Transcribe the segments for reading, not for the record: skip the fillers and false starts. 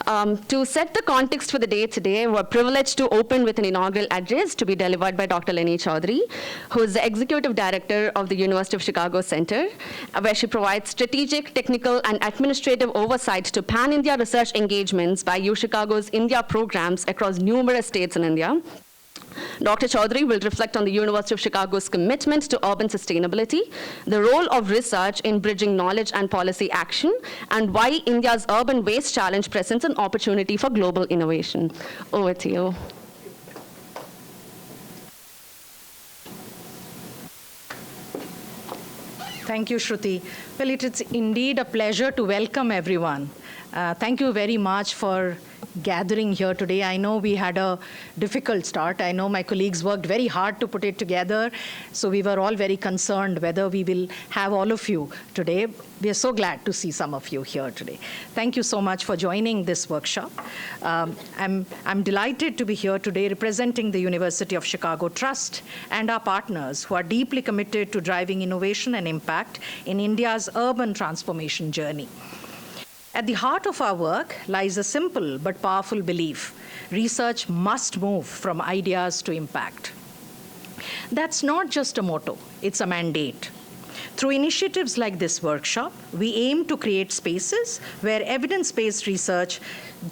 To set the context for the day today, we're privileged to open with an inaugural address to be delivered by Dr. Lenny Chaudhary, who is the Executive Director of the University of Chicago Center, where she provides strategic, technical, and administrative oversight to pan-India research engagements by UChicago's India programs across numerous states in India. Dr. Chaudhary will reflect on the University of Chicago's commitment to urban sustainability, the role of research in bridging knowledge and policy action, and why India's urban waste challenge presents an opportunity for global innovation. Over to you. Thank you, Shruti. Well, it is indeed a pleasure to welcome everyone. Thank you very much for gathering here today. I know we had a difficult start. I know my colleagues worked very hard to put it together, so we were all very concerned whether we will have all of you today. We are so glad to see some of you here today. Thank you so much for joining this workshop. I'm delighted to be here today representing the University of Chicago Trust and our partners who are deeply committed to driving innovation and impact in India's urban transformation journey. At the heart of our work lies a simple but powerful belief: research must move from ideas to impact. That's not just a motto, it's a mandate. Through initiatives like this workshop, we aim to create spaces where evidence-based research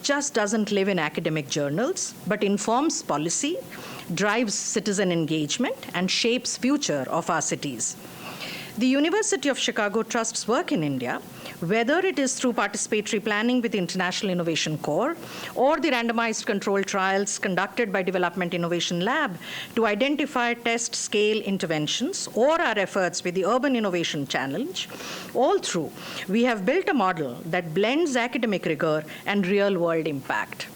just doesn't live in academic journals, but informs policy, drives citizen engagement, and shapes future of our cities. The University of Chicago Trust's work in India, whether it is through participatory planning with International Innovation Corps or the randomized controlled trials conducted by Development Innovation Lab to identify, test, scale interventions, or our efforts with the Urban Innovation Challenge, all through, we have built a model that blends academic rigor and real-world impact.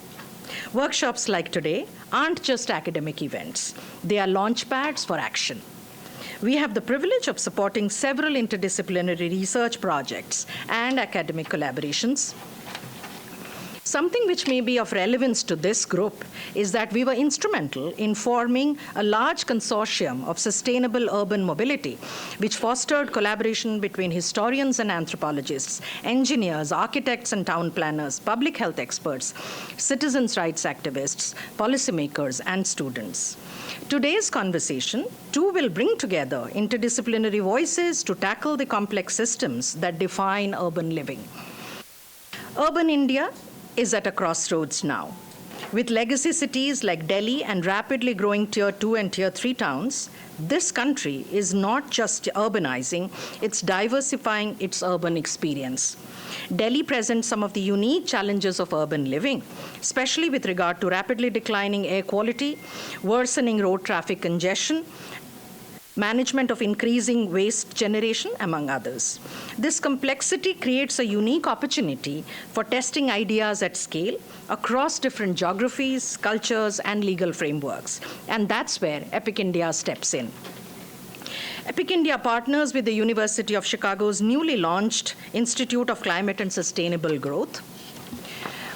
Workshops like today aren't just academic events. They are launchpads for action. We have the privilege of supporting several interdisciplinary research projects and academic collaborations. Something which may be of relevance to this group is that we were instrumental in forming a large consortium of sustainable urban mobility, which fostered collaboration between historians and anthropologists, engineers, architects and town planners, public health experts, citizens' rights activists, policymakers, and students. Today's conversation, too, will bring together interdisciplinary voices to tackle the complex systems that define urban living. Urban India is at a crossroads now. With legacy cities like Delhi and rapidly growing Tier 2 and Tier 3 towns, this country is not just urbanizing, it's diversifying its urban experience. Delhi presents some of the unique challenges of urban living, especially with regard to rapidly declining air quality, worsening road traffic congestion, management of increasing waste generation, among others. This complexity creates a unique opportunity for testing ideas at scale across different geographies, cultures, and legal frameworks. And that's where Epic India steps in. Epic India partners with the University of Chicago's newly launched Institute of Climate and Sustainable Growth.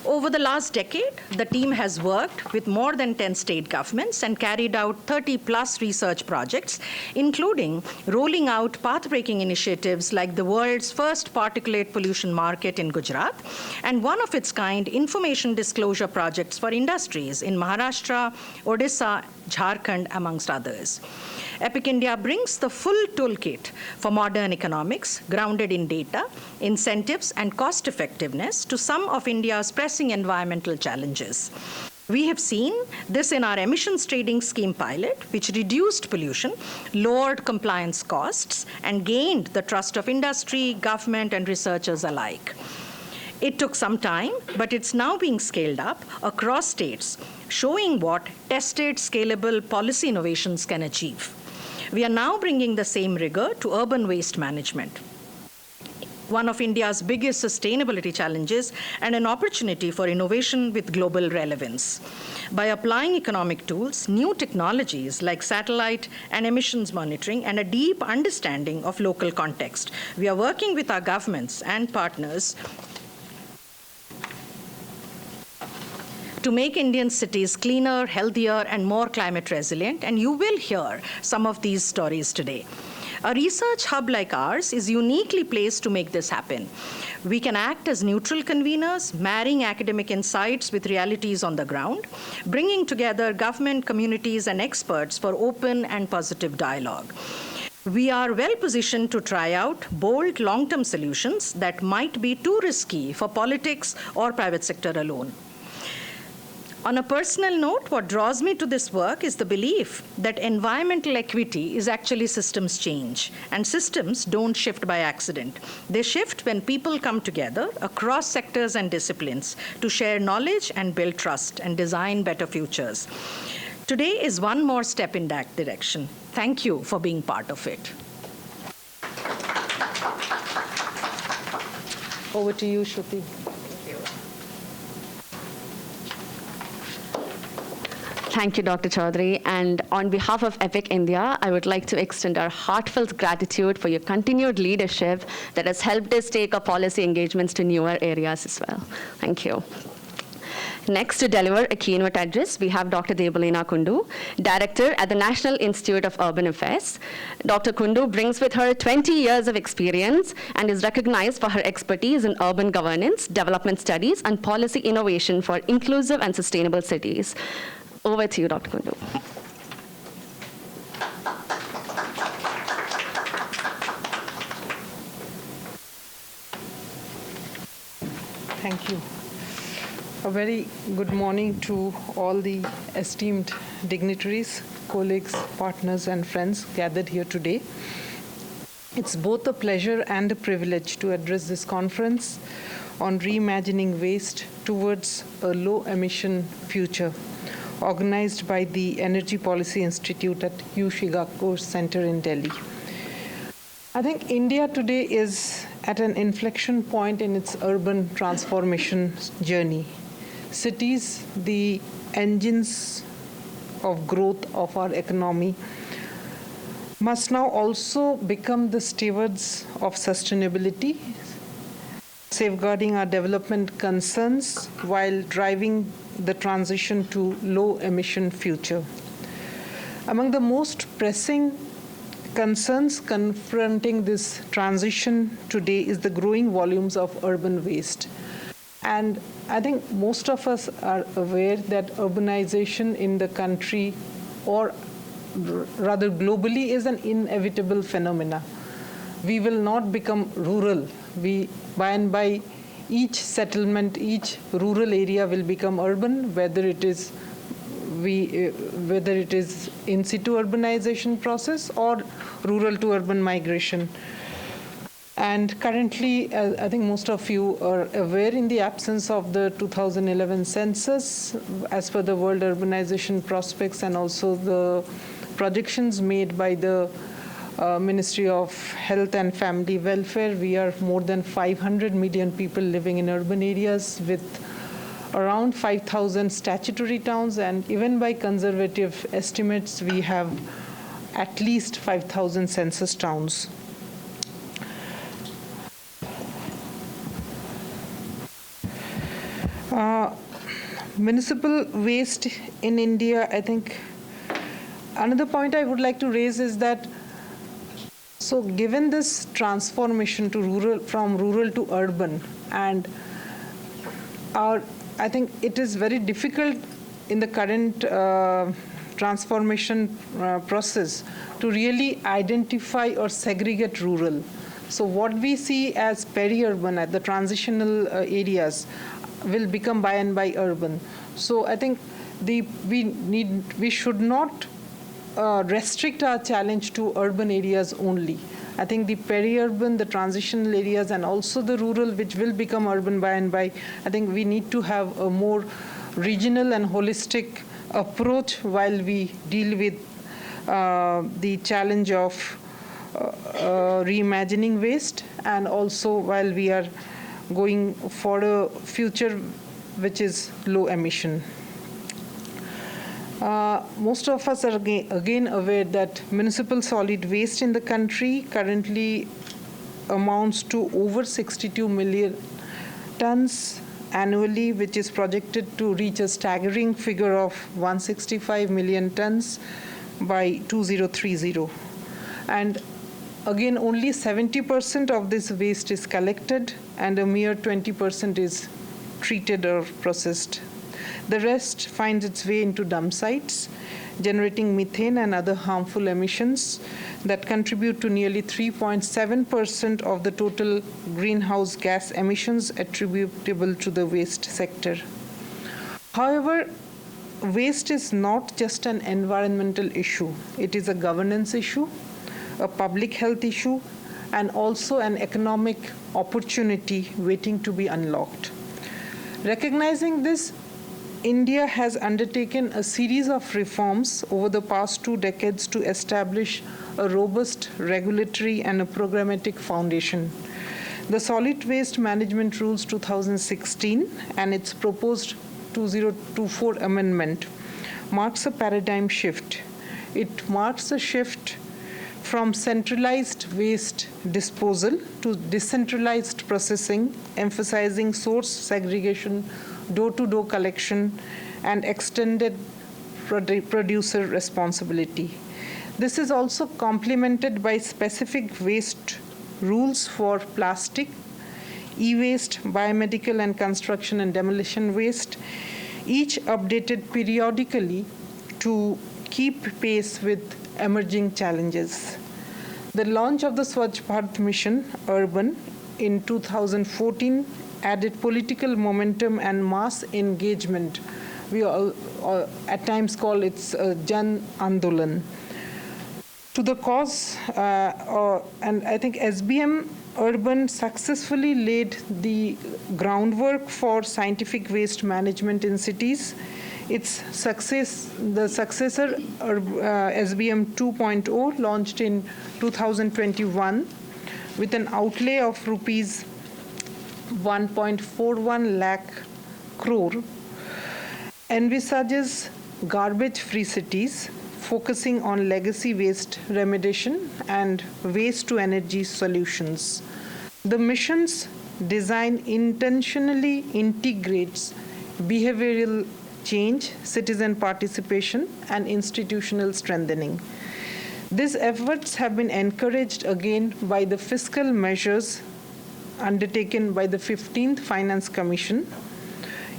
Over the last decade, the team has worked with more than 10 state governments and carried out 30+ research projects, including rolling out path-breaking initiatives like the world's first particulate pollution market in Gujarat and one-of-its-kind information disclosure projects for industries in Maharashtra, Odisha, Jharkhand, amongst others. Epic India brings the full toolkit for modern economics, grounded in data, incentives, and cost effectiveness to some of India's pressing environmental challenges. We have seen this in our emissions trading scheme pilot, which reduced pollution, lowered compliance costs, and gained the trust of industry, government, and researchers alike. It took some time, but it's now being scaled up across states, showing what tested, scalable policy innovations can achieve. We are now bringing the same rigor to urban waste management, one of India's biggest sustainability challenges and an opportunity for innovation with global relevance. By applying economic tools, new technologies like satellite and emissions monitoring, and a deep understanding of local context, we are working with our governments and partners to make Indian cities cleaner, healthier, and more climate resilient, and you will hear some of these stories today. A research hub like ours is uniquely placed to make this happen. We can act as neutral conveners, marrying academic insights with realities on the ground, bringing together government, communities, and experts for open and positive dialogue. We are well positioned to try out bold, long-term solutions that might be too risky for politics or private sector alone. On a personal note, what draws me to this work is the belief that environmental equity is actually systems change, and systems don't shift by accident. They shift when people come together across sectors and disciplines to share knowledge and build trust and design better futures. Today is one more step in that direction. Thank you for being part of it. Over to you, Shruti. Thank you, Dr. Chaudhary. And on behalf of EPIC India, I would like to extend our heartfelt gratitude for your continued leadership that has helped us take our policy engagements to newer areas as well. Thank you. Next to deliver a keynote address, we have Dr. Debalina Kundu, Director at the National Institute of Urban Affairs. Dr. Kundu brings with her 20 years of experience and is recognized for her expertise in urban governance, development studies, and policy innovation for inclusive and sustainable cities. Over to you, Dr. Kundu. Thank you. A very good morning to all the esteemed dignitaries, colleagues, partners, and friends gathered here today. It's both a pleasure and a privilege to address this conference on reimagining waste towards a low-emission future, organized by the Energy Policy Institute at U Chicago Center in Delhi. I think India today is at an inflection point in its urban transformation journey. Cities, the engines of growth of our economy, must now also become the stewards of sustainability, safeguarding our development concerns while driving the transition to low-emission future. Among the most pressing concerns confronting this transition today is the growing volumes of urban waste. And I think most of us are aware that urbanization in the country, or rather globally, is an inevitable phenomena. We will not become rural. By and by, each settlement, each rural area will become urban, whether it is in situ urbanization process or rural to urban migration. And currently, I think most of you are aware, in the absence of the 2011 census, as per the World Urbanization Prospects and also the projections made by the Ministry of Health and Family Welfare, we are more than 500 million people living in urban areas with around 5,000 statutory towns, and even by conservative estimates, we have at least 5,000 census towns. Municipal waste in India, I think another point I would like to raise is that, so given this transformation to from rural to urban, and I think it is very difficult in the current transformation process to really identify or segregate rural. So what we see as peri-urban at the transitional areas will become by and by urban. So I think we should not restrict our challenge to urban areas only. I think the peri-urban, the transitional areas, and also the rural, which will become urban by and by, I think we need to have a more regional and holistic approach while we deal with the challenge of reimagining waste, and also while we are going for a future which is low emission. Most of us are again aware that municipal solid waste in the country currently amounts to over 62 million tons annually, which is projected to reach a staggering figure of 165 million tons by 2030. And Again, only 70% of this waste is collected, and a mere 20% is treated or processed. The rest finds its way into dump sites, generating methane and other harmful emissions that contribute to nearly 3.7% of the total greenhouse gas emissions attributable to the waste sector. However, waste is not just an environmental issue. It is a governance issue, a public health issue, and also an economic opportunity waiting to be unlocked. Recognizing this, India has undertaken a series of reforms over the past 2 decades to establish a robust regulatory and a programmatic foundation. The Solid Waste Management Rules 2016 and its proposed 2024 amendment marks a paradigm shift. It marks a shift from centralized waste disposal to decentralized processing, emphasizing source segregation, door-to-door collection, and extended producer responsibility. This is also complemented by specific waste rules for plastic, e-waste, biomedical and construction and demolition waste, each updated periodically to keep pace with emerging challenges. The launch of the Swachh Bharat Mission Urban in 2014 added political momentum and mass engagement. We all, at times call it Jan Andolan. To the cause, and I think SBM Urban successfully laid the groundwork for scientific waste management in cities. Its success, the successor SBM 2.0, launched in 2021 with an outlay of rupees 1.41 lakh crore, envisages garbage-free cities, focusing on legacy waste remediation and waste-to-energy solutions. The mission's design intentionally integrates behavioral change, citizen participation, and institutional strengthening. These efforts have been encouraged again by the fiscal measures undertaken by the 15th Finance Commission,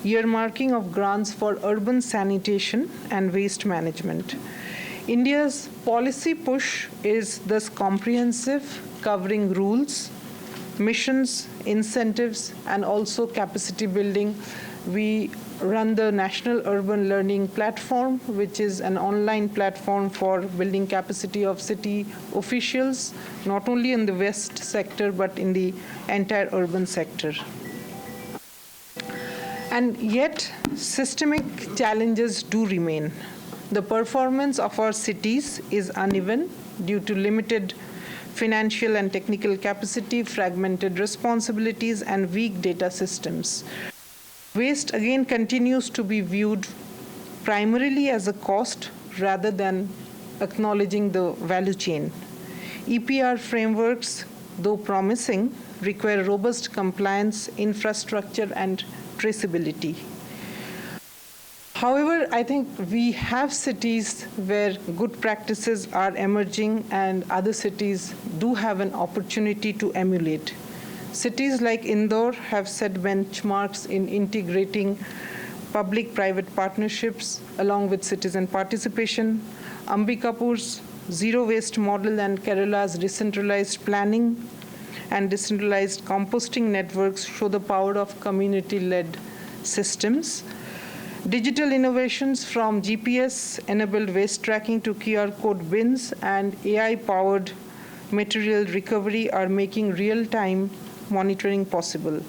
earmarking of grants for urban sanitation and waste management. India's policy push is thus comprehensive, covering rules, missions, incentives, and also capacity building. We run the National Urban Learning Platform, which is an online platform for building capacity of city officials, not only in the West sector, but in the entire urban sector. And yet, systemic challenges do remain. The performance of our cities is uneven due to limited financial and technical capacity, fragmented responsibilities, and weak data systems. Waste again continues to be viewed primarily as a cost rather than acknowledging the value chain. EPR frameworks, though promising, require robust compliance, infrastructure, and traceability. However, I think we have cities where good practices are emerging and other cities do have an opportunity to emulate. Cities like Indore have set benchmarks in integrating public-private partnerships along with citizen participation. Ambikapur's zero waste model and Kerala's decentralized planning and decentralized composting networks show the power of community-led systems. Digital innovations from GPS-enabled waste tracking to QR code bins and AI-powered material recovery are making real-time monitoring possible.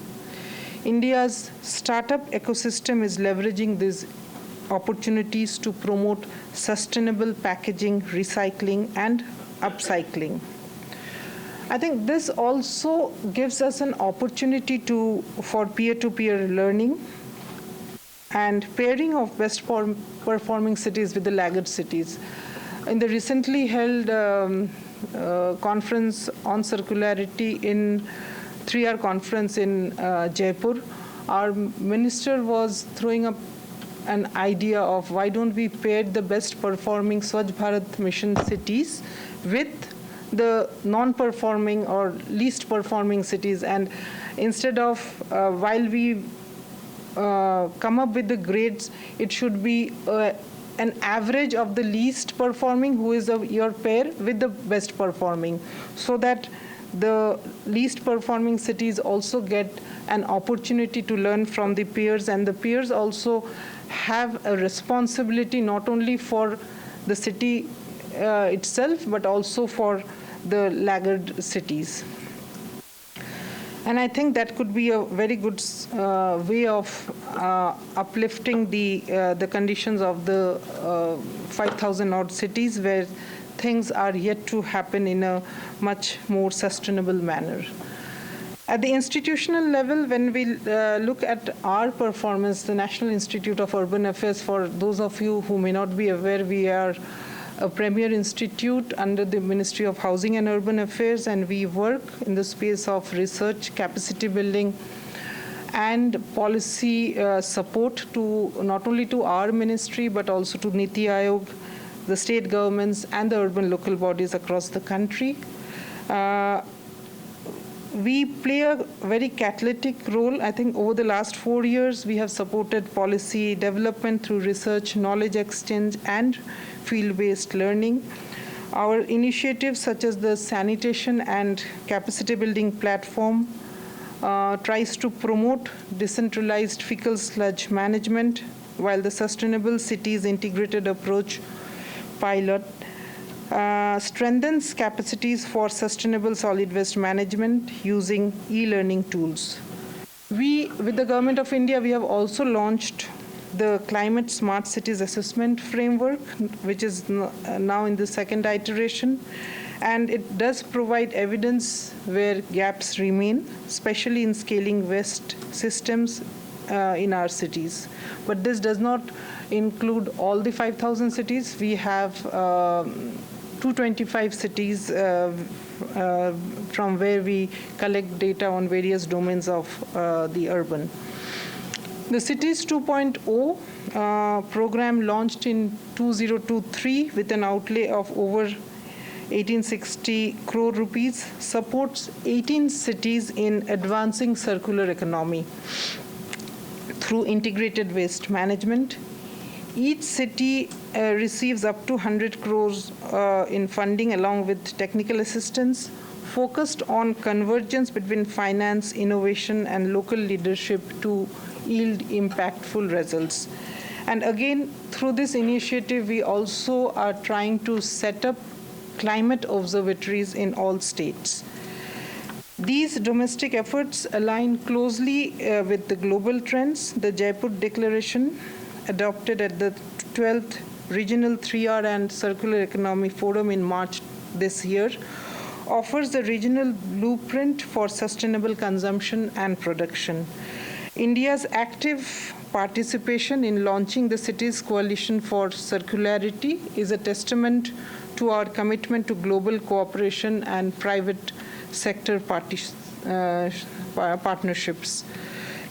India's startup ecosystem is leveraging these opportunities to promote sustainable packaging, recycling, and upcycling. I think this also gives us an opportunity for peer-to-peer learning and pairing of best performing cities with the laggard cities. In the recently held conference on circularity in 3-hour conference in Jaipur, our minister was throwing up an idea of why don't we pair the best performing Swachh Bharat mission cities with the non-performing or least performing cities. And instead of, while we come up with the grades, it should be an average of the least performing, who is your pair, with the best performing, so that the least performing cities also get an opportunity to learn from the peers, and the peers also have a responsibility not only for the city itself, but also for the laggard cities. And I think that could be a very good way of uplifting the conditions of the 5,000 odd cities where things are yet to happen in a much more sustainable manner. At the institutional level, when we look at our performance, the National Institute of Urban Affairs, for those of you who may not be aware, we are a premier institute under the Ministry of Housing and Urban Affairs, and we work in the space of research, capacity building, and policy support to not only to our ministry, but also to Niti Aayog, the state governments, and the urban local bodies across the country. We play a very catalytic role. I think over the last 4 years, we have supported policy development through research, knowledge exchange, and field-based learning. Our initiatives such as the sanitation and capacity building platform tries to promote decentralized fecal sludge management, while the sustainable cities integrated approach pilot strengthens capacities for sustainable solid waste management using e-learning tools. We, with the Government of India, we have also launched the Climate Smart Cities Assessment Framework, which is now in the second iteration. And it does provide evidence where gaps remain, especially in scaling waste systems in our cities. But this does not include all the 5,000 cities. We have 225 cities from where we collect data on various domains of the urban. The Cities 2.0 program launched in 2023 with an outlay of over 1860 crore rupees supports 18 cities in advancing circular economy through integrated waste management. Each city receives up to 100 crores in funding along with technical assistance focused on convergence between finance, innovation, and local leadership to yield impactful results. And again, through this initiative, we also are trying to set up climate observatories in all states. These domestic efforts align closely with the global trends. The Jaipur Declaration, adopted at the 12th Regional 3R and Circular Economy Forum in March this year, offers the regional blueprint for sustainable consumption and production. India's active participation in launching the Cities Coalition for Circularity is a testament to our commitment to global cooperation and private sector partnerships.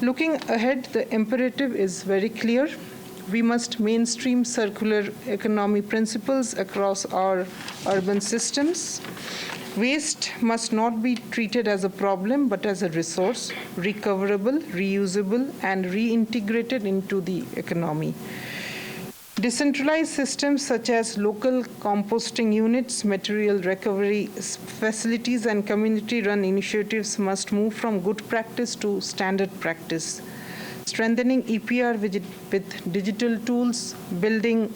Looking ahead, the imperative is very clear. We must mainstream circular economy principles across our urban systems. Waste must not be treated as a problem, but as a resource, recoverable, reusable, and reintegrated into the economy. Decentralized systems such as local composting units, material recovery facilities, and community-run initiatives must move from good practice to standard practice. Strengthening EPR with digital tools, building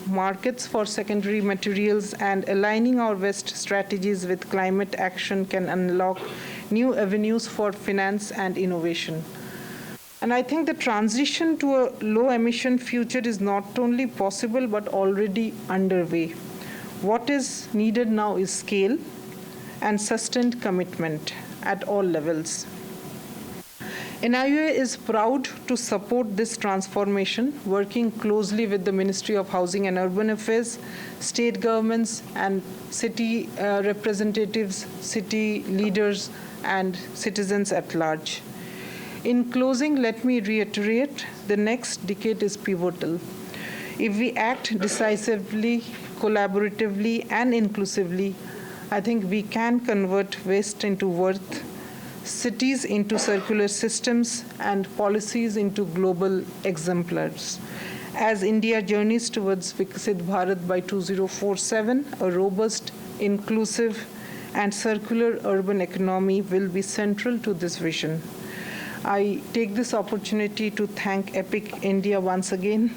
markets for secondary materials, and aligning our waste strategies with climate action can unlock new avenues for finance and innovation. And I think the transition to a low-emission future is not only possible, but already underway. What is needed now is scale and sustained commitment at all levels. NIUA is proud to support this transformation, working closely with the Ministry of Housing and Urban Affairs, state governments, and city representatives, city leaders, and citizens at large. In closing, let me reiterate, the next decade is pivotal. If we act decisively, collaboratively, and inclusively, I think we can convert waste into worth, cities into circular systems, and policies into global exemplars. As India journeys towards Viksit Bharat by 2047, a robust, inclusive, and circular urban economy will be central to this vision. I take this opportunity to thank EPIC India once again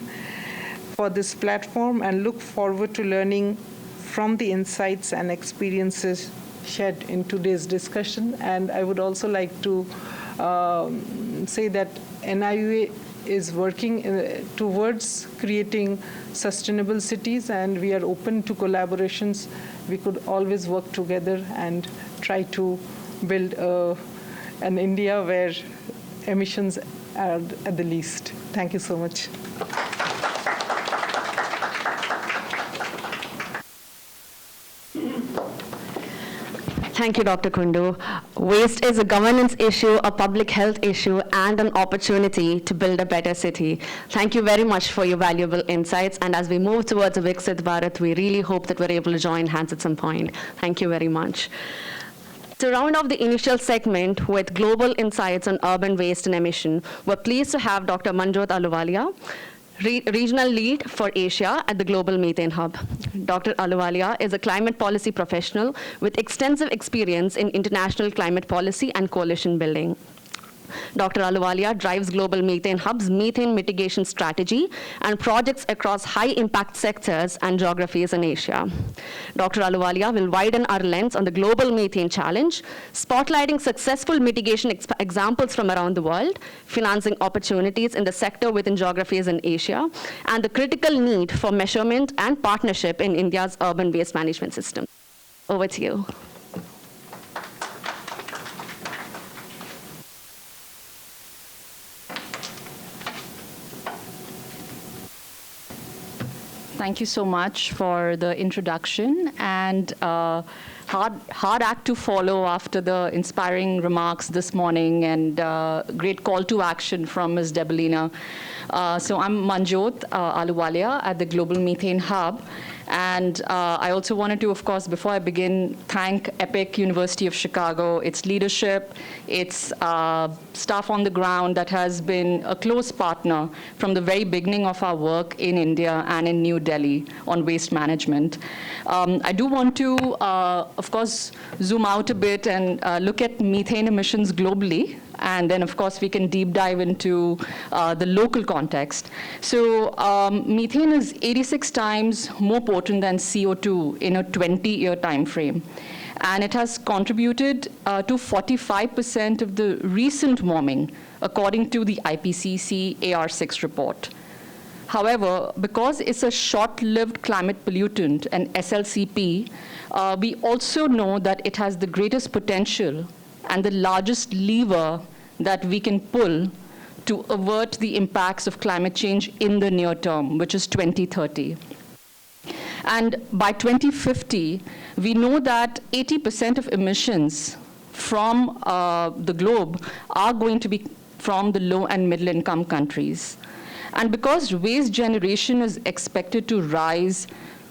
for this platform and look forward to learning from the insights and experiences shared in today's discussion. And I would also like to say that NIUA is working towards creating sustainable cities, and we are open to collaborations. We could always work together and try to build an India where emissions are at the least. Thank you so much. Thank you, Dr. Kundu. Waste is a governance issue, a public health issue, and an opportunity to build a better city. Thank you very much for your valuable insights. And as we move towards a Viksit Bharat, we really hope that we're able to join hands at some point. Thank you very much. To round off the initial segment with global insights on urban waste and emission, we're pleased to have Dr. Manjot Ahluwalia, Regional Lead for Asia at the Global Methane Hub. Dr. Ahluwalia is a climate policy professional with extensive experience in international climate policy and coalition building. Dr. Ahluwalia drives Global Methane Hub's methane mitigation strategy and projects across high-impact sectors and geographies in Asia. Dr. Ahluwalia will widen our lens on the global methane challenge, spotlighting successful mitigation examples from around the world, financing opportunities in the sector within geographies in Asia, and the critical need for measurement and partnership in India's urban waste management system. Over to you. Thank you so much for the introduction, and hard act to follow after the inspiring remarks this morning and great call to action from Ms. Debelina. So I'm Manjot Ahluwalia at the Global Methane Hub. And I also wanted to, of course, before I begin, thank EPIC University of Chicago, its leadership, its staff on the ground that has been a close partner from the very beginning of our work in India and in New Delhi on waste management. I do want to, of course, zoom out a bit and look at methane emissions globally. And then, of course, we can deep dive into the local context. So methane is 86 times more potent than CO2 in a 20-year time frame. And it has contributed to 45% of the recent warming, according to the IPCC AR6 report. However, because it's a short-lived climate pollutant, an SLCP, we also know that it has the greatest potential and the largest lever that we can pull to avert the impacts of climate change in the near term, which is 2030. And by 2050, we know that 80% of emissions from the globe are going to be from the low and middle income countries. And because waste generation is expected to rise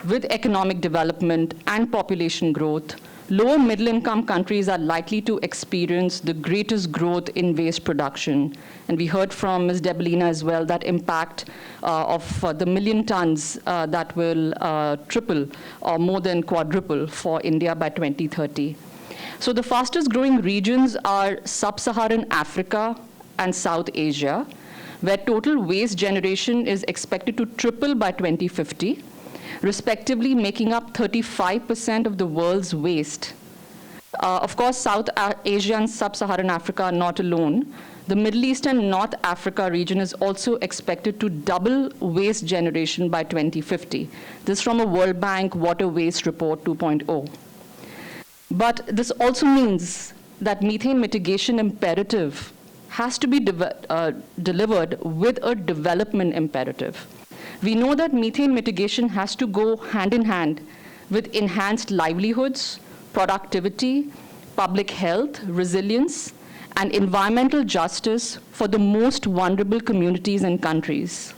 with economic development and population growth, lower middle income countries are likely to experience the greatest growth in waste production. And we heard from Ms. Debelina as well that impact of the million tons that will triple or more than quadruple for India by 2030. So the fastest growing regions are sub-Saharan Africa and South Asia, where total waste generation is expected to triple by 2050, respectively making up 35% of the world's waste. Of course, South Asia and Sub-Saharan Africa are not alone. The Middle East and North Africa region is also expected to double waste generation by 2050. This from a World Bank Water Waste Report 2.0. But this also means that methane mitigation imperative has to be delivered with a development imperative. We know that methane mitigation has to go hand in hand with enhanced livelihoods, productivity, public health, resilience, and environmental justice for the most vulnerable communities and countries.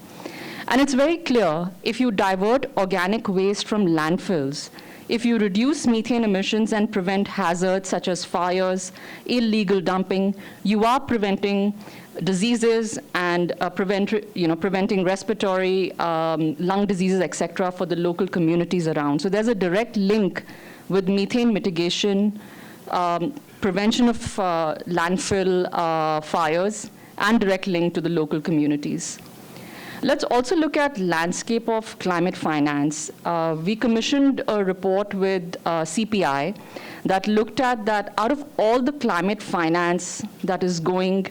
And it's very clear, if you divert organic waste from landfills, if you reduce methane emissions and prevent hazards such as fires, illegal dumping, you are preventing diseases and preventing respiratory, lung diseases, etc., for the local communities around. So there's a direct link with methane mitigation, prevention of landfill fires, and direct link to the local communities. Let's also look at landscape of climate finance. We commissioned a report with CPI that looked at that out of all the climate finance that is going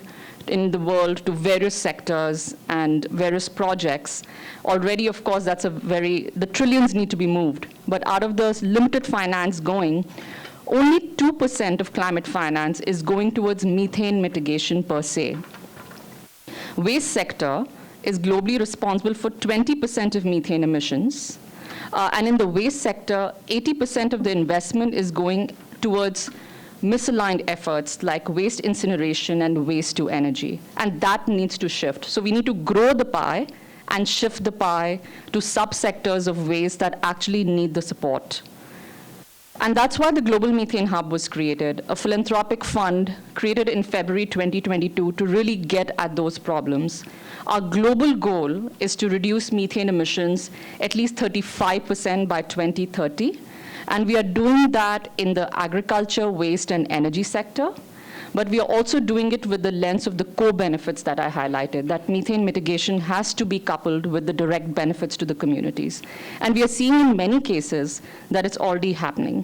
in the world to various sectors and various projects, already, of course, the trillions need to be moved. But out of the limited finance going, only 2% of climate finance is going towards methane mitigation per se. Waste sector is globally responsible for 20% of methane emissions. And in the waste sector, 80% of the investment is going towards misaligned efforts like waste incineration and waste to energy. And that needs to shift. So we need to grow the pie and shift the pie to subsectors of waste that actually need the support. And that's why the Global Methane Hub was created, a philanthropic fund created in February 2022 to really get at those problems. Our global goal is to reduce methane emissions at least 35% by 2030. And we are doing that in the agriculture, waste, and energy sector. But we are also doing it with the lens of the co-benefits that I highlighted, that methane mitigation has to be coupled with the direct benefits to the communities. And we are seeing in many cases that it's already happening.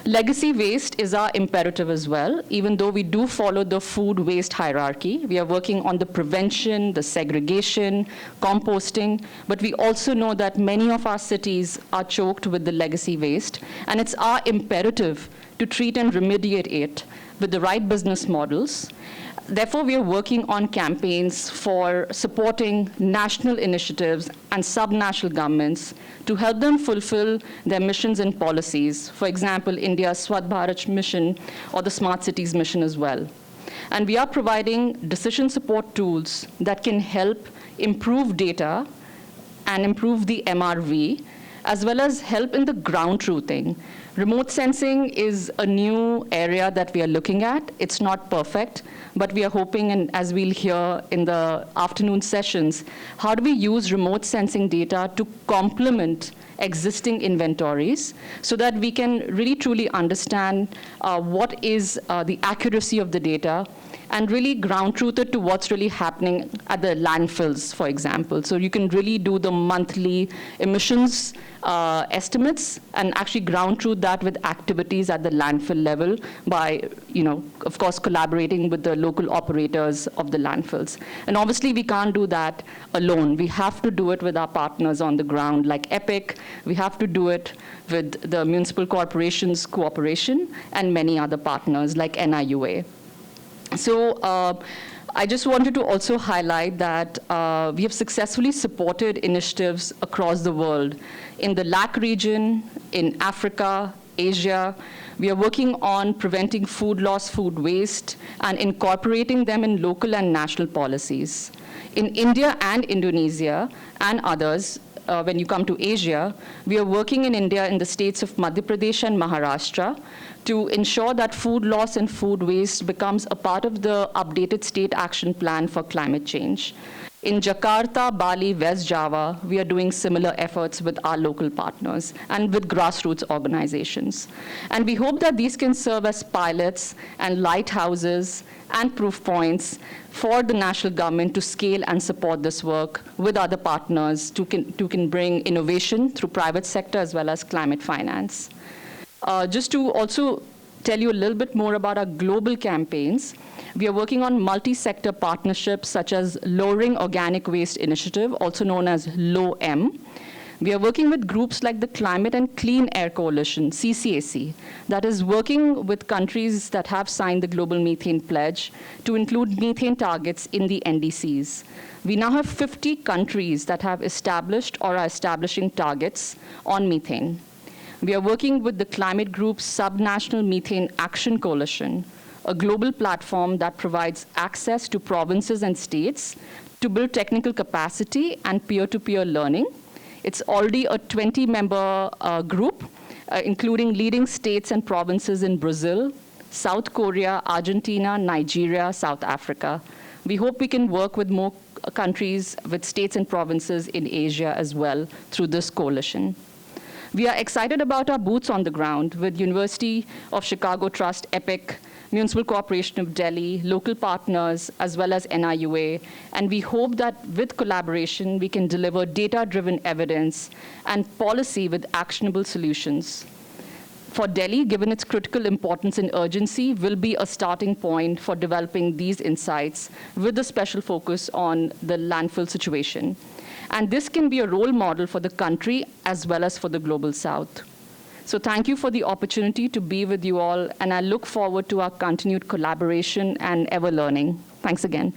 Legacy waste is our imperative as well. Even though we do follow the food waste hierarchy, we are working on the prevention, the segregation, composting, but we also know that many of our cities are choked with the legacy waste, and it's our imperative to treat and remediate it with the right business models. Therefore, we are working on campaigns for supporting national initiatives and subnational governments to help them fulfill their missions and policies. For example, India's Swachh Bharat mission or the Smart Cities mission as well. And we are providing decision support tools that can help improve data and improve the MRV, as well as help in the ground truthing. Remote sensing is a new area that we are looking at. It's not perfect, but we are hoping, and as we'll hear in the afternoon sessions, how do we use remote sensing data to complement existing inventories so that we can really truly understand what is the accuracy of the data and really ground truth it to what's really happening at the landfills, for example. So you can really do the monthly emissions estimates and actually ground truth that with activities at the landfill level by, of course, collaborating with the local operators of the landfills. And obviously, we can't do that alone. We have to do it with our partners on the ground, like EPIC. We have to do it with the municipal corporations cooperation and many other partners like NIUA. So I just wanted to also highlight that we have successfully supported initiatives across the world. In the LAC region, in Africa, Asia, we are working on preventing food loss, food waste, and incorporating them in local and national policies. In India and Indonesia and others, when you come to Asia, we are working in India in the states of Madhya Pradesh and Maharashtra to ensure that food loss and food waste becomes a part of the updated state action plan for climate change. In Jakarta, Bali, West Java, we are doing similar efforts with our local partners and with grassroots organizations. And we hope that these can serve as pilots and lighthouses and proof points for the national government to scale and support this work with other partners to can bring innovation through private sector as well as climate finance. Just to also tell you a little bit more about our global campaigns, we are working on multi-sector partnerships such as Lowering Organic Waste Initiative, also known as LOM. We are working with groups like the Climate and Clean Air Coalition, CCAC, that is working with countries that have signed the Global Methane Pledge to include methane targets in the NDCs. We now have 50 countries that have established or are establishing targets on methane. We are working with the climate group's Subnational Methane Action Coalition, a global platform that provides access to provinces and states to build technical capacity and peer-to-peer learning. It's already a 20-member group including leading states and provinces in Brazil, South Korea, Argentina, Nigeria, South Africa. We hope we can work with more countries, with states and provinces in Asia as well through this coalition. We are excited about our boots on the ground with University of Chicago Trust, EPIC, Municipal Corporation of Delhi, local partners, as well as NIUA. And we hope that with collaboration, we can deliver data-driven evidence and policy with actionable solutions. For Delhi, given its critical importance and urgency, will be a starting point for developing these insights with a special focus on the landfill situation. And this can be a role model for the country as well as for the Global South. So thank you for the opportunity to be with you all, and I look forward to our continued collaboration and ever learning. Thanks again.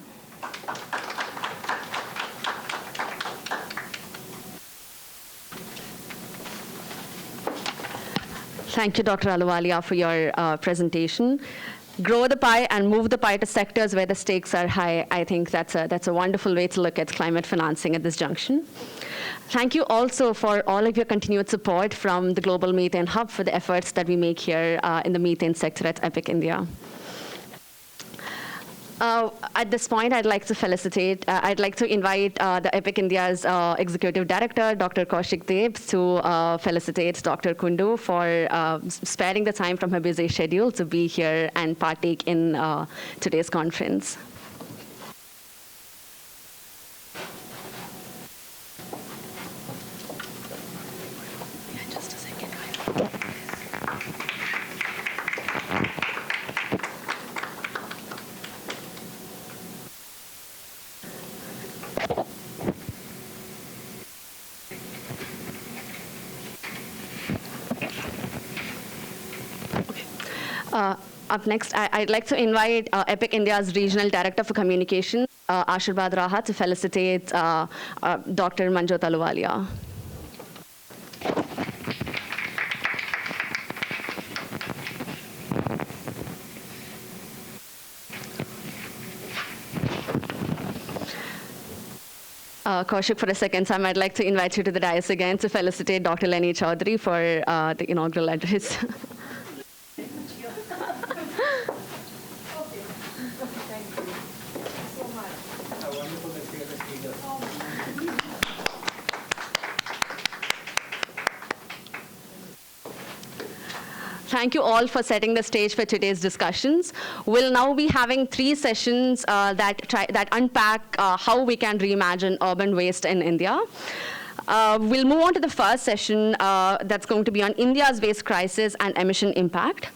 Thank you, Dr. Ahluwalia, for your presentation. Grow the pie and move the pie to sectors where the stakes are high. I think that's a wonderful way to look at climate financing at this junction. Thank you also for all of your continued support from the Global Methane Hub for the efforts that we make here in the methane sector at EPIC India. At this point, I'd like to invite the EPIC India's Executive Director, Dr. Kaushik Deb, to felicitate Dr. Kundu for sparing the time from her busy schedule to be here and partake in today's conference. Up next, I'd like to invite EPIC India's Regional Director for Communications, Ashirvad Raha, to felicitate Dr. Manjot Ahluwalia. Kaushik, for a second time, I'd like to invite you to the dais again to felicitate Dr. Lenny Chaudhary for the inaugural address. Thank you all for setting the stage for today's discussions. We'll now be having 3 sessions that unpack how we can reimagine urban waste in India. We'll move on to the first session that's going to be on India's waste crisis and emission impact.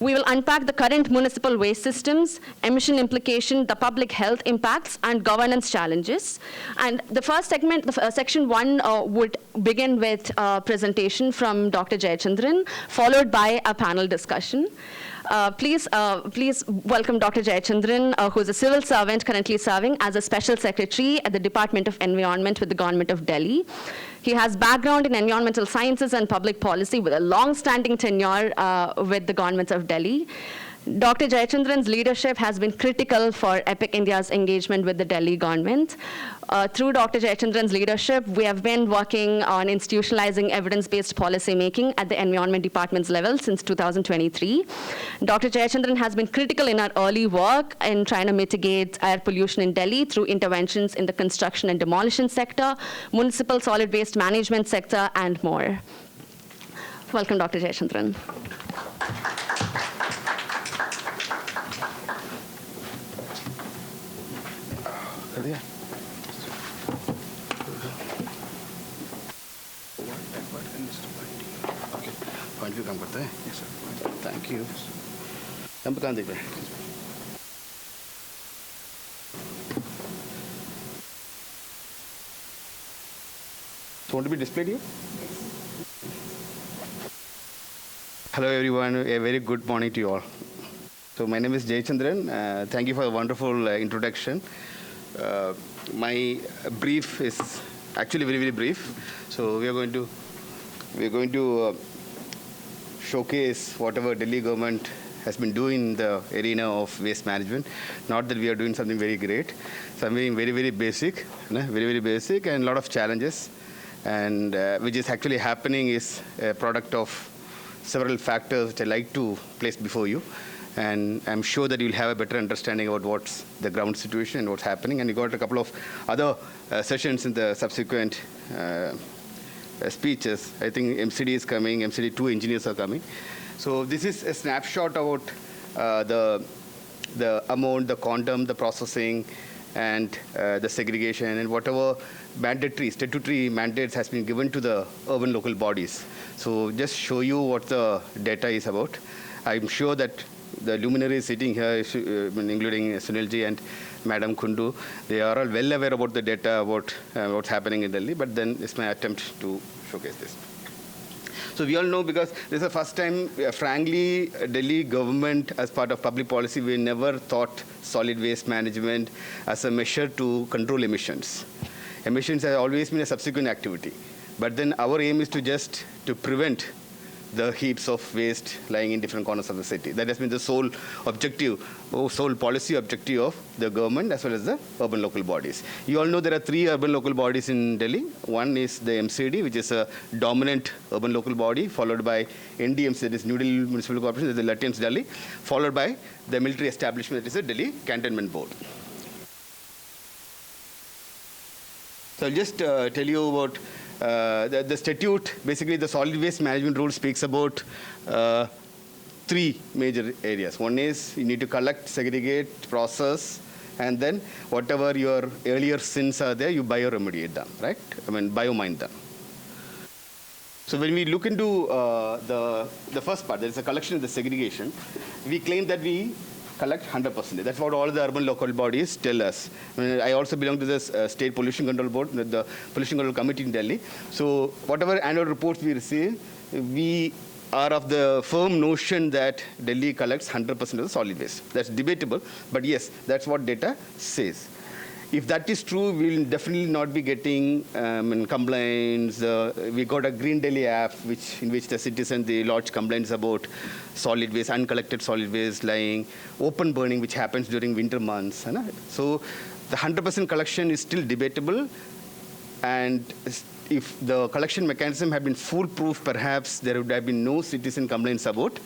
We will unpack the current municipal waste systems, emission implication, the public health impacts, and governance challenges. And the first segment, section 1, would begin with a presentation from Dr. Jayachandran, followed by a panel discussion. Please welcome Dr. Jayachandran, who is a civil servant currently serving as a special secretary at the Department of Environment with the Government of Delhi. He has background in environmental sciences and public policy with a long-standing tenure with the Government of Delhi. Dr. Jayachandran's leadership has been critical for EPIC India's engagement with the Delhi government. Through Dr. Jayachandran's leadership, we have been working on institutionalizing evidence-based policy making at the Environment Department's level since 2023. Dr. Jayachandran has been critical in our early work in trying to mitigate air pollution in Delhi through interventions in the construction and demolition sector, municipal solid waste management sector, and more. Welcome, Dr. Jayachandran. Point भी काम करता है thank you हम कहाँ देख रहे हैं So want to be displayed here? Hello everyone, a very good morning to you all. So my name is Jayachandran. Thank you for a wonderful introduction. My brief is actually very, very brief. So we are going to showcase whatever Delhi government has been doing in the arena of waste management. Not that we are doing something very great, something very, very basic, and a lot of challenges. And which is actually happening is a product of several factors which I like to place before you. And I'm sure that you'll have a better understanding about what's the ground situation and what's happening. And you got a couple of other sessions in the subsequent speeches. I think MCD is coming, MCD2 engineers are coming. So this is a snapshot about the amount, the quantum, the processing, and the segregation, and whatever mandatory, statutory mandates has been given to the urban local bodies. So just show you what the data is about. I'm sure that the luminaries sitting here, including Sunilji and Madam Kundu, they are all well aware about the data, about what's happening in Delhi, but then it's my attempt to showcase this. So we all know, because this is the first time, frankly, Delhi government, as part of public policy, we never thought solid waste management as a measure to control emissions. Emissions have always been a subsequent activity. But then our aim is to prevent the heaps of waste lying in different corners of the city. That has been the sole objective, sole policy objective of the government as well as the urban local bodies. You all know there are 3 urban local bodies in Delhi. One is the MCD, which is a dominant urban local body, followed by NDMC, that is New Delhi Municipal Corporation, that is the Lieutenant's Delhi, followed by the military establishment, that is the Delhi Cantonment Board. So I'll just tell you about the statute. Basically, the solid waste management rule speaks about 3 major areas. One is you need to collect, segregate, process, and then whatever your earlier sins are there, you bioremediate them, right? I mean, biomine them. So when we look into the first part, there is a collection and the segregation. We claim that we collect 100%. That's what all the urban local bodies tell us. I also belong to the State Pollution Control Board, the Pollution Control Committee in Delhi. So whatever annual reports we receive, we are of the firm notion that Delhi collects 100% of the solid waste. That's debatable, but yes, that's what data says. If that is true, we'll definitely not be getting complaints. We got a Green Delhi app, in which the citizen, they lodge complaints about solid waste, uncollected solid waste lying, open burning, which happens during winter months. So the 100% collection is still debatable. And if the collection mechanism had been foolproof, perhaps there would have been no citizen complaints about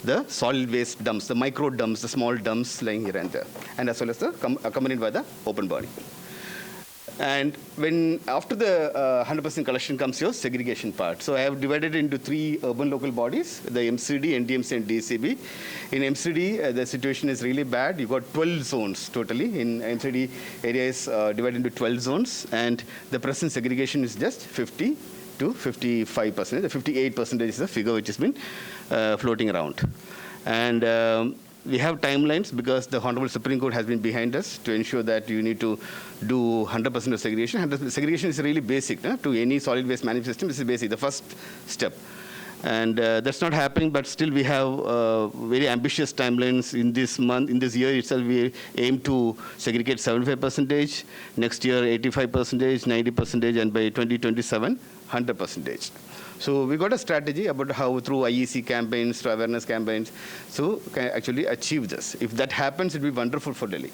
the solid waste dumps, the micro dumps, the small dumps lying here and there, and as well as accompanied by the open burning. And after the 100% collection comes your segregation part. So I have divided it into 3 urban local bodies, the MCD, NDMC, and DCB. In MCD, the situation is really bad. You've got 12 zones totally. In MCD, area is divided into 12 zones, and the present segregation is just 50 to 55%. The 58% is the figure which has been floating around. And we have timelines, because the Honorable Supreme Court has been behind us to ensure that you need to do 100% of segregation. And segregation is really basic to any solid waste management system. This is basic, the first step. And that's not happening, but still we have very ambitious timelines. In this month, in this year itself, we aim to segregate 75%, next year 85%, 90%, and by 2027, 100%. So we got a strategy about how, through IEC campaigns, through awareness campaigns, so can actually achieve this. If that happens, it will be wonderful for Delhi.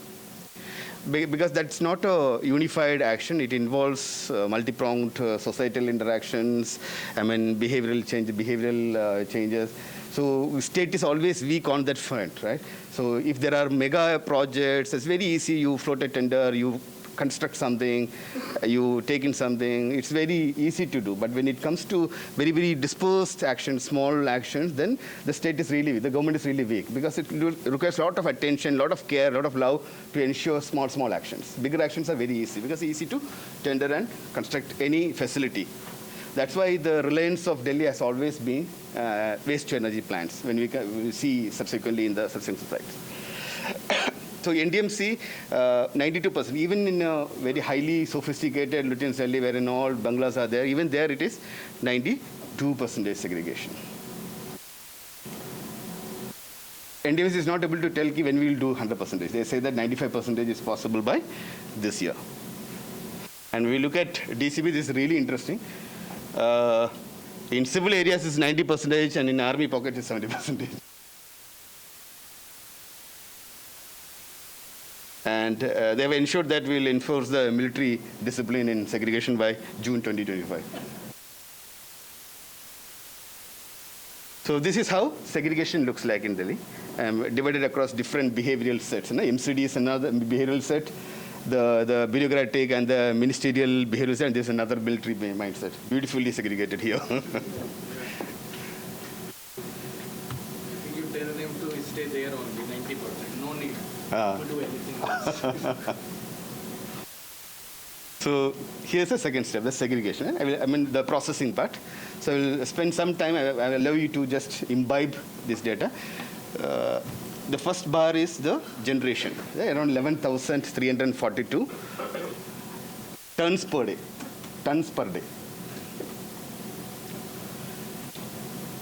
Because that's not a unified action. It involves multi-pronged societal interactions, behavioral changes. So state is always weak on that front, right? So if there are mega projects, it's very easy. You float a tender, you construct something, you take in something. It's very easy to do. But when it comes to very, very dispersed actions, small actions, then the state is really weak, the government is really weak, because it requires a lot of attention, a lot of care, a lot of love to ensure small actions. Bigger actions are very easy, because it's easy to tender and construct any facility. That's why the reliance of Delhi has always been waste-to-energy plants, when we see subsequently in the subsequent slides. So NDMC, 92%. Even in a very highly sophisticated Lieutenant's Delhi, wherein all bungalows are there, even there it is 92% segregation. NDMC is not able to tell when we will do 100%. They say that 95% is possible by this year. And we look at DCB, this is really interesting. In civil areas it's 90%, and in army pockets it's 70%. And they have ensured that we will enforce the military discipline in segregation by June 2025. So this is how segregation looks like in Delhi, divided across different behavioral sets. MCD is another behavioral set, the bureaucratic and the ministerial behavioral set, and there's another military mindset, beautifully segregated here. You tell them to stay there only 90%. No need to do anything else. So here's the second step, the segregation. I mean the processing part. So I will spend some time, I will allow you to just imbibe this data. The first bar is the generation, around 11,342 tons per day. Tons per day.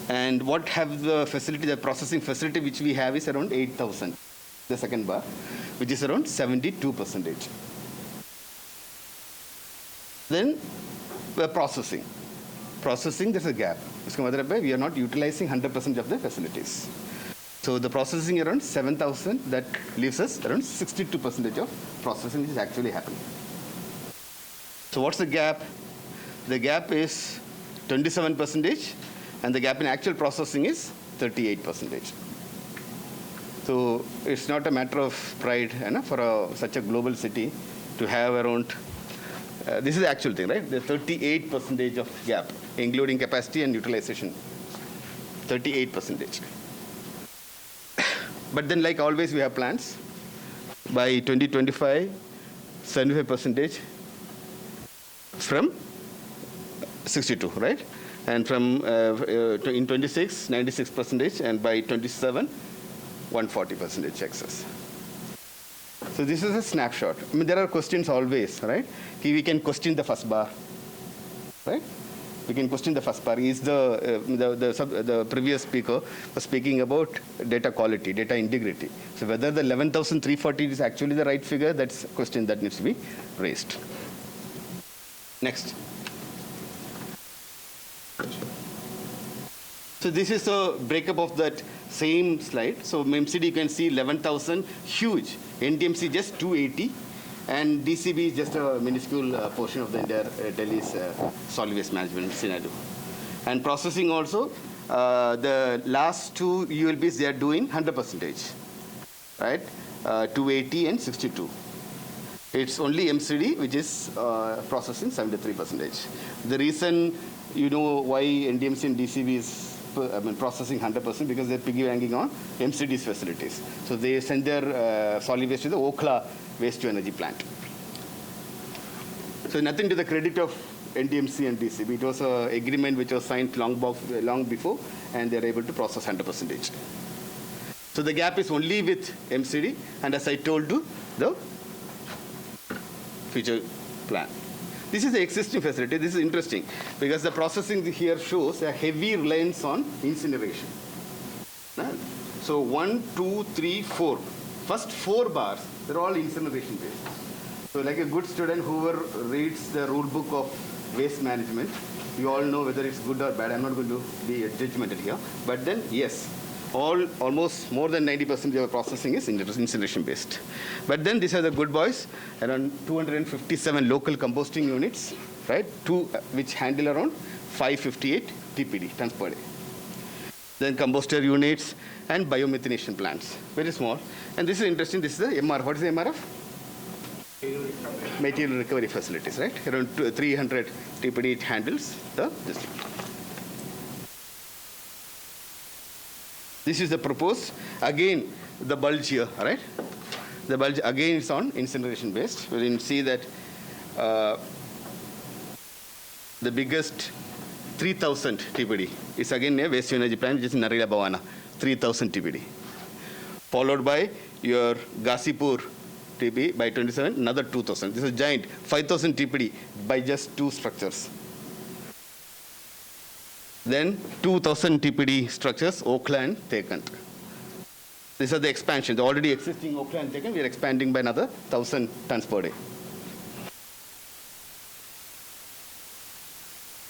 And what have the facility, the processing facility which we have is around 8,000. The second bar, which is around 72%. Then we're processing. Processing, there's a gap. We are not utilizing 100% of the facilities. So the processing around 7,000, that leaves us around 62% of processing which is actually happening. So what's the gap? The gap is 27%, and the gap in actual processing is 38%. So it's not a matter of pride for such a global city to have around, this is the actual thing, right? The 38% of gap, including capacity and utilization. 38%. But then, like always, we have plans. By 2025, 75% from 62, right? And from in 26, 96%, and by 27, 140% excess. So this is a snapshot. I mean, there are questions always, right? Here we can question the first bar, right? We can question the first bar. Is the previous speaker was speaking about data quality, data integrity. So whether the 11,340 is actually the right figure, that's a question that needs to be raised. Next. So this is a breakup of that same slide. So MCD, you can see 11,000, huge. NDMC just 280. And DCB is just a minuscule portion of the entire Delhi's solid waste management scenario. And processing also, the last two ULBs, they are doing 100%, right? 280 and 62. It's only MCD which is processing 73%. The reason you know why NDMC and DCB is processing 100% because they're piggy-banking on MCD's facilities. So they send their solid waste to the Okhla waste-to-energy plant. So nothing to the credit of NDMC and DCB. It was an agreement which was signed long before, and they're able to process 100%. So the gap is only with MCD, and as I told you, the future plan. This is the existing facility. This is interesting because the processing here shows a heavy reliance on incineration. So 1, 2, 3, 4. First 4 bars, they're all incineration based. So like a good student, whoever reads the rule book of waste management, you all know whether it's good or bad. I'm not going to be judgmental here. But then, yes, almost more than 90% of your processing is incineration based. But then these are the good boys, around 257 local composting units, right? Which handle around 558 TPD, tons per day. Then composter units and biomethanation plants, very small. And this is interesting, this is the MR. What is the MRF? Material recovery facilities, right? Around 300 TPD it handles the district. This is the proposed. Again, the bulge here, right? The bulge again is on incineration based. We can see that the biggest 3,000 TPD is again a waste energy plant, which is Narela Bhavana, 3,000 TPD. Followed by your Ghazipur TPD by 27, another 2,000. This is giant, 5,000 TPD by just 2 structures. Then 2,000 TPD structures, Okhla and Tekant. These are the expansion. The already existing Okhla and Tekant, we are expanding by another 1,000 tons per day.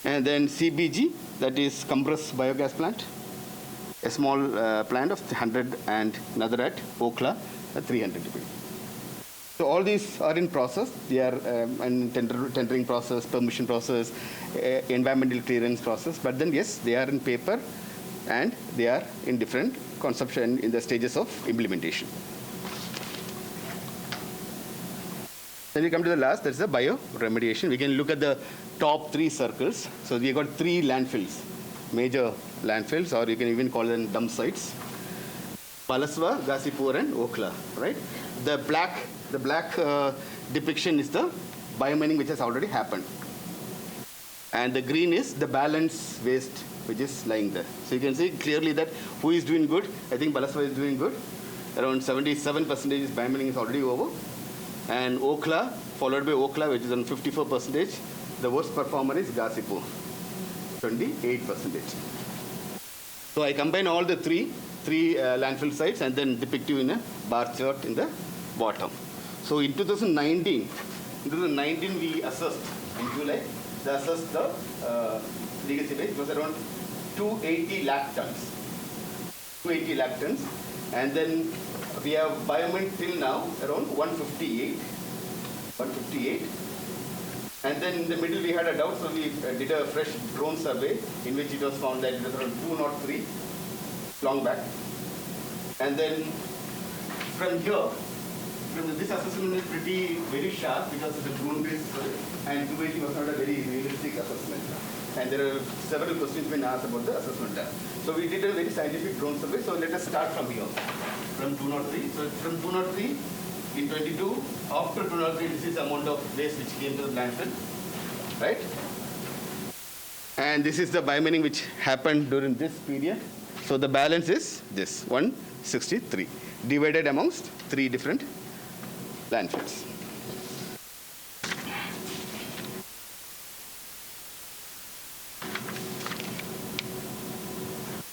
And then CBG, that is compressed biogas plant, a small plant of 100 and another at Okhla at 300 TPD. So all these are in process. They are in tendering process, permission process, environmental clearance process. But then, yes, they are in paper. and they are in different conception in the stages of implementation. Then we come to the last, that's the bioremediation. We can look at the top 3 circles. So we got 3 landfills, major landfills, or you can even call them dump sites. Balaswa, Ghazipur, and Okhla, right? The black depiction is the biomining which has already happened. And the green is the balance waste which is lying there. So you can see clearly that who is doing good. I think Balaswa is doing good. Around 77% is biomining is already over. And Okhla, followed by Okhla, which is on 54%. The worst performer is Ghazipur, 28%. So I combine all the three landfill sites and then depict you in a bar chart in the bottom. So in 2019 we assessed, in July, they assessed the legacy waste. It was around 280 lakh tons. 280 lakh tons. And then we have biomin till now around 158. And then in the middle we had a doubt, so we did a fresh drone survey in which it was found that it was around 203 long back. And then from here, this assessment is very sharp because it's a drone-based survey, and 280 was not a very realistic assessment. And there are several questions being asked about the assessment there. So we did a very scientific drone survey. So let us start from here, from 203. So from 203 in 22, after 203, this is the amount of waste which came to the landfill, right? And this is the biomining which happened during this period. So the balance is this, 163, divided amongst 3 different landfills.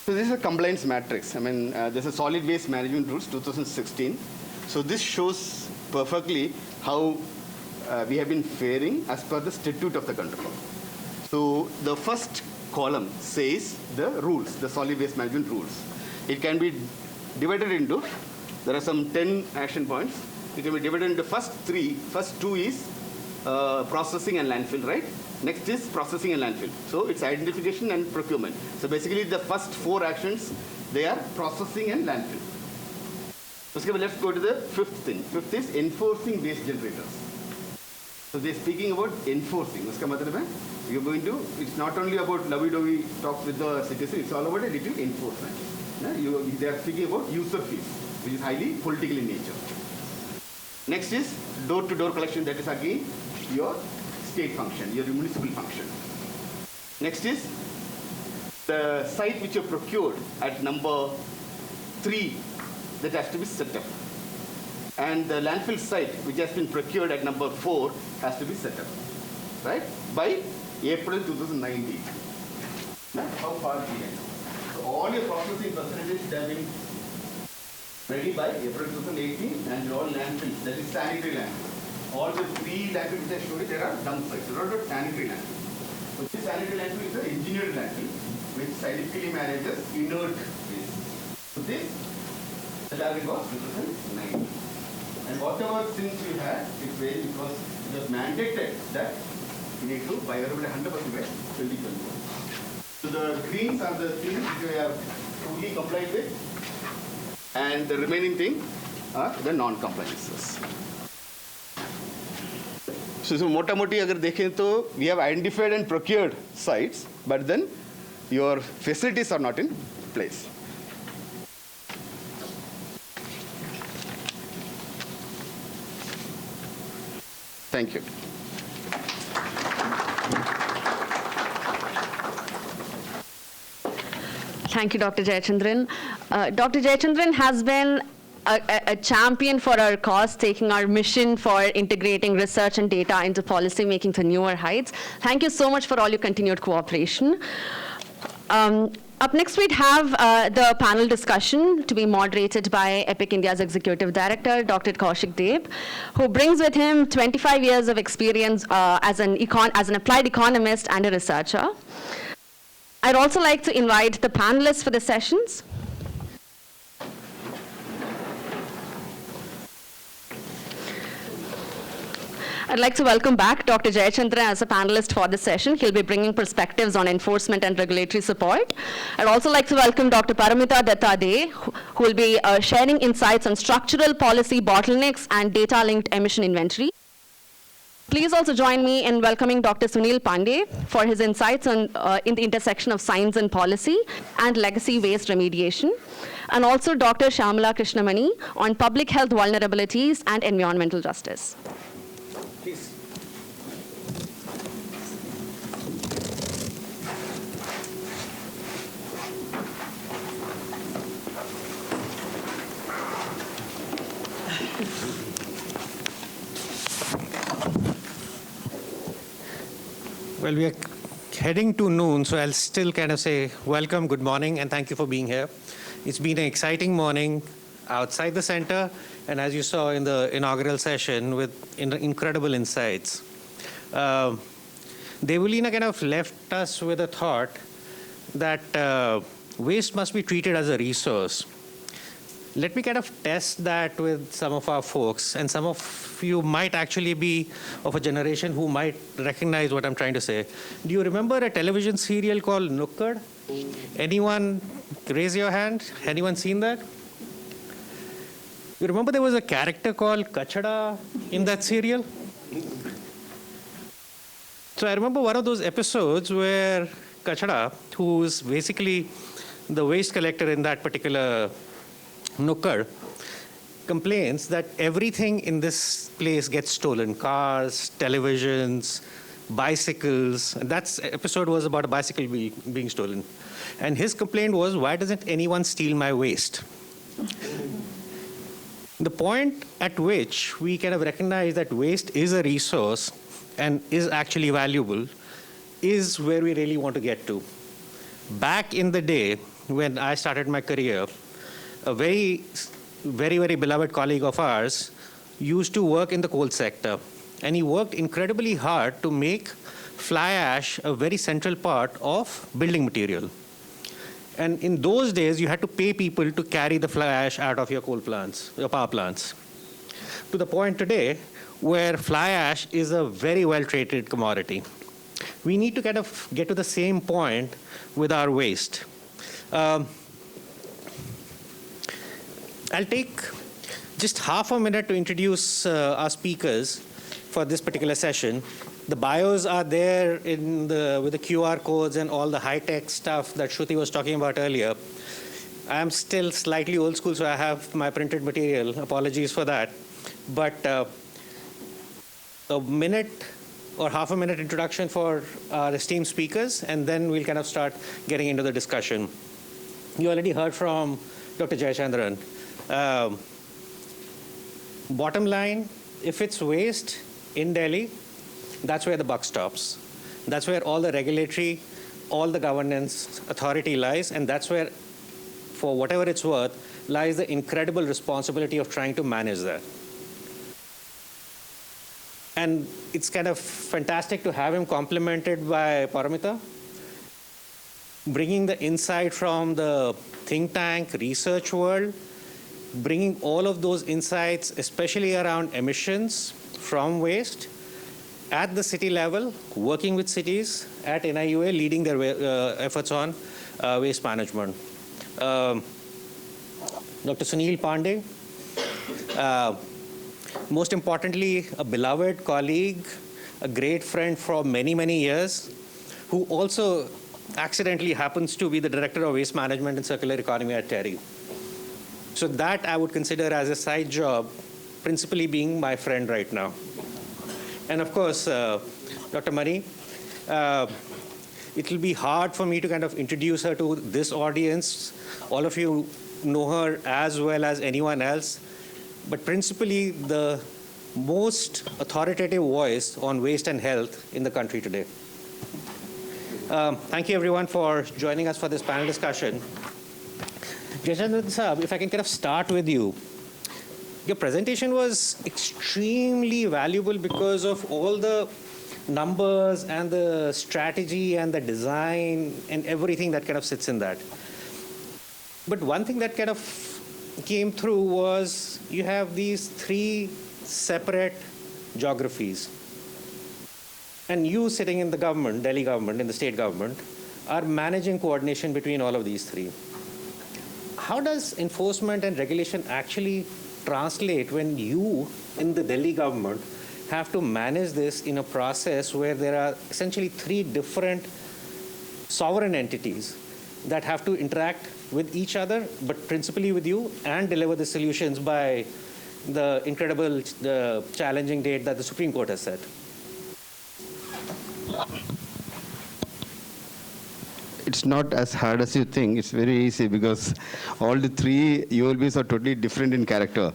So this is a compliance matrix. I mean, this is solid waste management rules 2016. So this shows perfectly how we have been faring as per the statute of the control. So the first column says the rules, the solid waste management rules. It can be divided into, there are some 10 action points. It can be divided into first 2 is processing and landfill, right? Next is processing and landfill. So it's identification and procurement. So basically the first 4 actions, they are processing and landfill. Okay, let's go to the 5th thing. 5th is enforcing waste generators. So they're speaking about enforcing. You're going to, it's not only about lovey-dovey talks with the citizen, it's all about a little enforcement. They are speaking about user fees, which is highly political in nature. Next is door-to-door collection. That is again your state function, your municipal function. Next is the site which you procured at number 3, that has to be set up. And the landfill site which has been procured at number 4 has to be set up, right? By April 2019. How far behind? So all your processing facilities have been ready by April 2018, and all landfills, that is sanitary landfills. All the 3 landfills which I showed you, there are dump sites. So not sanitary landfill. So this sanitary landfill is an engineered landfill which scientifically manages inert waste. So this the target was 2009. And whatever things we had, it failed because it was mandated that we need to bioremediate 100% by 2021. So the greens are the things which we have fully complied with, and the remaining thing are the non-compliances. So mota-moti agar dekhen to, we have identified and procured sites, but then your facilities are not in place. Thank you. Thank you, Dr. Jayachandran. Dr. Jayachandran has been a champion for our cause, taking our mission for integrating research and data into policy making to newer heights. Thank you so much for all your continued cooperation. Up next, we'd have the panel discussion to be moderated by EPIC India's Executive Director, Dr. Kaushik Deb, who brings with him 25 years of experience as an applied economist and a researcher. I'd also like to invite the panelists for the sessions. I'd like to welcome back Dr. Jayachandran as a panelist for this session. He'll be bringing perspectives on enforcement and regulatory support. I'd also like to welcome Dr. Paramita Dattade, who will be sharing insights on structural policy bottlenecks and data-linked emission inventory. Please also join me in welcoming Dr. Sunil Pandey for his insights on, in the intersection of science and policy and legacy waste remediation, and also Dr. Shyamala Krishnamani on public health vulnerabilities and environmental justice. Please. Well, we are heading to noon, so I'll still kind of say welcome, good morning, and thank you for being here. It's been an exciting morning outside the center, and as you saw in the inaugural session, with incredible insights. Devolina kind of left us with a thought that waste must be treated as a resource. Let me kind of test that with some of our folks, and some of you might actually be of a generation who might recognize what I'm trying to say. Do you remember a television serial called Nukkad? Anyone raise your hand? Anyone seen that? You remember there was a character called Kachada in that serial? So I remember one of those episodes where Kachada, who's basically the waste collector in that particular Nukkad, complains that everything in this place gets stolen. Cars, televisions, bicycles. And that episode was about a bicycle being stolen. And his complaint was, why doesn't anyone steal my waste? The point at which we kind of recognize that waste is a resource and is actually valuable is where we really want to get to. Back in the day, when I started my career, a very beloved colleague of ours used to work in the coal sector. And he worked incredibly hard to make fly ash a very central part of building material. And in those days, you had to pay people to carry the fly ash out of your coal plants, your power plants. To the point today where fly ash is a very well-traded commodity. We need to kind of get to the same point with our waste. I'll take just half a minute to introduce our speakers for this particular session. The bios are there with the QR codes and all the high-tech stuff that Shruti was talking about earlier. I'm still slightly old school, so I have my printed material. Apologies for that. But a minute or half a minute introduction for our esteemed speakers, and then we'll kind of start getting into the discussion. You already heard from Dr. Jayachandran. Bottom line, if it's waste in Delhi, that's where the buck stops. That's where all the regulatory, all the governance authority lies, and that's where, for whatever it's worth, lies the incredible responsibility of trying to manage that. And it's kind of fantastic to have him complemented by Paramita, bringing the insight from the think tank research world, bringing all of those insights, especially around emissions from waste, at the city level, working with cities at NIUA, leading their efforts on waste management. Dr. Sunil Pandey, most importantly, a beloved colleague, a great friend for many, many years, who also accidentally happens to be the Director of Waste Management and Circular Economy at TERI. So that I would consider as a side job, principally being my friend right now. And of course, Dr. Mani, it will be hard for me to kind of introduce her to this audience. All of you know her as well as anyone else, but principally the most authoritative voice on waste and health in the country today. Thank you everyone for joining us for this panel discussion. Jayachandran Saab, if I can kind of start with you. Your presentation was extremely valuable because of all the numbers and the strategy and the design and everything that kind of sits in that. But one thing that kind of came through was you have these three separate geographies. And you sitting in the government, Delhi government, in the state government, are managing coordination between all of these three. How does enforcement and regulation actually translate when you, in the Delhi government, have to manage this in a process where there are essentially three different sovereign entities that have to interact with each other, but principally with you, and deliver the solutions by the incredible, challenging date that the Supreme Court has set? It's not as hard as you think. It's very easy because all the three ULBs are totally different in character.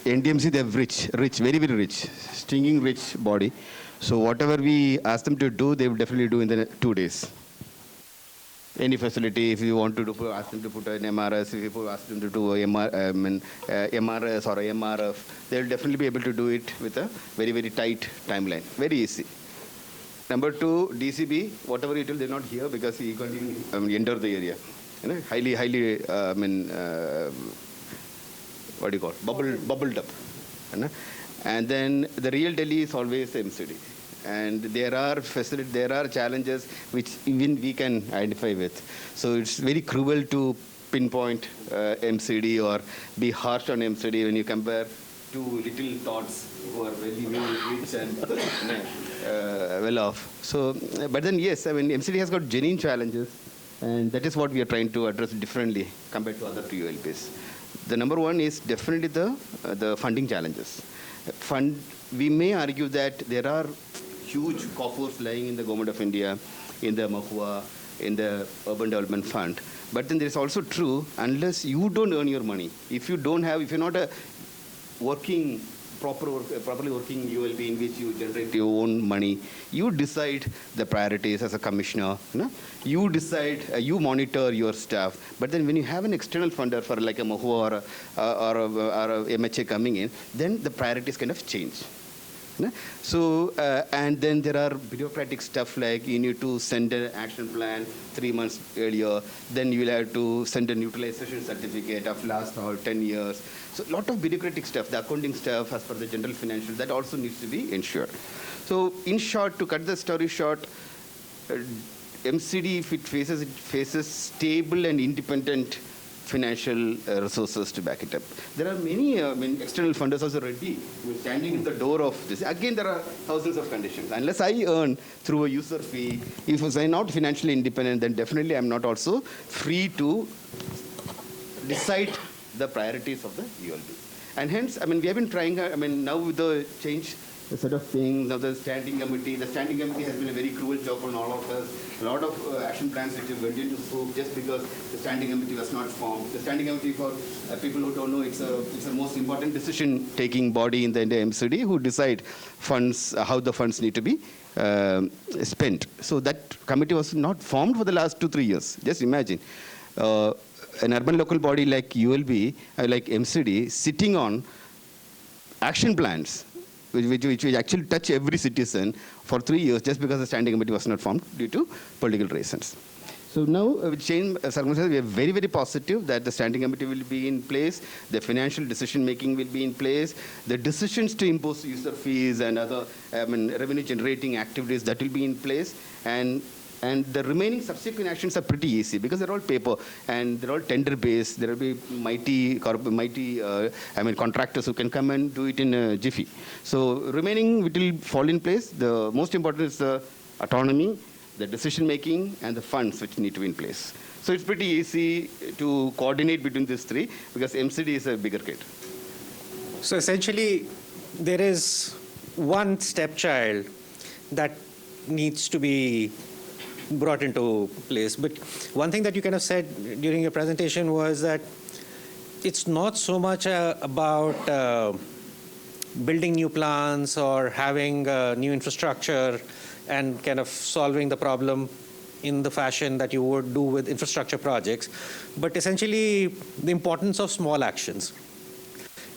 NDMC, they're rich, very, very rich, stinging rich body. So whatever we ask them to do, they will definitely do in the 2 days. Any facility, if you want to do, ask them to put an MRS, if you ask them to do a MRS or a MRF, they'll definitely be able to do it with a very, very tight timeline. Very easy. Number two, DCB, whatever you tell, they're not here because he can't even enter the area. You know, highly, what do you call it? Bubbled up. You know? And then the real Delhi is always MCD. And there are challenges which even we can identify with. So it's very cruel to pinpoint MCD or be harsh on MCD when you compare two little tots who are very, very rich and well off. So, but then yes, I mean, MCD has got genuine challenges, and that is what we are trying to address differently compared to other TULPs. The number one is definitely the funding challenges. We may argue that there are huge coffers lying in the Government of India, in the MAHUA, in the Urban Development Fund. But then there is also true, unless you don't earn your money, if you're not a properly working ULB in which you generate your own money, you decide the priorities as a commissioner. You decide, you monitor your staff. But then when you have an external funder for like a MAHUA or a MHA coming in, then the priorities kind of change. So, and then there are bureaucratic stuff like you need to send an action plan 3 months earlier, then you will have to send a utilization certificate of last 10 years. So a lot of bureaucratic stuff, the accounting stuff as per the general financial, that also needs to be ensured. So in short, to cut the story short, MCD, if it faces stable and independent financial resources to back it up. There are many external funders also ready. We're standing in the door of this. Again, there are thousands of conditions. Unless I earn through a user fee, if I'm not financially independent, then definitely I'm not also free to decide the priorities of the ULB. And hence, we have been trying, now with the change, the set of things, now the standing committee has been a very cruel job on all of us. A lot of action plans which went into scope just because the standing committee was not formed. The standing committee, for people who don't know, it's the most important decision-taking body in the MCD who decide funds, how the funds need to be spent. So that committee was not formed for the last 2-3 years. Just imagine. An urban local body like ULB, like MCD, sitting on action plans which actually touch every citizen for 3 years just because the standing committee was not formed due to political reasons. So now, with change circumstances, we are very, very positive that the standing committee will be in place, the financial decision-making will be in place, the decisions to impose user fees and other revenue-generating activities, that will be in place, and the remaining subsequent actions are pretty easy because they're all paper and they're all tender-based. There will be mighty contractors who can come and do it in a jiffy. So remaining, it will fall in place. The most important is the autonomy, the decision-making, and the funds which need to be in place. So it's pretty easy to coordinate between these three because MCD is a bigger kit. So essentially, there is one stepchild that needs to be brought into place. But one thing that you kind of said during your presentation was that it's not so much about building new plants or having new infrastructure and kind of solving the problem in the fashion that you would do with infrastructure projects, but essentially the importance of small actions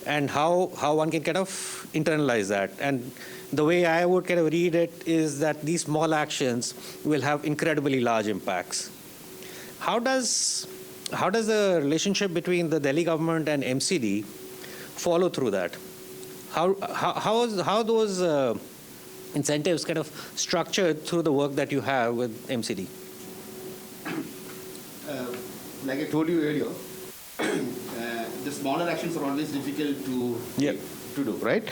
and how one can kind of internalize that. And the way I would kind of read it is that these small actions will have incredibly large impacts. How does the relationship between the Delhi government and MCD follow through that? how those incentives kind of structured through the work that you have with MCD? Like I told you earlier, the smaller actions are always difficult to do, right?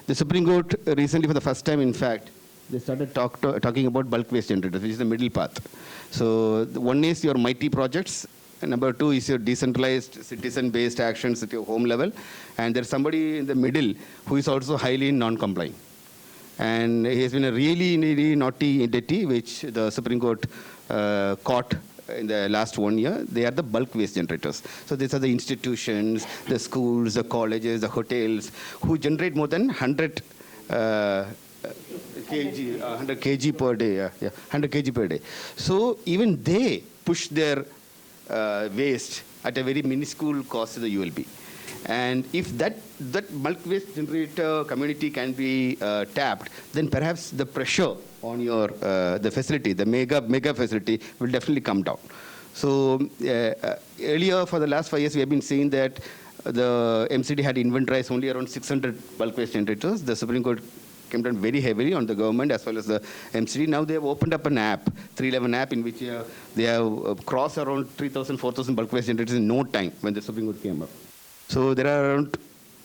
The Supreme Court recently, for the first time, in fact, they started talking about bulk waste generators, which is the middle path. So one is your mighty projects, and number two is your decentralized citizen-based actions at your home level, and there's somebody in the middle who is also highly non-compliant. And he has been a really, really naughty entity, which the Supreme Court caught in the last 1 year. They are the bulk waste generators. So these are the institutions, the schools, the colleges, the hotels, who generate more than 100 kg per day. 100 kg per day. So even they push their waste at a very minuscule cost to the ULB. And if that bulk waste generator community can be tapped, then perhaps the pressure on your the facility, the mega facility, will definitely come down. So earlier, for the last 5 years, we have been seeing that the MCD had inventorized only around 600 bulk waste generators. The Supreme Court came down very heavily on the government as well as the MCD. Now they have opened up an app, 311 app, in which they have crossed around 3,000, 4,000 bulk waste generators in no time when the Supreme Court came up. So there are around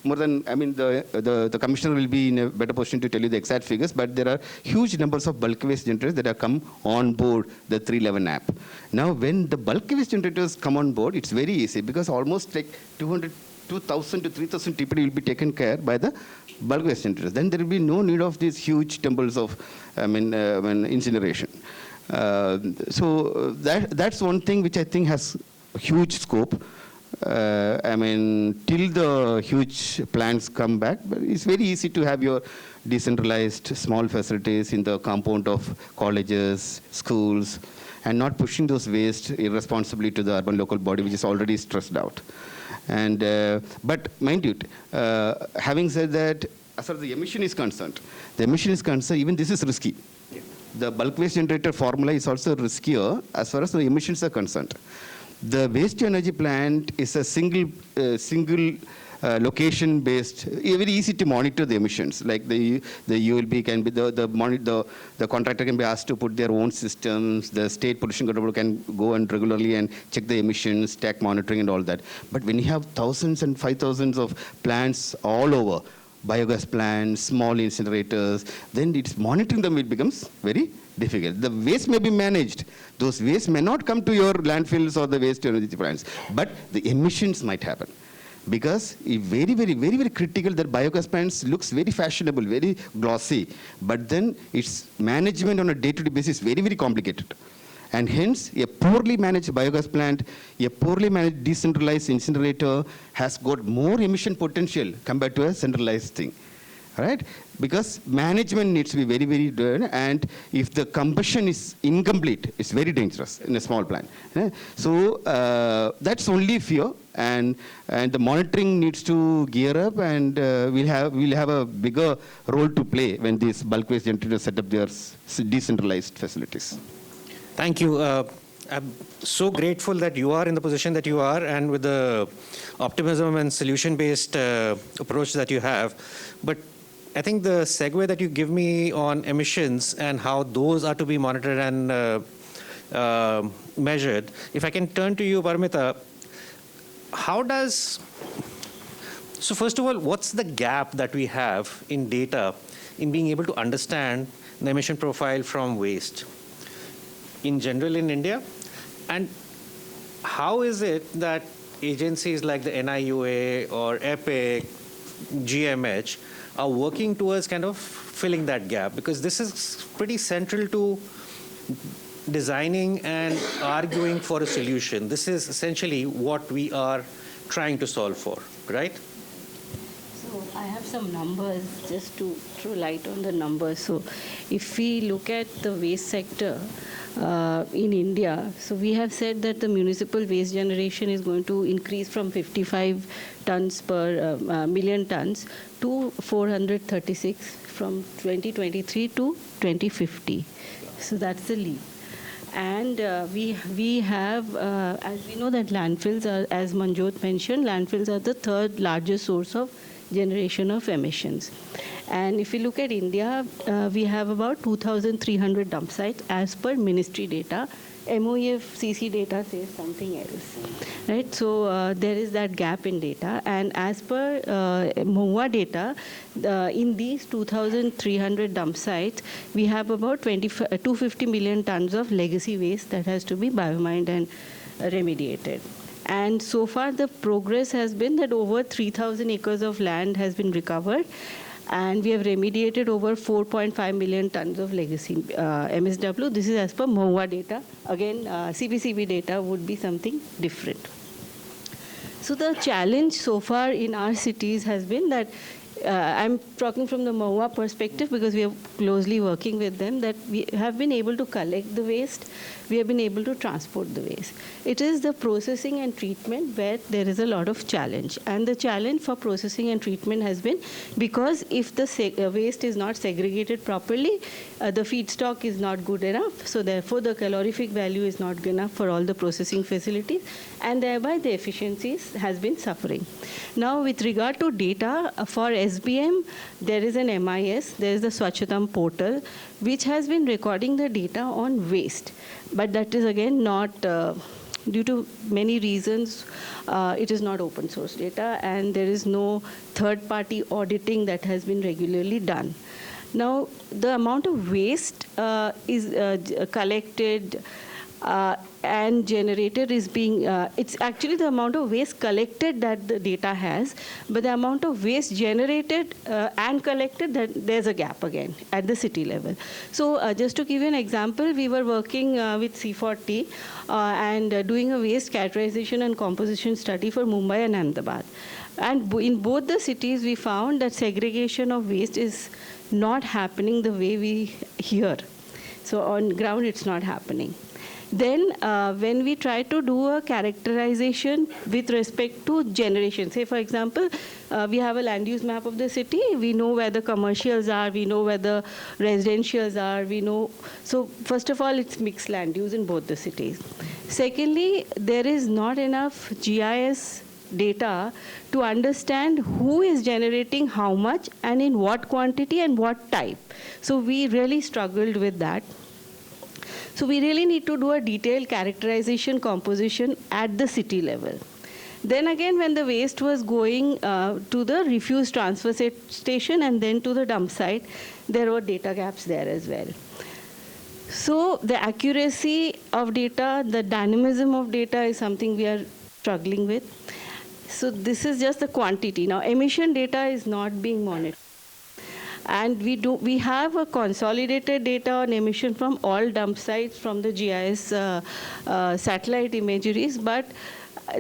more than, I mean, the commissioner will be in a better position to tell you the exact figures, but there are huge numbers of bulk waste generators that have come on board the 311 app. Now, when the bulk waste generators come on board, it's very easy because almost like 2,000 to 3,000 people will be taken care by the bulk waste generators. Then there will be no need of these huge temples of, incineration. So that's one thing which I think has huge scope. Till the huge plants come back, but it's very easy to have your decentralized small facilities in the compound of colleges, schools, and not pushing those waste irresponsibly to the urban local body, which is already stressed out. And but mind you, having said that, as far as the emission is concerned, even this is risky. Yeah. The bulk waste generator formula is also riskier as far as the emissions are concerned. The waste to energy plant is a single location based, very easy to monitor the emissions. Like the ULB can be the contractor can be asked to put their own systems. The state pollution control can go and regularly and check the emissions, stack monitoring and all that. But when you have thousands and 5,000s of plants all over, biogas plants, small incinerators, then it's monitoring them, it becomes very difficult. The waste may be managed. Those waste may not come to your landfills or the waste to energy plants, but the emissions might happen. Because it's very, very, very, very critical that biogas plants looks very fashionable, very glossy, but then its management on a day-to-day basis is very, very complicated. And hence, a poorly managed biogas plant, a poorly managed decentralized incinerator has got more emission potential compared to a centralized thing. Right? Because management needs to be very, very good, and if the combustion is incomplete, it's very dangerous in a small plant. So that's only fear, and the monitoring needs to gear up, and we'll have a bigger role to play when these bulk waste generators set up their decentralized facilities. Thank you. I'm so grateful that you are in the position that you are, and with the optimism and solution-based approach that you have. But I think the segue that you give me on emissions and how those are to be monitored and measured, if I can turn to you, Paramita, so first of all, what's the gap that we have in data in being able to understand the emission profile from waste in general in India? And how is it that agencies like the NIUA or EPIC, GMH are working towards kind of filling that gap? Because this is pretty central to designing and arguing for a solution. This is essentially what we are trying to solve for, right? So I have some numbers just to throw light on the numbers. So if we look at the waste sector in India, so we have said that the municipal waste generation is going to increase from 55 tons per million tons to 436 from 2023 to 2050. So that's the leap. And we have, as we know that landfills are, as Manjot mentioned, landfills are the third largest source of generation of emissions. And if you look at India, we have about 2,300 dump sites as per ministry data. MOEF-CC data says something else, right? So there is that gap in data. And as per MOA data, in these 2,300 dump sites, we have about 250 million tons of legacy waste that has to be biomined and remediated. And so far, the progress has been that over 3,000 acres of land has been recovered, and we have remediated over 4.5 million tons of legacy MSW. This is as per MOA data. Again, CPCB data would be something different. So the challenge so far in our cities has been that I'm talking from the MOA perspective because we are closely working with them, that we have been able to collect the waste, we have been able to transport the waste. It is the processing and treatment where there is a lot of challenge. And the challenge for processing and treatment has been because if the waste is not segregated properly, the feedstock is not good enough, so therefore the calorific value is not good enough for all the processing facilities, and thereby the efficiencies has been suffering. Now with regard to data, for SBM, there is an MIS, there is the Swachhatam portal, which has been recording the data on waste. But that is again not, due to many reasons, it is not open source data, and there is no third-party auditing that has been regularly done. Now, the amount of waste is collected and generated is being, it's actually the amount of waste collected that the data has, but the amount of waste generated and collected, that there's a gap again at the city level. So just to give you an example, we were working with C40 and doing a waste categorization and composition study for Mumbai and Ahmedabad. And in both the cities, we found that segregation of waste is not happening the way we hear. So on ground, it's not happening. Then when we try to do a characterization with respect to generation, say for example, we have a land use map of the city, we know where the commercials are, we know where the residentials are, we know. So first of all, it's mixed land use in both the cities. Secondly, there is not enough GIS data to understand who is generating how much and in what quantity and what type. So we really struggled with that. So we really need to do a detailed characterization composition at the city level. Then again, when the waste was going to the refuse transfer station and then to the dump site, there were data gaps there as well. So the accuracy of data, the dynamism of data is something we are struggling with. So this is just the quantity. Now, emission data is not being monitored. And we have a consolidated data on emission from all dump sites from the GIS satellite imageries, but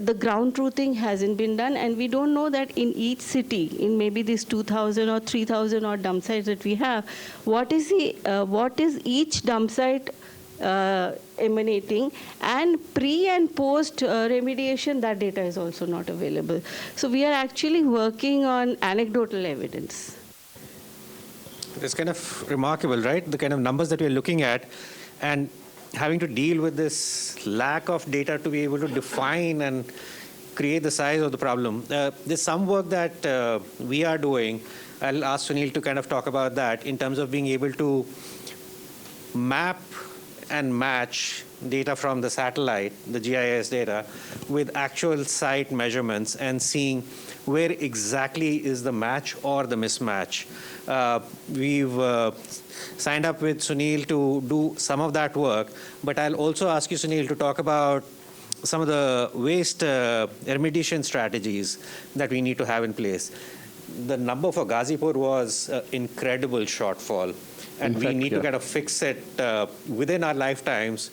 the ground truthing hasn't been done, and we don't know that in each city, in maybe these 2,000 or 3,000 odd dump sites that we have, what is each dump site emanating, and pre and post remediation, that data is also not available. So we are actually working on anecdotal evidence. It's kind of remarkable, right? The kind of numbers that we're looking at and having to deal with this lack of data to be able to define and create the size of the problem. There's some work that we are doing. I'll ask Sunil to kind of talk about that in terms of being able to map and match data from the satellite, the GIS data, with actual site measurements and seeing where exactly is the match or the mismatch. We've signed up with Sunil to do some of that work, but I'll also ask you, Sunil, to talk about some of the waste remediation strategies that we need to have in place. The number for Ghazipur was incredible shortfall, and we need to kind of fix it within our lifetimes.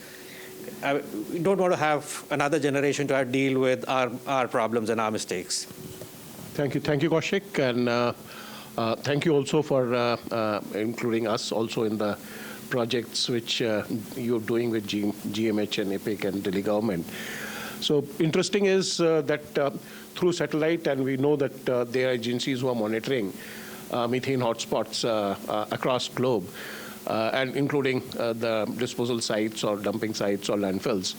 We don't want to have another generation to have to deal with our problems and our mistakes. Thank you, Kaushik, and thank you also for including us also in the projects which you're doing with GMH and EPIC and Delhi government. So interesting is that through satellite, and we know that there are agencies who are monitoring methane hotspots across globe. and including the disposal sites or dumping sites or landfills.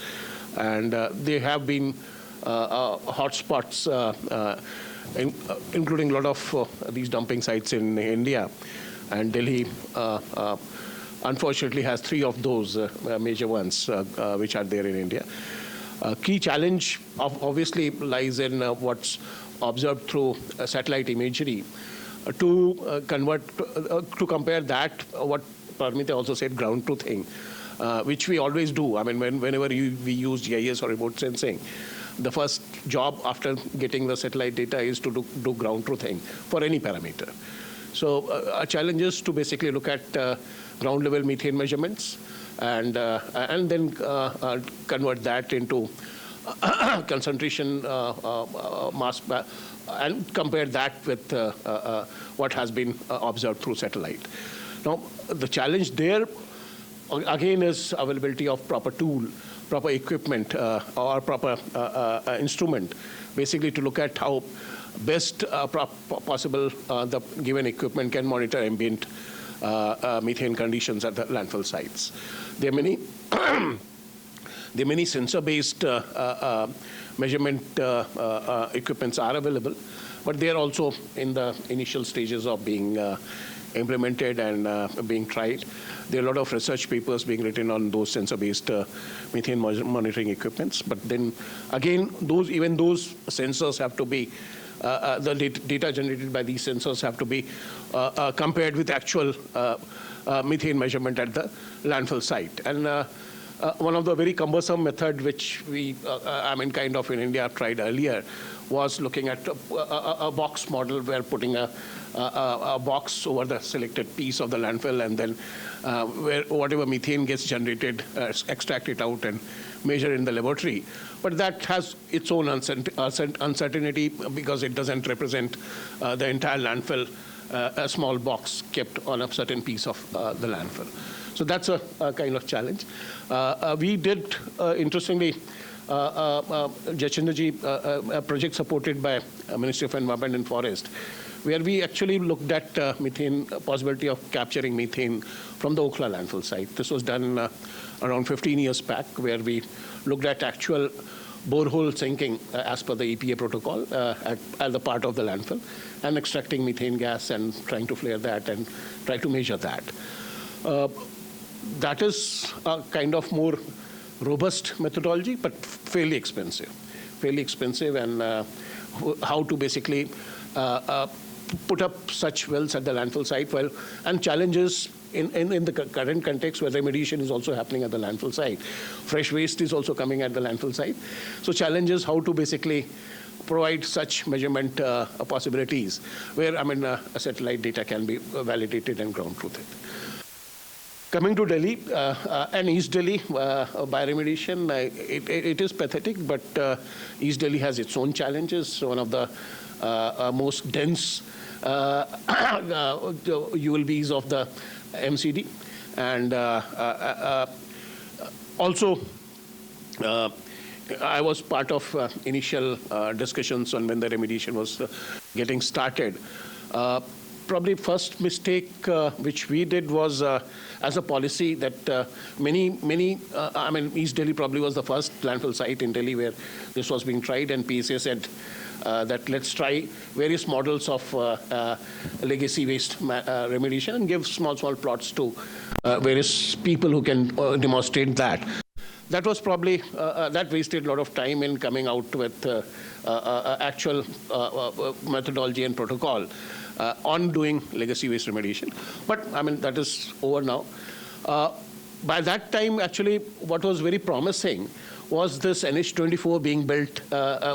And they have been hotspots, including a lot of these dumping sites in India. And Delhi, unfortunately, has 3 of those major ones which are there in India. Key challenge obviously lies in what's observed through satellite imagery to compare that, what Parmita also said, ground truthing, which we always do. I mean, whenever we use GIS or remote sensing, the first job after getting the satellite data is to do ground truthing for any parameter. So our challenge is to basically look at ground level methane measurements and then convert that into concentration mass and compare that with what has been observed through satellite. Now, the challenge there again is availability of proper tool, proper equipment, or proper instrument, basically to look at how best possible the given equipment can monitor ambient methane conditions at the landfill sites. There are many sensor-based measurement equipments are available, but they are also in the initial stages of being implemented and being tried. There are a lot of research papers being written on those sensor-based methane monitoring equipments. But then again, even those sensors have to be, the data generated by these sensors have to be compared with actual methane measurement at the landfill site. And one of the very cumbersome method which we, kind of in India tried earlier, was looking at a box model where putting a box over the selected piece of the landfill, and then where whatever methane gets generated, extract it out and measure in the laboratory. But that has its own uncertainty because it doesn't represent the entire landfill, a small box kept on a certain piece of the landfill. So that's a kind of challenge. We did, interestingly, Jachindraji, a project supported by Ministry of Environment and Forest, where we actually looked at methane, possibility of capturing methane from the Okhla landfill site. This was done around 15 years back, where we looked at actual borehole sinking as per the EPA protocol at the part of the landfill, and extracting methane gas and trying to flare that and try to measure that. That is a kind of more robust methodology, but fairly expensive, and how to basically put up such wells at the landfill site, and challenges in the current context where remediation is also happening at the landfill site. Fresh waste is also coming at the landfill site. So challenges how to basically provide such measurement possibilities where, a satellite data can be validated and ground truthed. Coming to Delhi and East Delhi, bioremediation, it is pathetic, but East Delhi has its own challenges. One of the most dense ULBs of the MCD. And also, I was part of initial discussions on when the remediation was getting started. Probably first mistake which we did was as a policy that East Delhi probably was the first landfill site in Delhi where this was being tried, and PSA said that let's try various models of legacy waste remediation and give small plots to various people who can demonstrate that. That was probably, that wasted a lot of time in coming out with actual methodology and protocol on doing legacy waste remediation. But that is over now. By that time, actually, what was very promising was this NH24 being built,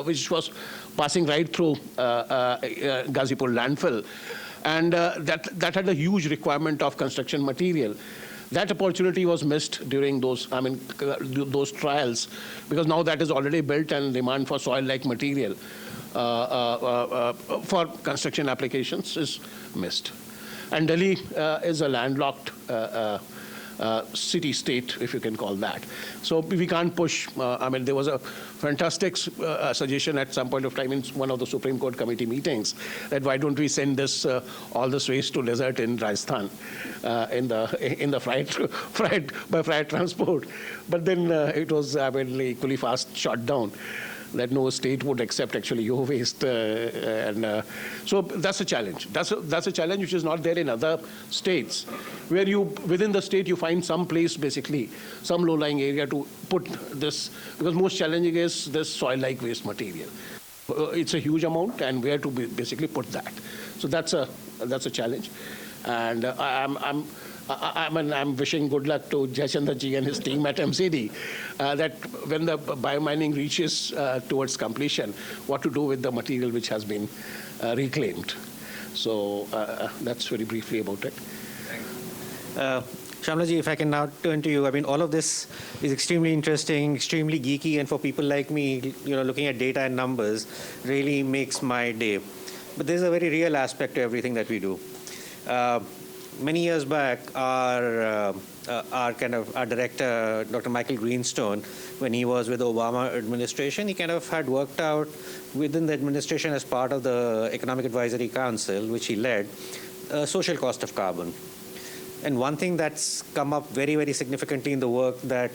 which was passing right through Ghazipur landfill. And that had a huge requirement of construction material. That opportunity was missed during those, those trials, because now that is already built and demand for soil-like material for construction applications is missed. And Delhi is a landlocked city-state, if you can call that. So we can't push. I mean, there was a fantastic suggestion at some point of time in one of the Supreme Court committee meetings that why don't we send this all this waste to desert in Rajasthan in the freight transport. But then it was equally fast shot down, that no state would accept actually your waste. So that's a challenge. That's a challenge which is not there in other states, where within the state you find some place, basically, some low-lying area to put this, because most challenging is this soil-like waste material. It's a huge amount, and where to basically put that. So that's a challenge. And I'm wishing good luck to Jayachandra ji and his team at MCD, that when the biomining reaches towards completion, what to do with the material which has been reclaimed. So that's very briefly about it. Shamla ji, if I can now turn to you. I mean, all of this is extremely interesting, extremely geeky, and for people like me, looking at data and numbers really makes my day. But there's a very real aspect to everything that we do. Many years back, our director, Dr. Michael Greenstone, when he was with the Obama administration, he kind of had worked out within the administration as part of the Economic Advisory Council, which he led, social cost of carbon. And one thing that's come up very, very significantly in the work that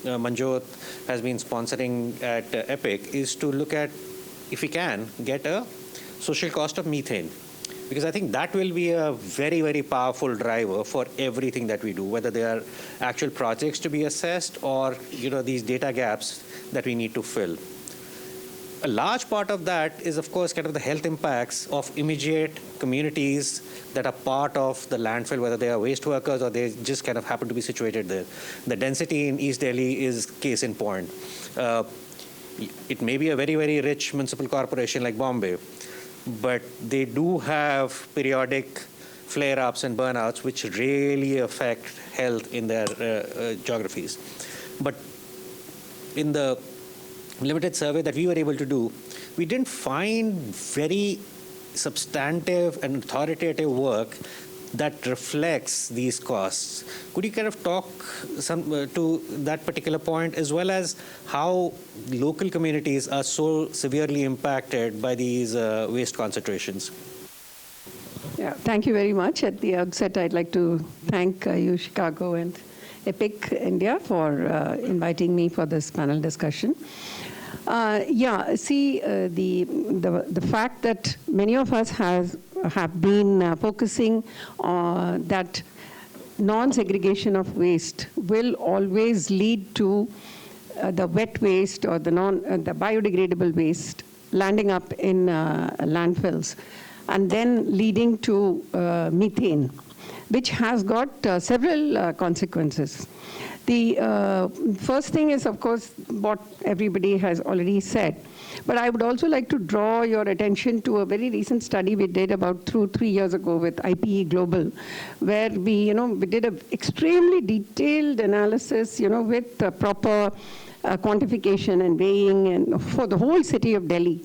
Manjot has been sponsoring at EPIC is to look at, if we can, get a social cost of methane. Because I think that will be a very, very powerful driver for everything that we do, whether they are actual projects to be assessed or these data gaps that we need to fill. A large part of that is, of course, kind of the health impacts of immediate communities that are part of the landfill, whether they are waste workers or they just kind of happen to be situated there. The density in East Delhi is case in point. It may be a very, very rich municipal corporation like Bombay, but they do have periodic flare-ups and burnouts which really affect health in their geographies. But in the limited survey that we were able to do, we didn't find very substantive and authoritative work that reflects these costs. Could you kind of talk to that particular point, as well as how local communities are so severely impacted by these waste concentrations? Yeah, thank you very much. At the outset, I'd like to thank you, Chicago and EPIC India, for inviting me for this panel discussion. The fact that many of us have been focusing on that non-segregation of waste will always lead to the wet waste or the biodegradable waste landing up in landfills, and then leading to methane, which has got several consequences. The first thing is, of course, what everybody has already said. But I would also like to draw your attention to a very recent study we did about 3 years ago with IPE Global, where we did an extremely detailed analysis, with proper quantification and weighing and for the whole city of Delhi.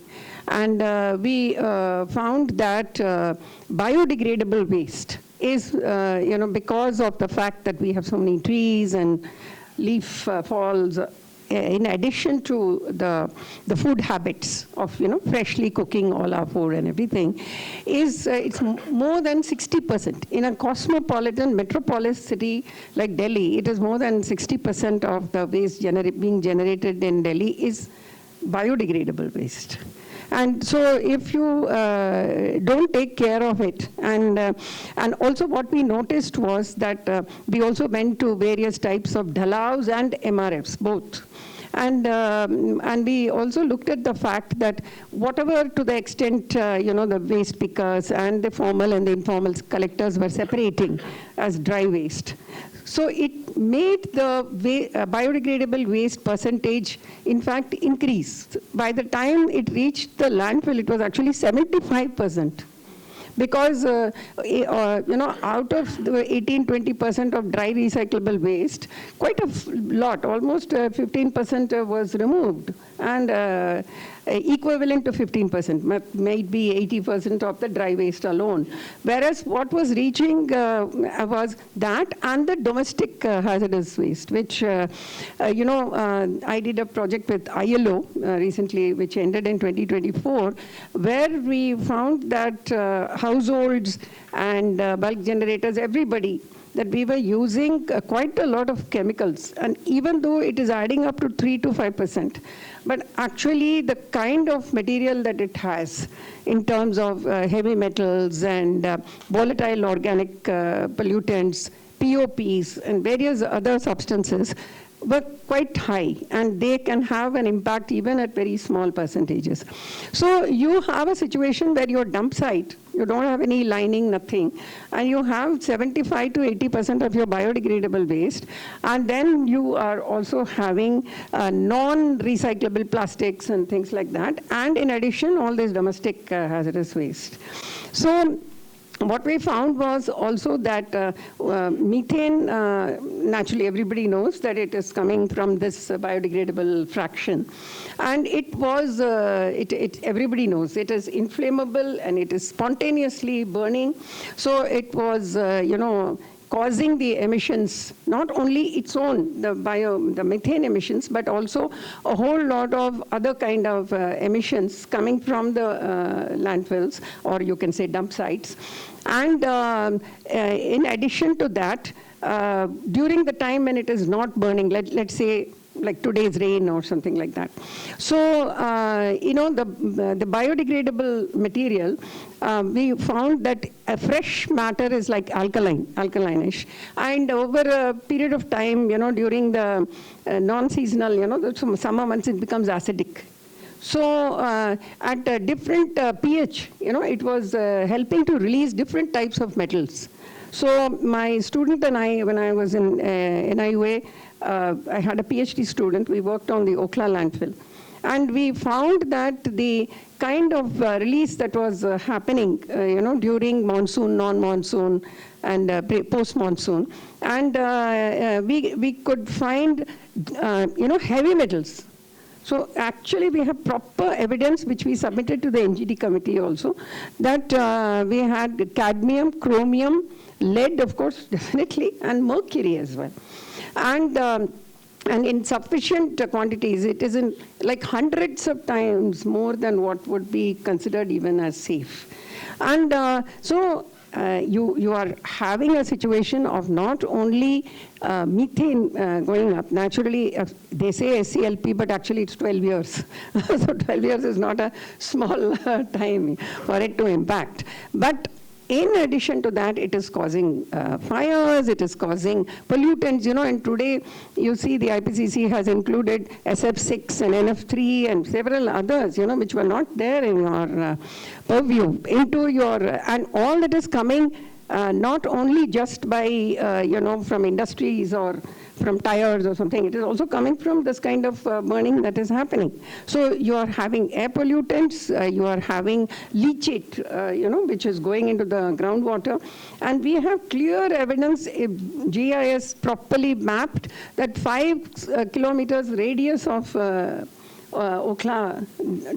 And we found that biodegradable waste is, because of the fact that we have so many trees and leaf falls, in addition to the food habits of, freshly cooking all our food and everything, it's more than 60%. In a cosmopolitan metropolis city like Delhi, it is more than 60% of the waste being generated in Delhi is biodegradable waste. And so if you don't take care of it, and also what we noticed was that we also went to various types of dhalaus and MRFs, both. And we also looked at the fact that whatever to the extent, the waste pickers and the formal and the informal collectors were separating as dry waste. So it made the biodegradable waste percentage, in fact, increase. By the time it reached the landfill, it was actually 75%. Because, out of the 18-20% of dry recyclable waste, quite a lot, almost 15% was removed. And equivalent to 15%, might be 80% of the dry waste alone. Whereas what was reaching was that and the domestic hazardous waste, which, I did a project with ILO recently, which ended in 2024, where we found that households and bulk generators, everybody, that we were using quite a lot of chemicals. And even though it is adding up to 3 to 5%, but actually the kind of material that it has in terms of heavy metals and volatile organic pollutants, POPs, and various other substances were quite high, and they can have an impact even at very small percentages. So you have a situation where your dump site, you don't have any lining, nothing, and you have 75 to 80% of your biodegradable waste, and then you are also having non-recyclable plastics and things like that, and in addition, all this domestic hazardous waste. So what we found was also that methane, naturally everybody knows that it is coming from this biodegradable fraction. And it was, everybody knows, it is inflammable and it is spontaneously burning. So it was, causing the emissions, not only its own, the methane emissions, but also a whole lot of other kind of emissions coming from the landfills, or you can say dump sites. And in addition to that, during the time when it is not burning, let's say like today's rain or something like that. So, the biodegradable material, we found that a fresh matter is like alkaline-ish. And over a period of time, during the non-seasonal, the summer months, it becomes acidic. So at a different pH, it was helping to release different types of metals. So my student and I, when I was in NIUA, I had a PhD student. We worked on the Okhla landfill. And we found that the kind of release that was happening, during monsoon, non-monsoon, and post-monsoon. And we could find, heavy metals. So actually, we have proper evidence, which we submitted to the NGT committee also, that we had cadmium, chromium, lead, of course, definitely, and mercury as well. And in sufficient quantities, it is in like hundreds of times more than what would be considered even as safe. And so you are having a situation of not only methane going up. Naturally, they say SCLP, but actually it's 12 years. So 12 years is not a small time for it to impact. But in addition to that, it is causing fires, it is causing pollutants, and today you see the IPCC has included SF6 and NF3 and several others, which were not there in your purview, into your, and all that is coming not only just by, from industries or from tires or something, it is also coming from this kind of burning that is happening. So you are having air pollutants, you are having leachate, which is going into the groundwater. And we have clear evidence, if GIS properly mapped, that 5 kilometers radius of Okhla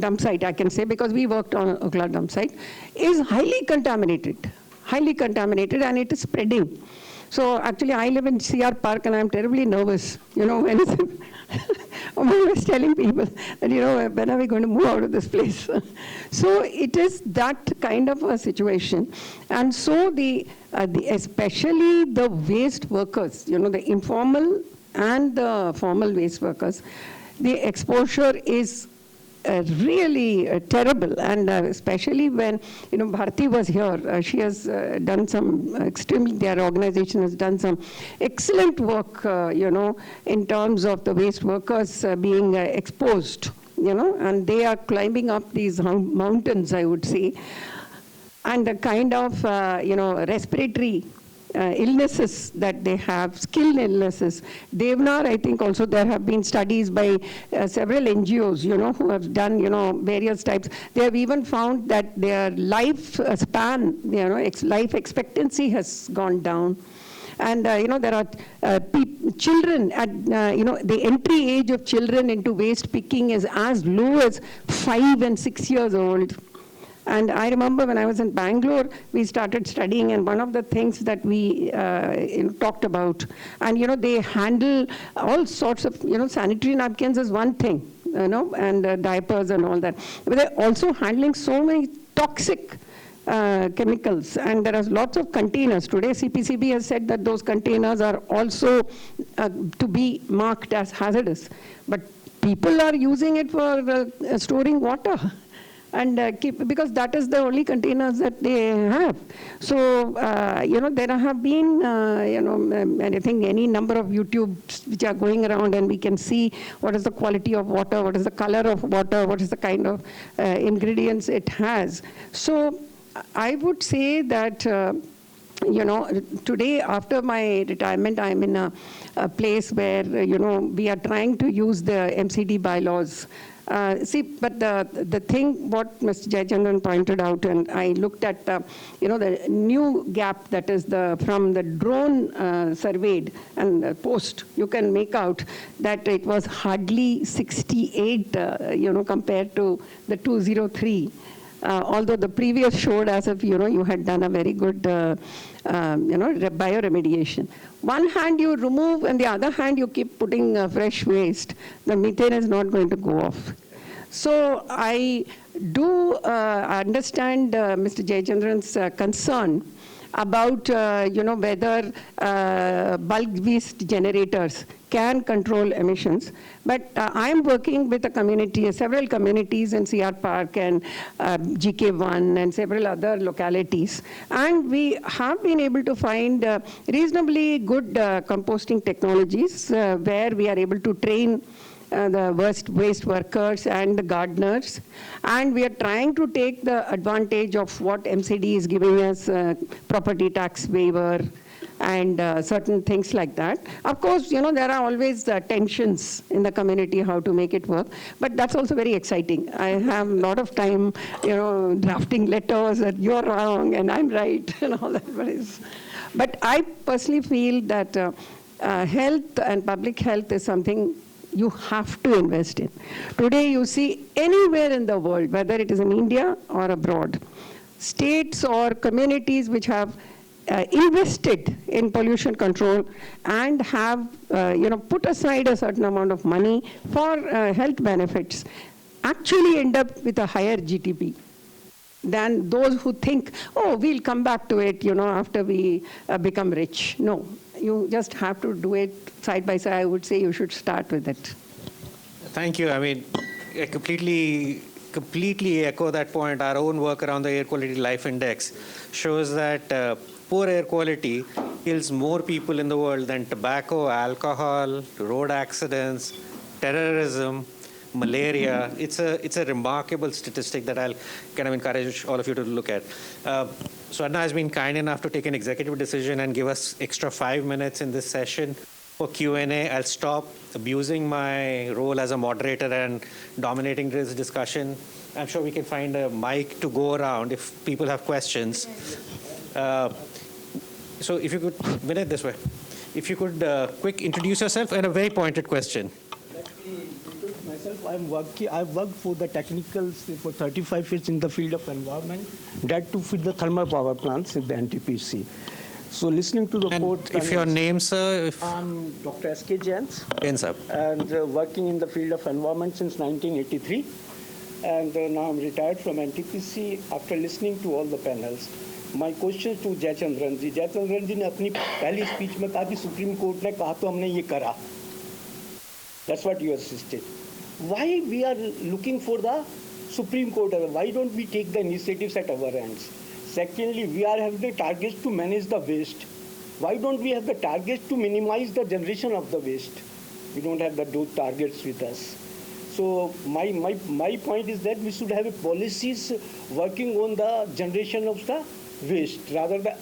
dump site, I can say, because we worked on Okhla dump site, is highly contaminated, and it is spreading. So actually, I live in CR Park, and I'm terribly nervous, when I was telling people that, when are we going to move out of this place? So it is that kind of a situation. And so especially the waste workers, the informal and the formal waste workers, the exposure is really terrible, and especially when, Bharti was here, she has done some their organization has done some excellent work, in terms of the waste workers being exposed, and they are climbing up these mountains, I would say, and the kind of, respiratory illnesses that they have, skin illnesses. Devnar, I think also there have been studies by several NGOs, who have done, various types. They have even found that their life span, life expectancy has gone down. And, there are children at, the entry age of children into waste picking is as low as 5 and 6 years old. And I remember when I was in Bangalore, we started studying, and one of the things that we talked about, and they handle all sorts of, sanitary napkins is one thing, and diapers and all that. But they're also handling so many toxic chemicals, and there are lots of containers. Today, CPCB has said that those containers are also to be marked as hazardous. But people are using it for storing water. And because that is the only containers that they have. So, there have been, I think any number of YouTubes which are going around, and we can see what is the quality of water, what is the color of water, what is the kind of ingredients it has. So, I would say that, today after my retirement, I'm in a place where, we are trying to use the MCD bylaws. But the thing what Mr. Jayachandran pointed out, and I looked at, the new gap that is from the drone surveyed and post, you can make out that it was hardly 68, compared to the 203. Although the previous showed as if, you had done a very good, bioremediation. One hand you remove, and the other hand you keep putting fresh waste. The methane is not going to go off. So I do understand Mr. Jayachandran's concern about, whether bulk waste generators can control emissions. But I'm working with a community, several communities in CR Park and GK1 and several other localities. And we have been able to find reasonably good composting technologies where we are able to train the waste workers and the gardeners. And we are trying to take the advantage of what MCD is giving us, property tax waiver, and certain things like that. Of course, there are always tensions in the community how to make it work, but that's also very exciting. I have a lot of time, drafting letters that you're wrong and I'm right and all that. But I personally feel that health and public health is something you have to invest in. Today, you see anywhere in the world, whether it is in India or abroad, states or communities which have invested in pollution control and have, put aside a certain amount of money for health benefits, actually end up with a higher GDP than those who think, oh, we'll come back to it, after we become rich. No, you just have to do it side by side. I would say you should start with it. Thank you. I mean, I completely echo that point. Our own work around the Air Quality Life Index shows that poor air quality kills more people in the world than tobacco, alcohol, road accidents, terrorism, malaria. It's a remarkable statistic that I'll kind of encourage all of you to look at. Swarna has been kind enough to take an executive decision and give us extra 5 minutes in this session for Q&A. I'll stop abusing my role as a moderator and dominating this discussion. I'm sure we can find a mic to go around if people have questions. So if you could, Vinay, this way. If you could quick introduce yourself and a very pointed question. Myself, I've worked for the technicals for 35 years in the field of environment, that to feed the thermal power plants in the NTPC. So listening to the report. If your name, sir? I'm Dr. S.K. Jains. Jain, sir. And working in the field of environment since 1983. And now I'm retired from NTPC after listening to all the panels. My question to Jayachandran ji. Jayachandran ji ने अपनी पहली speech में कहा कि supreme court ने कहा तो हमने ये करा. That's what you assisted. Why we are looking for the Supreme Court? Why don't we take the initiatives at our hands? Secondly, we are having the targets to manage the waste. Why don't we have the targets to minimize the generation of the waste? We don't have those targets with us. So my point is that we should have policies working on the generation of the waste. Rather, the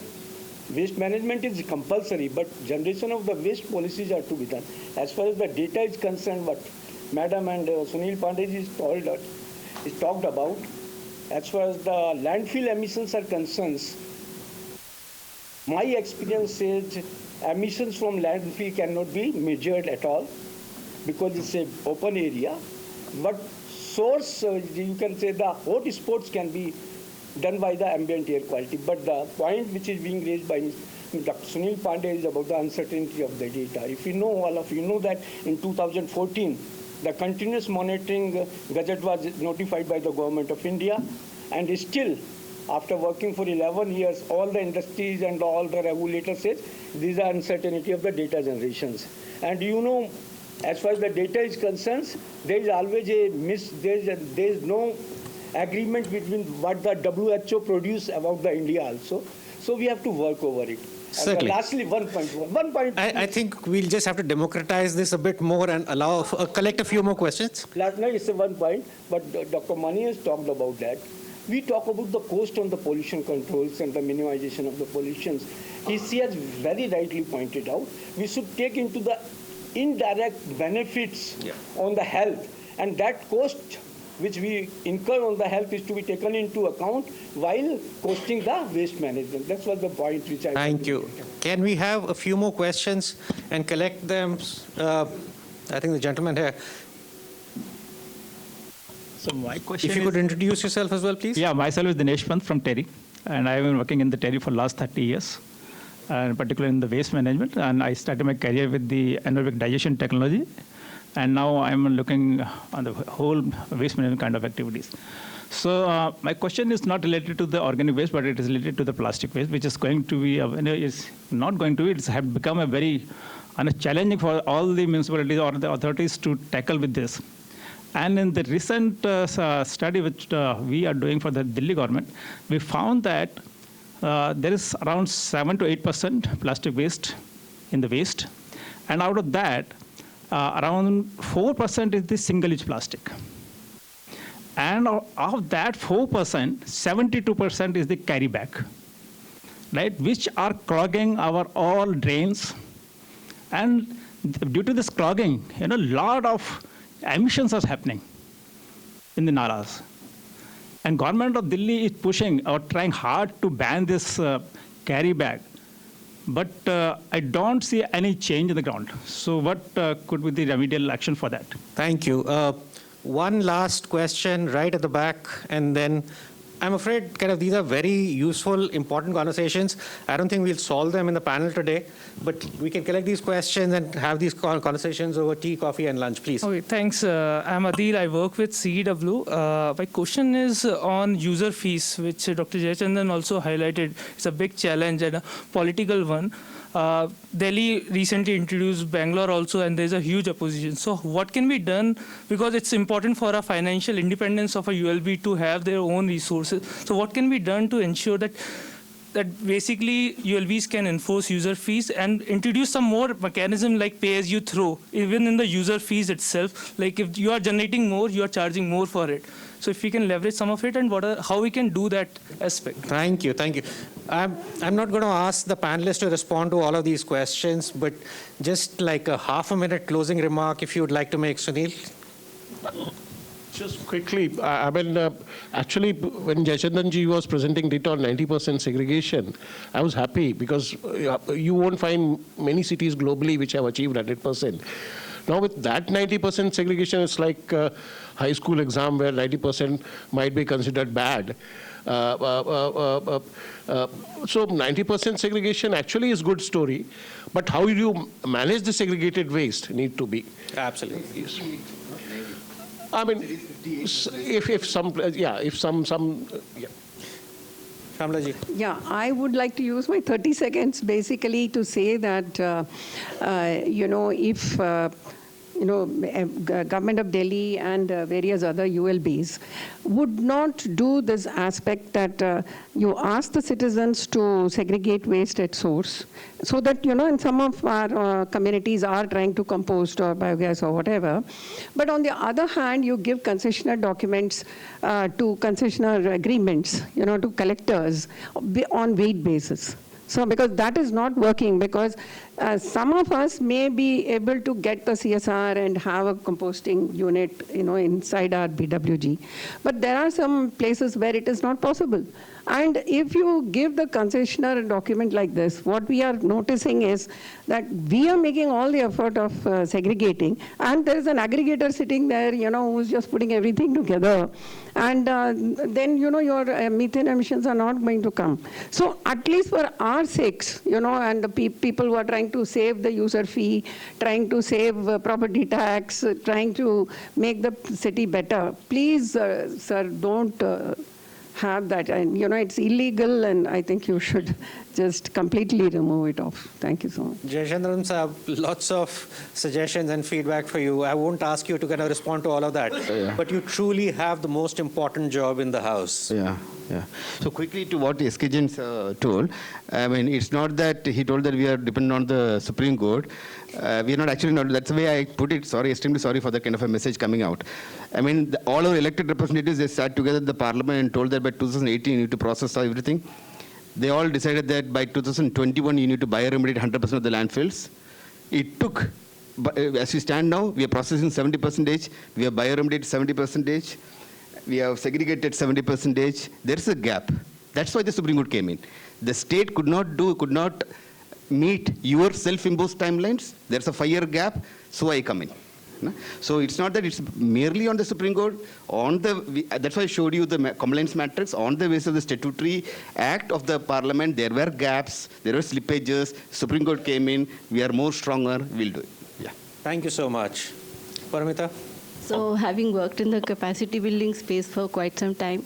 waste management is compulsory, but generation of the waste policies are to be done. As far as the data is concerned, what Madam and Sunil Pandey is talked about, as far as the landfill emissions are concerned, My experience says emissions from landfill cannot be measured at all because it's an open area. But source, you can say the hot spots can be done by the ambient air quality. But the point which is being raised by Dr. Sunil Pandey is about the uncertainty of the data. If you know, all of you know that in 2014, the continuous monitoring gadget was notified by the government of India, and still, after working for 11 years, all the industries and all the regulators says these are uncertainty of the data generations. And you know, as far as the data is concerned, there is always there is no agreement between what the WHO produce about the India also. So we have to work over it. Certainly. And lastly, one point. I think we'll just have to democratize this a bit more and allow collect a few more questions. Last night it's one point, but Dr. Mani has talked about that. We talk about the cost on the pollution controls and the minimization of the pollutions. He has very rightly pointed out, we should take into the indirect benefits on the health, and that cost which we incur on the health is to be taken into account while costing the waste management. That's what the point which I... Thank you. Can we have a few more questions and collect them? I think the gentleman here. So my question If you could introduce yourself as well, please. Yeah, myself is Dinesh Pant from TERI, and I've been working in the TERI for the last 30 years, and particularly in the waste management. And I started my career with the anaerobic digestion technology, and now I'm looking on the whole waste management kind of activities. So my question is not related to the organic waste, but it is related to the plastic waste, which is going to be, is not going to be, it's have become a very challenging for all the municipalities or the authorities to tackle with this. And in the recent study which we are doing for the Delhi government, we found that there is around 7 to 8% plastic waste in the waste. And out of that, around 4% is the single-use plastic. And of that 4%, 72% is the carry bag, right, which are clogging our all drains. And due to this clogging, a lot of emissions are happening in the nalas. And government of Delhi is pushing or trying hard to ban this carry bag. But I don't see any change in the ground. So what could be the remedial action for that? Thank you. One last question right at the back, and then I'm afraid these are very useful, important conversations. I don't think we'll solve them in the panel today, but we can collect these questions and have these conversations over tea, coffee, and lunch, please. Okay, thanks. I'm Adil. I work with CEW. My question is on user fees, which Dr. Jayachandran also highlighted. It's a big challenge and a political one. Delhi recently introduced Bangalore also, and there's a huge opposition. So what can be done? Because it's important for a financial independence of a ULB to have their own resources. So what can be done to ensure that basically ULBs can enforce user fees and introduce some more mechanism like pay as you throw, even in the user fees itself? Like if you are generating more, you are charging more for it. So if we can leverage some of it, and how we can do that aspect. Thank you, thank you. I'm not going to ask the panelists to respond to all of these questions, but just like a half-a-minute closing remark, if you would like to make, Sunil. Just quickly, actually, when Jayachandranji was presenting data on 90% segregation, I was happy because you won't find many cities globally which have achieved 100%. Now with that 90% segregation, it's like a high school exam where 90% might be considered bad. So 90% segregation actually is good story, but how you manage the segregated waste need to be. Absolutely. Yes. I mean, if some. Kamalaji. Yeah, I would like to use my 30 seconds basically to say that, if government of Delhi and various other ULBs would not do this aspect that you ask the citizens to segregate waste at source, so that, in some of our communities are trying to compost or biogas or whatever. But on the other hand, you give concessionaire documents to concessionaire agreements, to collectors on weight basis. So because that is not working, because some of us may be able to get the CSR and have a composting unit, inside our BWG. But there are some places where it is not possible. And if you give the concessionaire a document like this, what we are noticing is that we are making all the effort of segregating, and there is an aggregator sitting there, who's just putting everything together. And then, your methane emissions are not going to come. So at least for our sakes, and the people who are trying to save the user fee, trying to save property tax, trying to make the city better, please, sir, don't have that. And, it's illegal, and I think you should just completely remove it off. Thank you so much. Jayachandran sir, lots of suggestions and feedback for you. I won't ask you to kind of respond to all of that, but you truly have the most important job in the house. Yeah. So quickly to what SK told, I mean, it's not that he told that we are dependent on the Supreme Court. We are not actually not. That's the way I put it. Sorry, extremely sorry for that kind of a message coming out. I mean, all our elected representatives, they sat together in the parliament and told that by 2018 you need to process everything. They all decided that by 2021 you need to bioremediate 100% of the landfills. It took, but as we stand now, we are processing 70%, we have bioremediated 70%, we have segregated 70%. There's a gap. That's why the Supreme Court came in. The state could not meet your self-imposed timelines. There's a 5-year gap, so I come in. So it's not that it's merely on the Supreme Court. That's why I showed you the compliance matrix. On the basis of the statutory act of the parliament, there were gaps, there were slippages. Supreme Court came in. We are more stronger. We'll do it. Yeah. Thank you so much. Paramita? So having worked in the capacity building space for quite some time,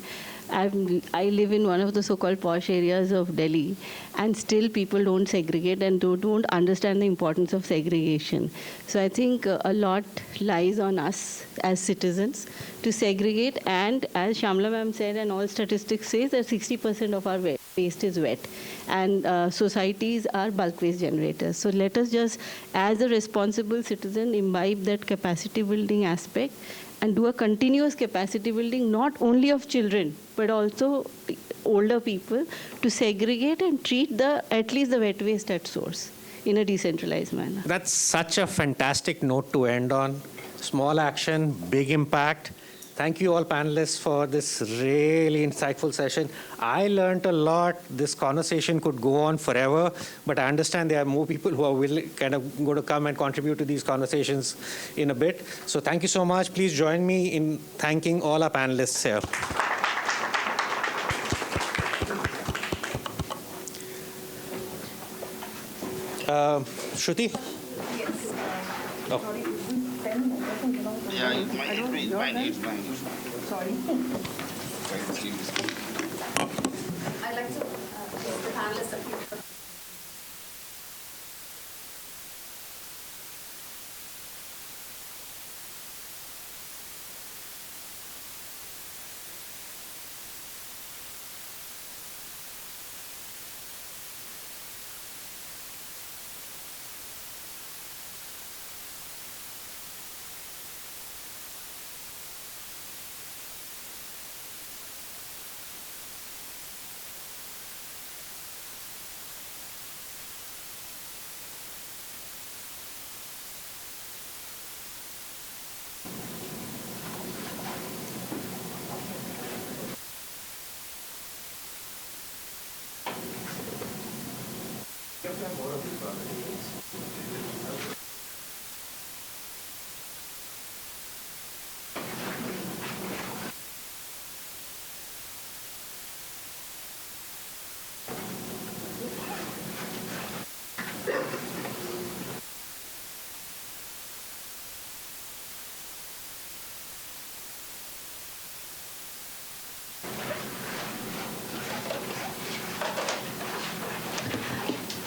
I live in one of the so-called posh areas of Delhi, and still people don't segregate and don't understand the importance of segregation. So I think a lot lies on us as citizens to segregate, and as Shamla ma'am said, and all statistics say that 60% of our waste is wet, and societies are bulk waste generators. So let us just, as a responsible citizen, imbibe that capacity building aspect and do a continuous capacity building, not only of children, but also older people, to segregate and treat at least the wet waste at source in a decentralized manner. That's such a fantastic note to end on. Small action, big impact. Thank you all panelists for this really insightful session. I learned a lot. This conversation could go on forever, but I understand there are more people who are going to come and contribute to these conversations in a bit. So thank you so much. Please join me in thanking all our panelists here. Shruti? Yes. Oh. Yeah, it's fine. Sorry. I'd like to the panelists a few.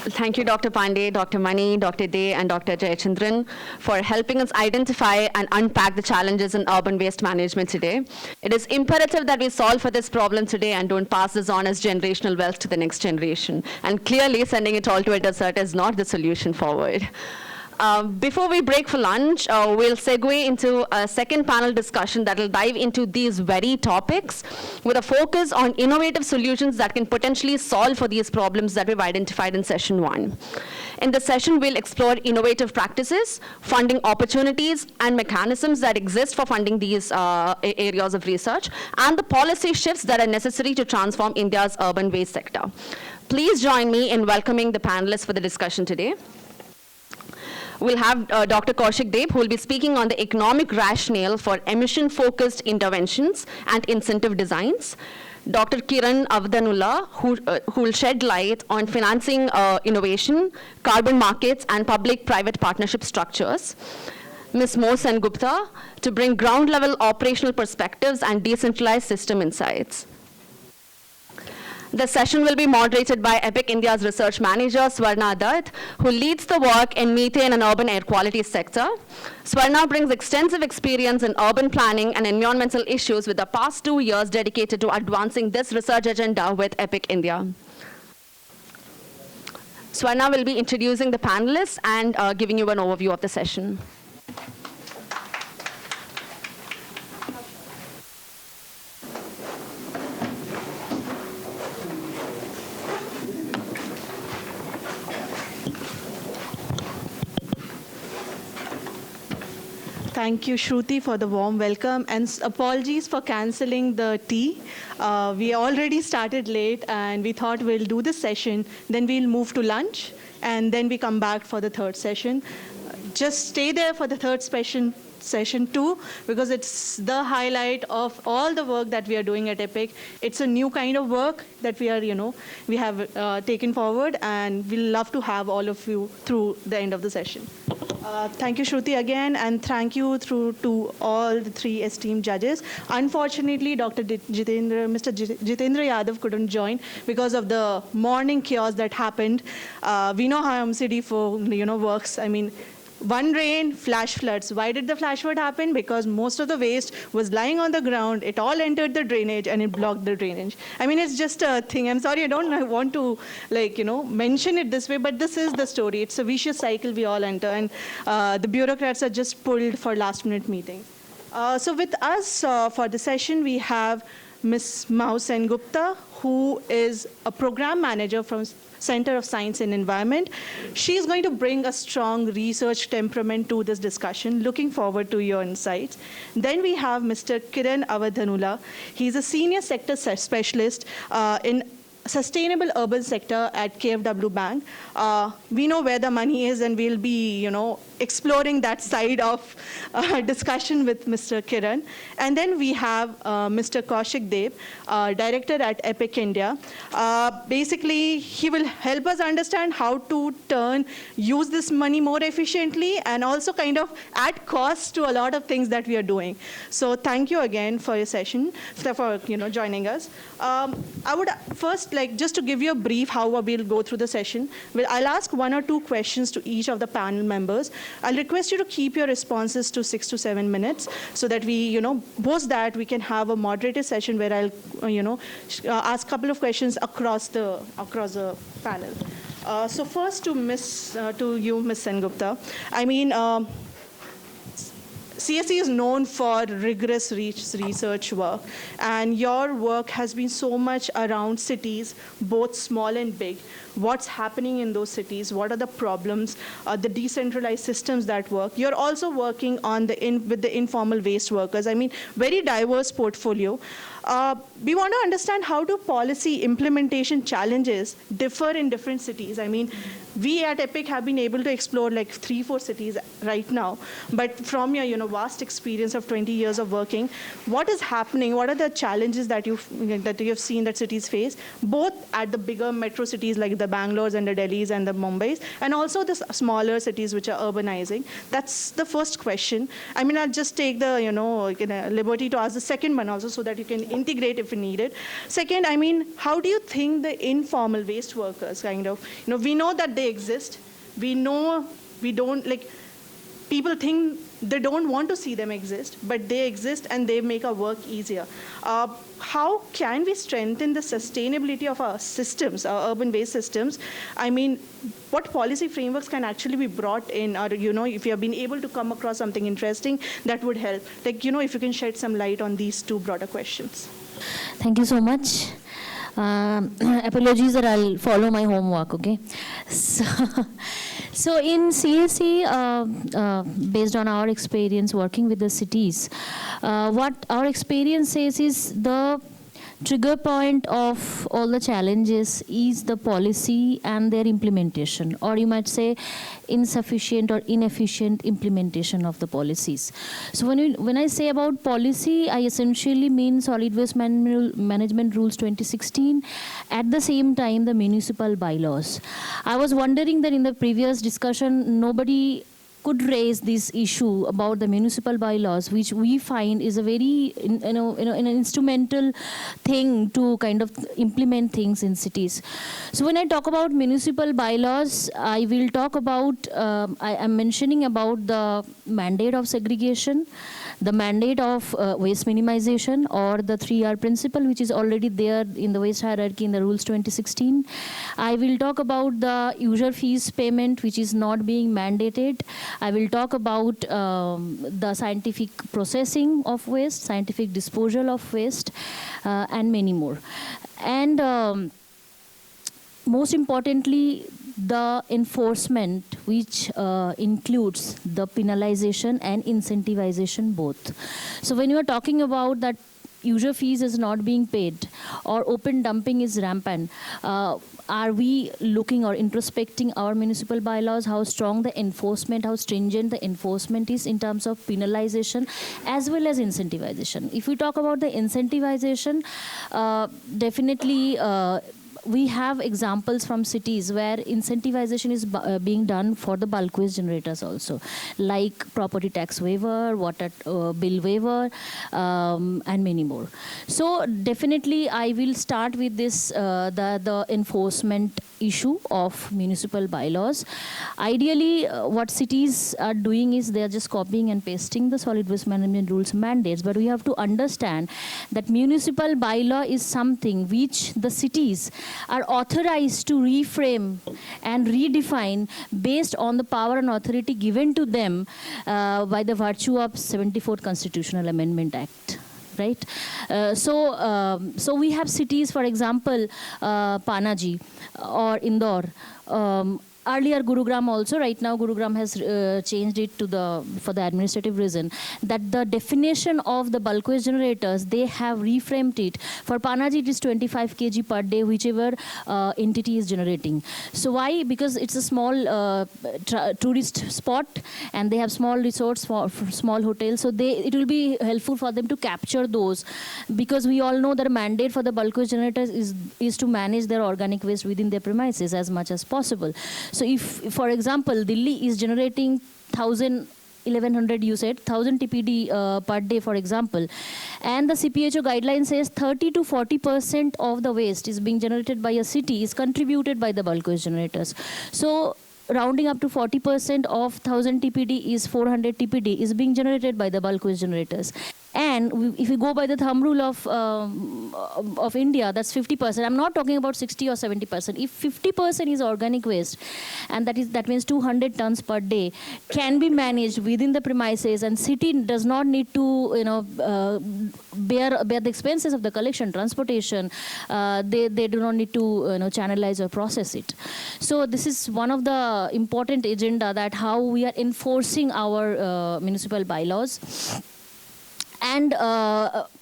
Thank you, Dr. Pandey, Dr. Mani, Dr. Dey, and Dr. Jayachandran for helping us identify and unpack the challenges in urban waste management today. It is imperative that we solve for this problem today and don't pass this on as generational wealth to the next generation. And clearly, sending it all to a desert is not the solution forward. Before we break for lunch, we'll segue into a second panel discussion that will dive into these very topics with a focus on innovative solutions that can potentially solve for these problems that we've identified in session 1. In this session, we'll explore innovative practices, funding opportunities, and mechanisms that exist for funding these areas of research, and the policy shifts that are necessary to transform India's urban waste sector. Please join me in welcoming the panelists for the discussion today. We'll have Dr. Kaushik Deb, who will be speaking on the economic rationale for emission-focused interventions and incentive designs. Dr. Kiran Avadhanula, who will shed light on financing innovation, carbon markets, and public-private partnership structures. Ms. Mo Sengupta, to bring ground-level operational perspectives and decentralized system insights. The session will be moderated by EPIC India's research manager, Swarna Dutt, who leads the work in methane and urban air quality sector. Swarna brings extensive experience in urban planning and environmental issues with the past 2 years dedicated to advancing this research agenda with EPIC India. Swarna will be introducing the panelists and giving you an overview of the session. Thank you, Shruti, for the warm welcome, and apologies for canceling the tea. We already started late, and we thought we'll do this session, then we'll move to lunch, and then we come back for the third session. Just stay there for the third session 2, because it's the highlight of all the work that we are doing at EPIC. It's a new kind of work that we are, we have taken forward, and we'll love to have all of you through the end of the session. Thank you, Shruti, again, and thank you to all the 3 esteemed judges. Unfortunately, Mr. Jitendra Yadav couldn't join because of the morning chaos that happened. We know how MCD works. I mean, one rain, flash floods. Why did the flash flood happen? Because most of the waste was lying on the ground. It all entered the drainage, and it blocked the drainage. I mean, it's just a thing. I'm sorry, I don't want to, mention it this way, but this is the story. It's a vicious cycle we all enter, and the bureaucrats are just pulled for last-minute meetings. So with us for the session, we have Ms. Mo Sengupta, who is a program manager from Center of Science and Environment. She's going to bring a strong research temperament to this discussion. Looking forward to your insights. Then we have Mr. Kiran Avadhanula. He's a senior sector specialist in sustainable urban sector at KfW Bank. We know where the money is, and we'll be, exploring that side of discussion with Mr. Kiran. And then we have Mr. Kaushik Deb, director at EPIC India. Basically, he will help us understand how to use this money more efficiently, and also kind of add cost to a lot of things that we are doing. So thank you again for your session, for joining us. I would first just to give you a brief how we'll go through the session. I'll ask 1 or 2 questions to each of the panel members. I'll request you to keep your responses to 6 to 7 minutes, so that we, post that, we can have a moderated session where I'll, ask a couple of questions across the panel. So first to you, Ms. Sengupta. I mean, CSE is known for rigorous research work, and your work has been so much around cities, both small and big. What's happening in those cities? What are the problems? The decentralized systems that work. You're also working on with the informal waste workers. I mean, very diverse portfolio. We want to understand, how do policy implementation challenges differ in different cities? I mean, we at EPIC have been able to explore 3-4 cities right now, but from your vast experience of 20 years of working, what is happening? What are the challenges that you have seen that cities face, both at the bigger metro cities like the Bangalore's and the Delhi's and the Mumbai's, and also the smaller cities which are urbanizing? That's the first question. I mean, I'll just take the liberty to ask the second one also, so that you can integrate if needed. Second, I mean, how do you think the informal waste workers we know that they exist. We know we don't, people think they don't want to see them exist, but they exist and they make our work easier. How can we strengthen the sustainability of our systems, our urban waste systems? I mean, what policy frameworks can actually be brought in, or, you know, if you have been able to come across something interesting, that would help. Like, you know, if you can shed some light on these two broader questions. Thank you so much. Apologies that I'll follow my homework, okay? So in CSE, based on our experience working with the cities, what our experience says is the trigger point of all the challenges is the policy and their implementation, or you might say insufficient or inefficient implementation of the policies. So when I say about policy, I essentially mean Solid Waste Management Rules 2016, at the same time the municipal bylaws. I was wondering that in the previous discussion, nobody could raise this issue about the municipal bylaws, which we find is a very, an instrumental thing to kind of implement things in cities. So when I talk about municipal bylaws, I will talk about, I am mentioning about the mandate of segregation, the mandate of waste minimization, or the 3R principle, which is already there in the waste hierarchy in the rules 2016. I will talk about the user fees payment, which is not being mandated. I will talk about the scientific processing of waste, scientific disposal of waste, and many more. And most importantly, the enforcement, which includes the penalization and incentivization both. So when you are talking about that user fees is not being paid or open dumping is rampant, are we looking or introspecting our municipal bylaws, how strong the enforcement, how stringent the enforcement is in terms of penalization as well as incentivization? If we talk about the incentivization, definitely we have examples from cities where incentivization is being done for the bulk waste generators also, like property tax waiver, water bill waiver, and many more. So definitely I will start with this, the enforcement issue of municipal bylaws. Ideally, what cities are doing is they are just copying and pasting the solid waste management rules mandates, but we have to understand that municipal bylaw is something which the cities are authorized to reframe and redefine based on the power and authority given to them by the virtue of 74th Constitutional Amendment Act. Right? So we have cities, for example, Panaji or Indore. Earlier Gurugram also, right now Gurugram has changed it to for the administrative reason, that the definition of the bulk waste generators, they have reframed it. For Panaji it is 25 kg per day, whichever entity is generating. So why? Because it's a small tourist spot and they have small resorts for small hotels, so it will be helpful for them to capture those, because we all know that a mandate for the bulk waste generators is to manage their organic waste within their premises as much as possible. So if, for example, Delhi is generating 1,100, you said, 1,000 TPD per day, for example, and the CPHO guideline says 30 to 40% of the waste is being generated by a city is contributed by the bulk waste generators. So rounding up to 40% of 1,000 TPD is 400 TPD is being generated by the bulk waste generators. And if we go by the thumb rule of India, that's 50%. I'm not talking about 60 or 70%. If 50% is organic waste, and that means 200 tons per day, can be managed within the premises, and city does not need to, bear the expenses of the collection, transportation. They do not need to, channelize or process it. So this is one of the important agenda, that how we are enforcing our municipal bylaws. And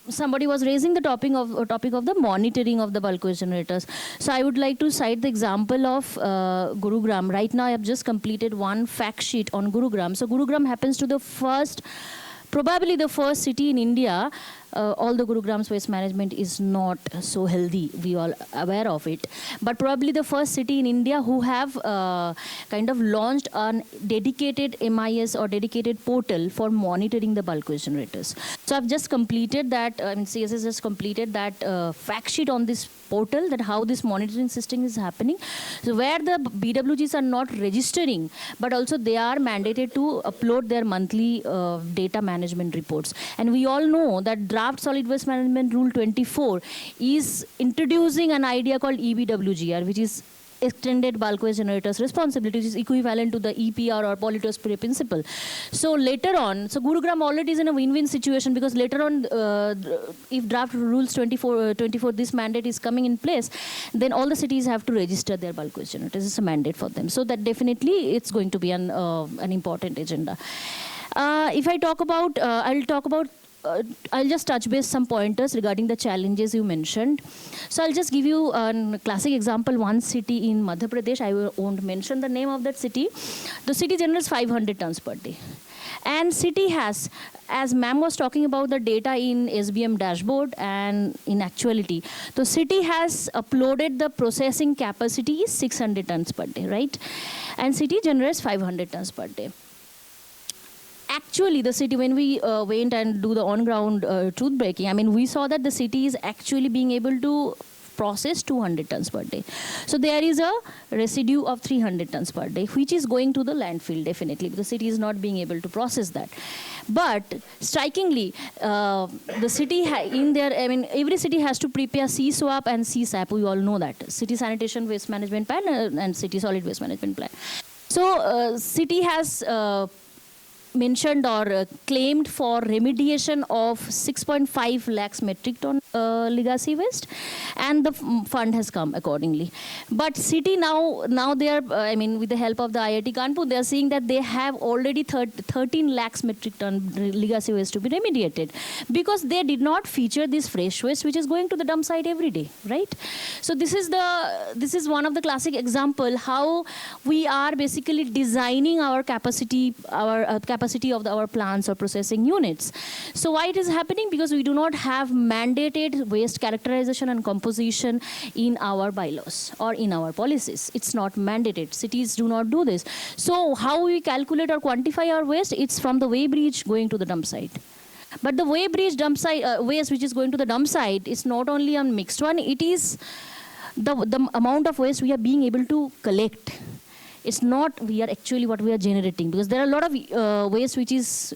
somebody was raising the topic of the monitoring of the bulk waste generators. So I would like to cite the example of Gurugram. Right now I have just completed one fact sheet on Gurugram. So Gurugram happens to probably the first city in India all the Gurugram's waste management is not so healthy. We all aware of it. But probably the first city in India who have kind of launched a dedicated MIS or dedicated portal for monitoring the bulk waste generators. So I've just completed that, CSS just completed that fact sheet on this portal, that how this monitoring system is happening. So where the BWGs are not registering, but also they are mandated to upload their monthly data management reports. And we all know that draft solid waste management rule 24 is introducing an idea called EBWGR, which is extended bulk waste generators responsibility, which is equivalent to the EPR or polluter pay principle. So later on, so Gurugram already is in a win-win situation, because later on, if draft rules 24, this mandate is coming in place, then all the cities have to register their bulk waste generators. It's a mandate for them. So that definitely it's going to be an important agenda. If I talk about, I'll just touch base some pointers regarding the challenges you mentioned. So I'll just give you a classic example. One city in Madhya Pradesh, I won't mention the name of that city. The city generates 500 tons per day. And city has, as ma'am was talking about the data in SBM dashboard, and in actuality, the city has uploaded the processing capacity is 600 tons per day, right? And city generates 500 tons per day. Actually, the city, when we went and do the on-ground truth breaking, we saw that the city is actually being able to process 200 tons per day. So there is a residue of 300 tons per day, which is going to the landfill, definitely. The city is not being able to process that. But strikingly, the city every city has to prepare CSWAP and CSAP. We all know that. City Sanitation Waste Management Plan and City Solid Waste Management Plan. So city has mentioned or claimed for remediation of 6.5 lakhs metric ton legacy waste, and the fund has come accordingly. But city now they are, with the help of the IIT Kanpur, they are seeing that they have already 13 lakhs metric ton legacy waste to be remediated, because they did not feature this fresh waste which is going to the dump site every day, right? So this is one of the classic example how we are basically designing our capacity of our plants or processing units. So why it is happening? Because we do not have mandated waste characterization and composition in our bylaws or in our policies. It's not mandated. Cities do not do this. So how we calculate or quantify our waste? It's from the weigh bridge going to the dump site. But the weigh bridge dump site waste which is going to the dump site is not only a mixed one, it is the amount of waste we are being able to collect. It's not what we are generating, because there are a lot of waste which is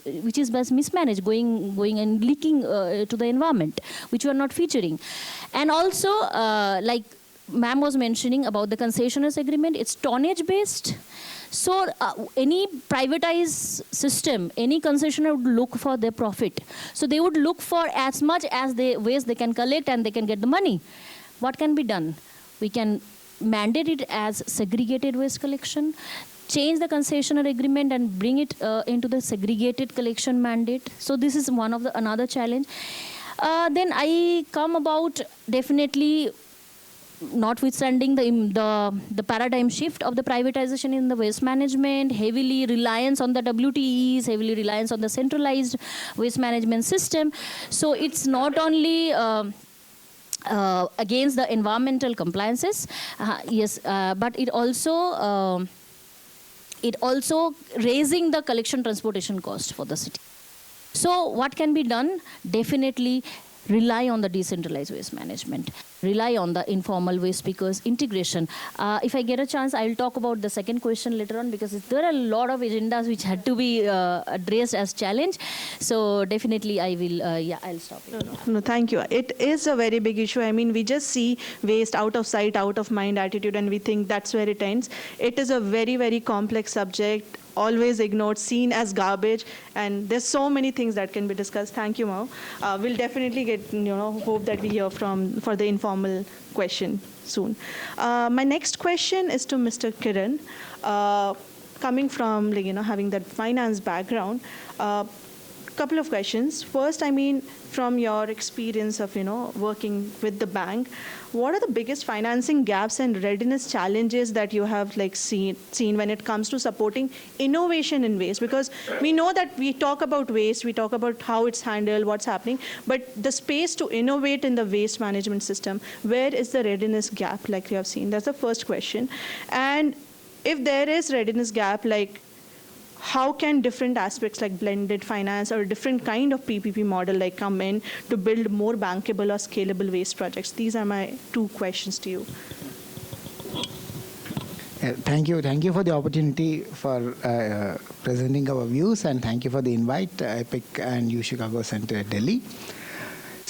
mismanaged, going and leaking to the environment, which we are not featuring. And also, like ma'am was mentioning about the concessioners agreement, it's tonnage based. So any privatized system, any concessioner would look for their profit. So they would look for as much as the waste they can collect and they can get the money. What can be done? We can mandate it as segregated waste collection, change the concessioner agreement and bring it into the segregated collection mandate. So this is one of another challenge. Then I come about definitely notwithstanding the paradigm shift of the privatization in the waste management, heavily reliance on the WTEs, heavily reliance on the centralized waste management system. So it's not only against the environmental compliances, but it also raising the collection transportation cost for the city. So what can be done? Definitely rely on the decentralized waste management, rely on the informal waste pickers integration. If I get a chance, I'll talk about the second question later on, because there are a lot of agendas which had to be addressed as challenge. So definitely I will, I'll stop here. No, thank you. It is a very big issue. We just see waste out of sight, out of mind attitude, and we think that's where it ends. It is a very, very complex subject, always ignored, seen as garbage, and there's so many things that can be discussed. Thank you, Mao. We'll definitely get, hope that we hear for the informal question soon. My next question is to Mr. Kiran. Coming from, having that finance background, couple of questions. First, I mean, from your experience of, working with the bank, what are the biggest financing gaps and readiness challenges that you have seen when it comes to supporting innovation in waste? Because we know that we talk about waste, we talk about how it's handled, what's happening, but the space to innovate in the waste management system, where is the readiness gap like you have seen? That's the first question. And if there is readiness gap, how can different aspects like blended finance or different kind of PPP model come in to build more bankable or scalable waste projects? These are my two questions to you. Thank you for the opportunity for presenting our views, and thank you for the invite, EPIC and U Chicago Center, Delhi.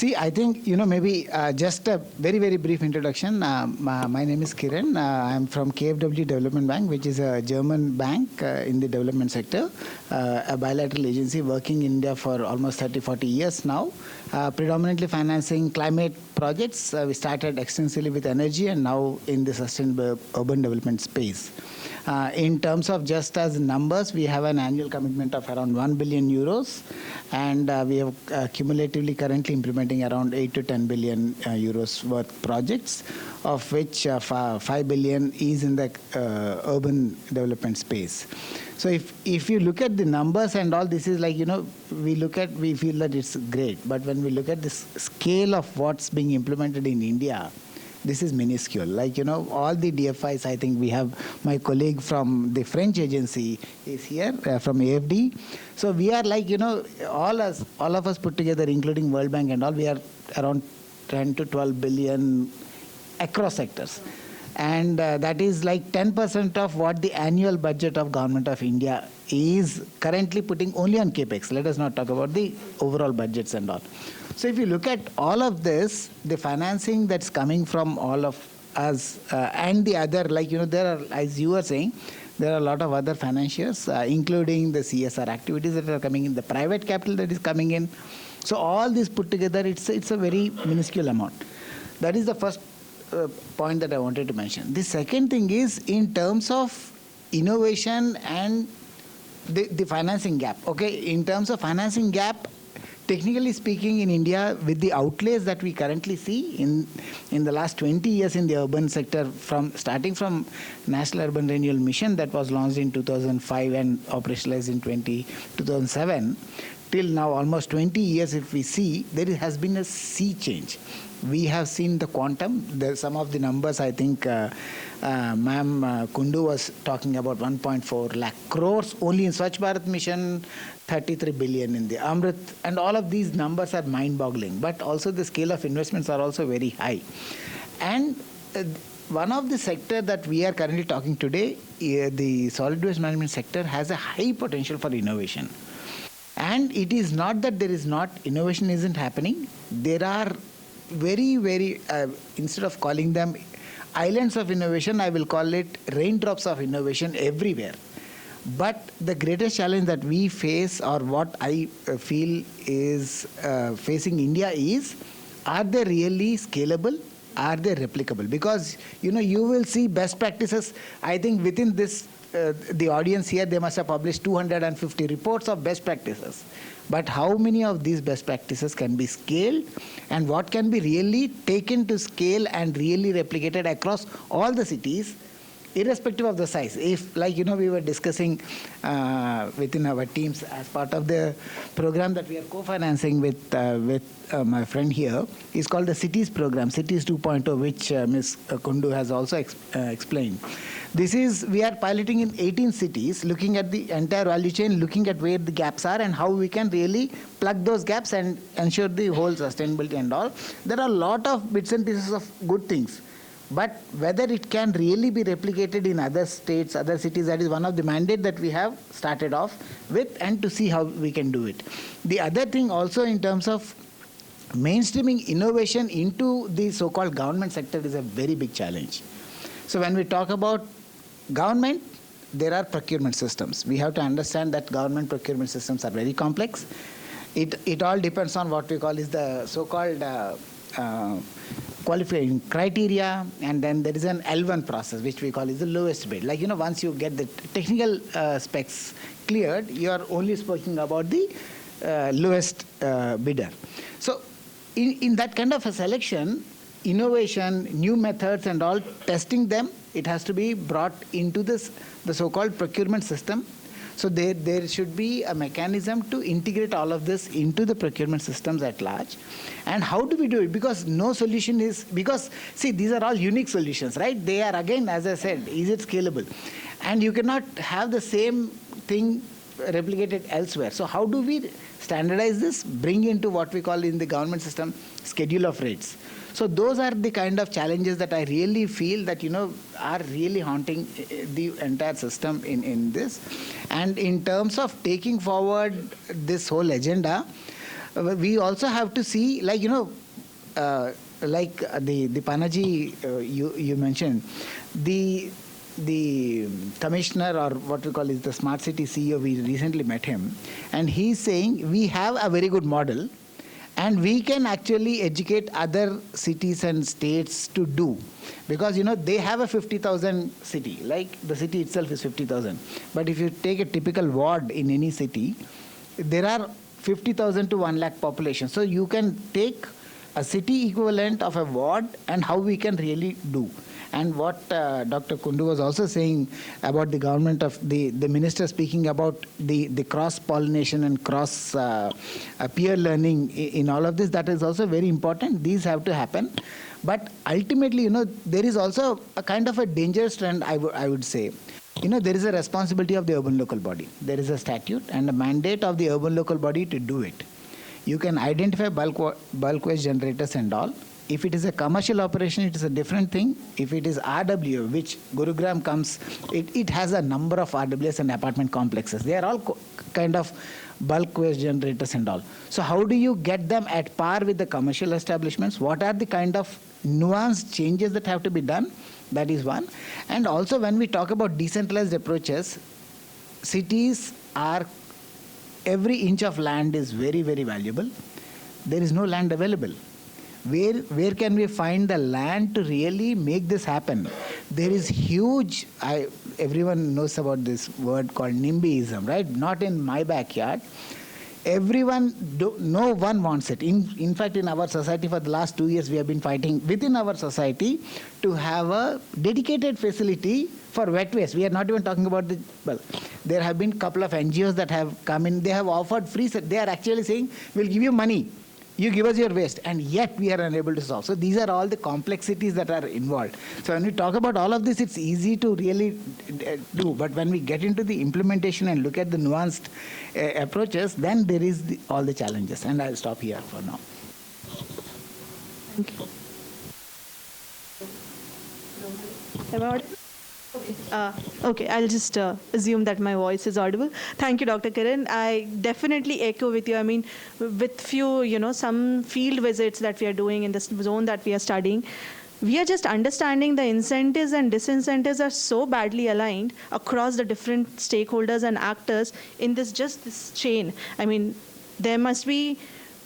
See, I think, maybe just a very, very brief introduction. My name is Kiran. I'm from KfW Development Bank, which is a German bank in the development sector, a bilateral agency working in India for almost 30, 40 years now, predominantly financing climate projects. We started extensively with energy and now in the sustainable urban development space. In terms of just as numbers, we have an annual commitment of around 1 billion euros, and we have cumulatively currently implementing around 8 to 10 billion euros worth projects, of which 5 billion is in the urban development space. So if you look at the numbers and all, this is we feel that it's great, but when we look at the scale of what's being implemented in India, this is minuscule. All the DFIs, I think we have my colleague from the French agency is here from AFD. So we are all of us put together, including World Bank and all, we are around 10 to 12 billion across sectors. And that is 10% of what the annual budget of Government of India is currently putting only on CAPEX. Let us not talk about the overall budgets and all. So if you look at all of this, the financing that's coming from all of us and the other, there are, as you were saying, there are a lot of other financiers, including the CSR activities that are coming in, the private capital that is coming in. So all this put together, it's a very minuscule amount. That is the first point that I wanted to mention. The second thing is in terms of innovation and the financing gap. Okay, in terms of financing gap, technically speaking, in India, with the outlays that we currently see in the last 20 years in the urban sector, starting from National Urban Renewal Mission that was launched in 2005 and operationalized in 2007, till now, almost 20 years, if we see, there has been a sea change. We have seen the quantum. Some of the numbers, I think, Ma'am Kundu was talking about 1.4 lakh crores only in Swachh Bharat Mission, 33 billion in the Amrit, and all of these numbers are mind-boggling. But also the scale of investments are also very high. And one of the sector that we are currently talking today, the solid waste management sector, has a high potential for innovation. And it is not that there is not innovation isn't happening. There are very, very, instead of calling them islands of innovation, I will call it raindrops of innovation everywhere. But the greatest challenge that we face, or what I feel is facing India is, are they really scalable? Are they replicable? Because, you will see best practices. I think within this, the audience here, they must have published 250 reports of best practices. But how many of these best practices can be scaled, and what can be really taken to scale and really replicated across all the cities, irrespective of the size? If, we were discussing within our teams as part of the program that we are co-financing with my friend here, is called the Cities program, Cities 2.0, which Ms. Kundu has also explained. We are piloting in 18 cities, looking at the entire value chain, looking at where the gaps are and how we can really plug those gaps and ensure the whole sustainability and all. There are a lot of bits and pieces of good things. But whether it can really be replicated in other states, other cities, that is one of the mandate that we have started off with, and to see how we can do it. The other thing also in terms of mainstreaming innovation into the so-called government sector is a very big challenge. So when we talk about government, there are procurement systems. We have to understand that government procurement systems are very complex. It all depends on what we call is the so-called qualifying criteria, and then there is an L1 process, which we call is the lowest bid. Once you get the technical specs cleared, you are only speaking about the lowest bidder. So in that kind of a selection, innovation, new methods and all, testing them, it has to be brought into the so-called procurement system. So there should be a mechanism to integrate all of this into the procurement systems at large. And how do we do it? Because no solution is, because see, these are all unique solutions, right? They are, again, as I said, is it scalable? And you cannot have the same thing replicated elsewhere. So how do we standardize this, bring into what we call in the government system schedule of rates? So those are the kind of challenges that I really feel that, are really haunting the entire system in this. And in terms of taking forward this whole agenda, we also have to see, like, like the Panaji you mentioned, the commissioner, or what we call is the smart city CEO, we recently met him, and he's saying we have a very good model and we can actually educate other cities and states to do, because they have a 50,000 city, like the city itself is 50,000, but if you take a typical ward in any city, there are 50,000 to 1 lakh population. So you can take a city equivalent of a ward and how we can really do. And what Dr. Kundu was also saying about the government of the minister speaking about the cross-pollination and cross peer learning in all of this, that is also very important. These have to happen. But ultimately, there is also a kind of a dangerous trend, I would say. There is a responsibility of the urban local body. There is a statute and a mandate of the urban local body to do it. You can identify bulk waste generators and all. If it is a commercial operation, it is a different thing. If it is RW, which Gurugram comes, it has a number of RWs and apartment complexes. They are all kind of bulk waste generators and all. So how do you get them at par with the commercial establishments? What are the kind of nuanced changes that have to be done? That is one. And also when we talk about decentralized approaches, cities are, every inch of land is very, very valuable. There is no land available. Where can we find the land to really make this happen? There is huge, everyone knows about this word called NIMBYism, right? Not in my backyard. Everyone, no one wants it. In fact, in our society for the last 2 years, we have been fighting within our society to have a dedicated facility for wet waste. We are not even talking about there have been a couple of NGOs that have come in. They have offered free, they are actually saying, we'll give you money. You give us your waste, and yet we are unable to solve. So these are all the complexities that are involved. So when we talk about all of this, it's easy to really do. But when we get into the implementation and look at the nuanced approaches, then there is all the challenges. And I'll stop here for now. Thank you. Am I audible? Okay, I'll just assume that my voice is audible. Thank you, Dr. Kiran. I definitely echo with you. I mean, with few, some field visits that we are doing in this zone that we are studying, we are just understanding the incentives and disincentives are so badly aligned across the different stakeholders and actors in this chain. I mean, there must be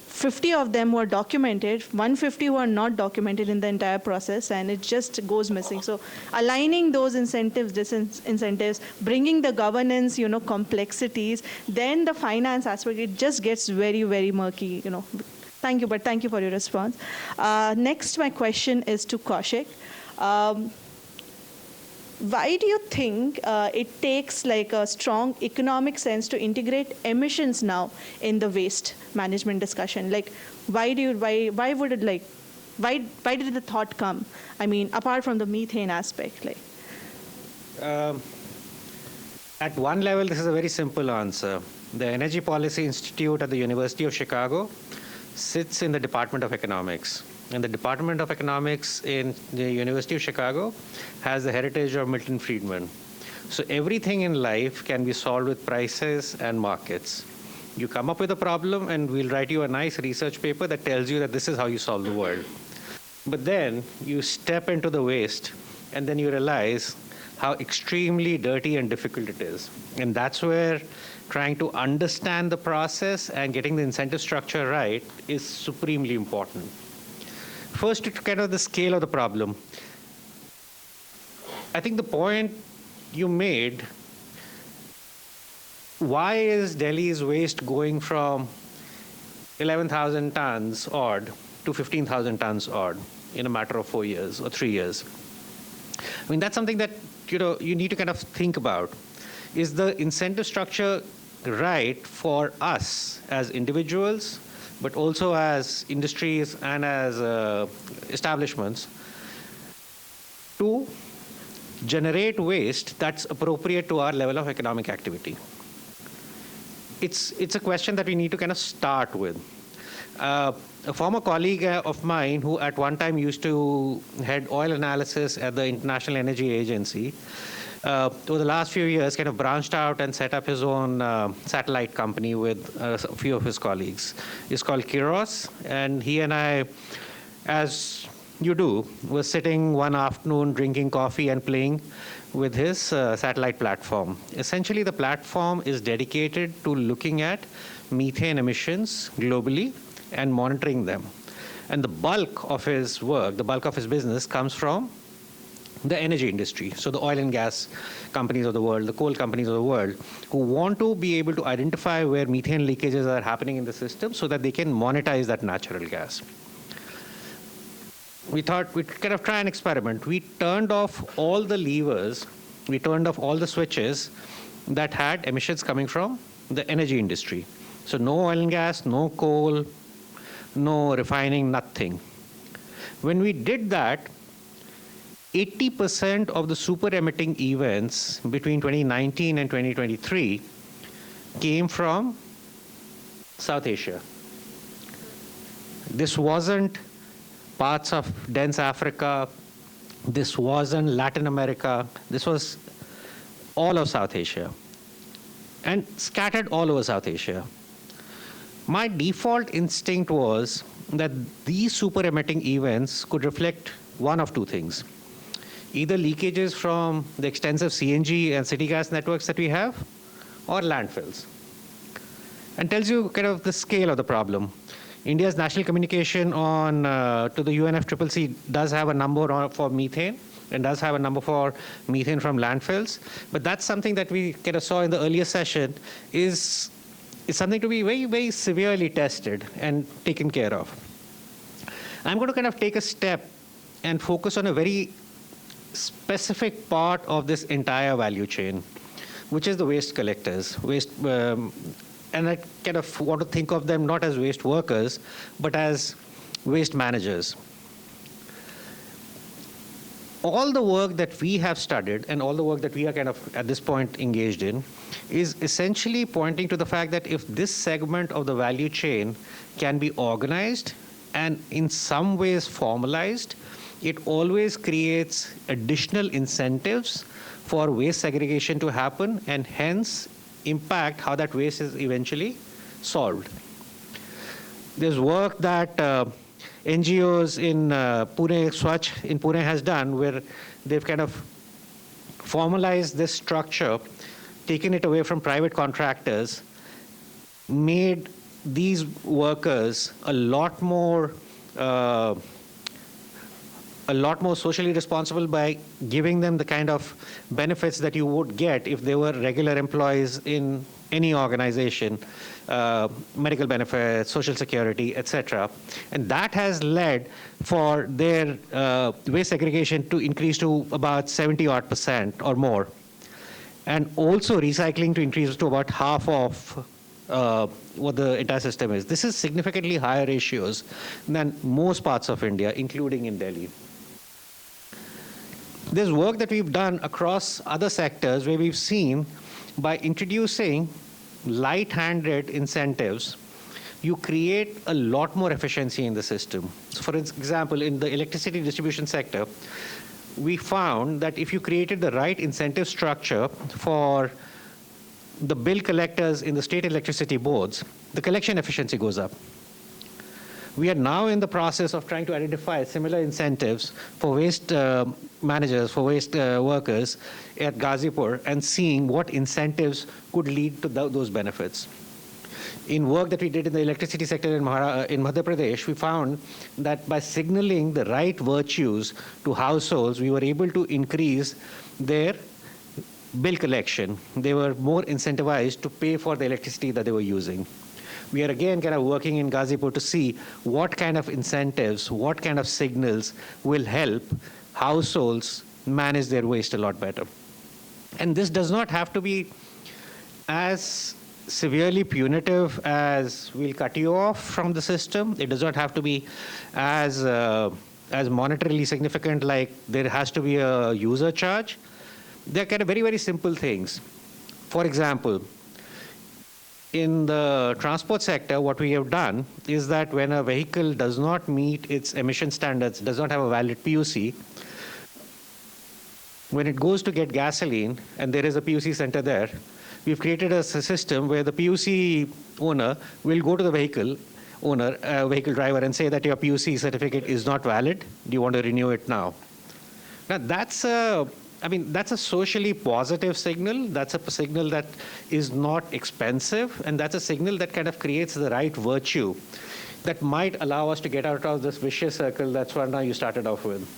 50 of them who are documented, 150 who are not documented in the entire process, and it just goes missing. So aligning those incentives, disincentives, bringing the governance, complexities, then the finance aspect, it just gets very, very murky, Thank you, but thank you for your response. Next, my question is to Kaushik. Why do you think it takes like a strong economic sense to integrate emissions now in the waste management discussion? Like, why did the thought come? I mean, apart from the methane aspect, like. At one level, this is a very simple answer. The Energy Policy Institute at the University of Chicago sits in the Department of Economics. And the Department of Economics in the University of Chicago has the heritage of Milton Friedman. So everything in life can be solved with prices and markets. You come up with a problem and we'll write you a nice research paper that tells you that this is how you solve the world. But then you step into the waste and then you realize how extremely dirty and difficult it is. And that's where trying to understand the process and getting the incentive structure right is supremely important. First, to kind of the scale of the problem. I think the point you made, why is Delhi's waste going from 11,000 tons odd to 15,000 tons odd in a matter of 4 years or 3 years. I mean, that's something that you need to kind of think about. Is the incentive structure right for us as individuals, but also as industries and as establishments to generate waste that's appropriate to our level of economic activity? It's a question that we need to kind of start with. A former colleague of mine who at one time used to head oil analysis at the International Energy Agency, over the last few years kind of branched out and set up his own satellite company with a few of his colleagues. It's called Kiros, and he and I, as you do, was sitting one afternoon drinking coffee and playing with his satellite platform. Essentially, the platform is dedicated to looking at methane emissions globally and monitoring them. And the bulk of his work, the bulk of his business comes from the energy industry. So the oil and gas companies of the world, the coal companies of the world, who want to be able to identify where methane leakages are happening in the system so that they can monetize that natural gas. We thought we'd kind of try an experiment. We turned off all the levers, we turned off all the switches that had emissions coming from the energy industry. So no oil and gas, no coal, no refining, nothing. When we did that, 80% of the super emitting events between 2019 and 2023 came from South Asia. This wasn't parts of dense Africa. This wasn't Latin America. This was all of South Asia and scattered all over South Asia. My default instinct was that these super emitting events could reflect one of two things. Either leakages from the extensive CNG and city gas networks that we have, or landfills. And tells you kind of the scale of the problem. India's national communication on to the UNFCCC does have a number for methane and does have a number for methane from landfills. But that's something that we kind of saw in the earlier session is something to be very, very severely tested and taken care of. I'm going to kind of take a step and focus on a very specific part of this entire value chain, which is the waste collectors. And I kind of want to think of them not as waste workers, but as waste managers. All the work that we have studied and all the work that we are kind of at this point engaged in is essentially pointing to the fact that if this segment of the value chain can be organized and in some ways formalized, it always creates additional incentives for waste segregation to happen and hence impact how that waste is eventually solved. There's work that NGOs in Pune, Swachh in Pune has done where they've kind of formalized this structure, taken it away from private contractors, made these workers a lot more socially responsible by giving them the kind of benefits that you would get if they were regular employees in any organization, medical benefits, social security, etc. And that has led for their waste segregation to increase to about 70% or more. And also recycling to increase to about half of what the entire system is. This is significantly higher ratios than most parts of India, including in Delhi. There's work that we've done across other sectors where we've seen by introducing light-handed incentives, you create a lot more efficiency in the system. So for example, in the electricity distribution sector, we found that if you created the right incentive structure for the bill collectors in the state electricity boards, the collection efficiency goes up. We are now in the process of trying to identify similar incentives for waste managers, for waste workers at Ghazipur and seeing what incentives could lead to those benefits. In work that we did in the electricity sector in Madhya Pradesh, we found that by signaling the right virtues to households, we were able to increase their bill collection. They were more incentivized to pay for the electricity that they were using. We are again kind of working in Ghazipur to see what kind of incentives, what kind of signals will help households manage their waste a lot better. And this does not have to be as severely punitive as we'll cut you off from the system. It does not have to be as monetarily significant, like there has to be a user charge. They're kind of very, very simple things. For example, in the transport sector, what we have done is that when a vehicle does not meet its emission standards, does not have a valid PUC, when it goes to get gasoline and there is a PUC center there, we've created a system where the PUC owner will go to the vehicle owner, vehicle driver, and say that your PUC certificate is not valid. Do you want to renew it now? Now that's a socially positive signal. That's a signal that is not expensive, and that's a signal that kind of creates the right virtue that might allow us to get out of this vicious circle that Swarna, you started off with.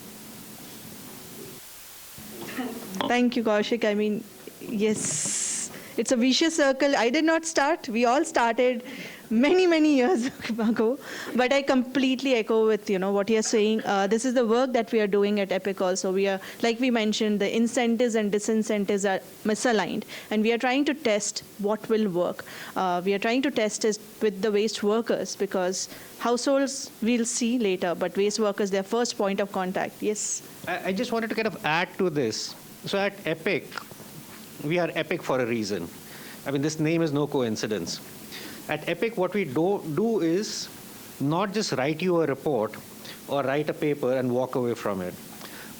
Thank you, Kaushik. I mean, yes, it's a vicious circle. I did not start. We all started many, many years ago. But I completely echo with what you're saying. This is the work that we are doing at EPIC also. We are, like we mentioned, the incentives and disincentives are misaligned. And we are trying to test what will work. We are trying to test it with the waste workers, because households we'll see later, but waste workers, their first point of contact. Yes? I just wanted to kind of add to this. So at EPIC, we are EPIC for a reason. I mean, this name is no coincidence. At EPIC, what we do is not just write you a report or write a paper and walk away from it.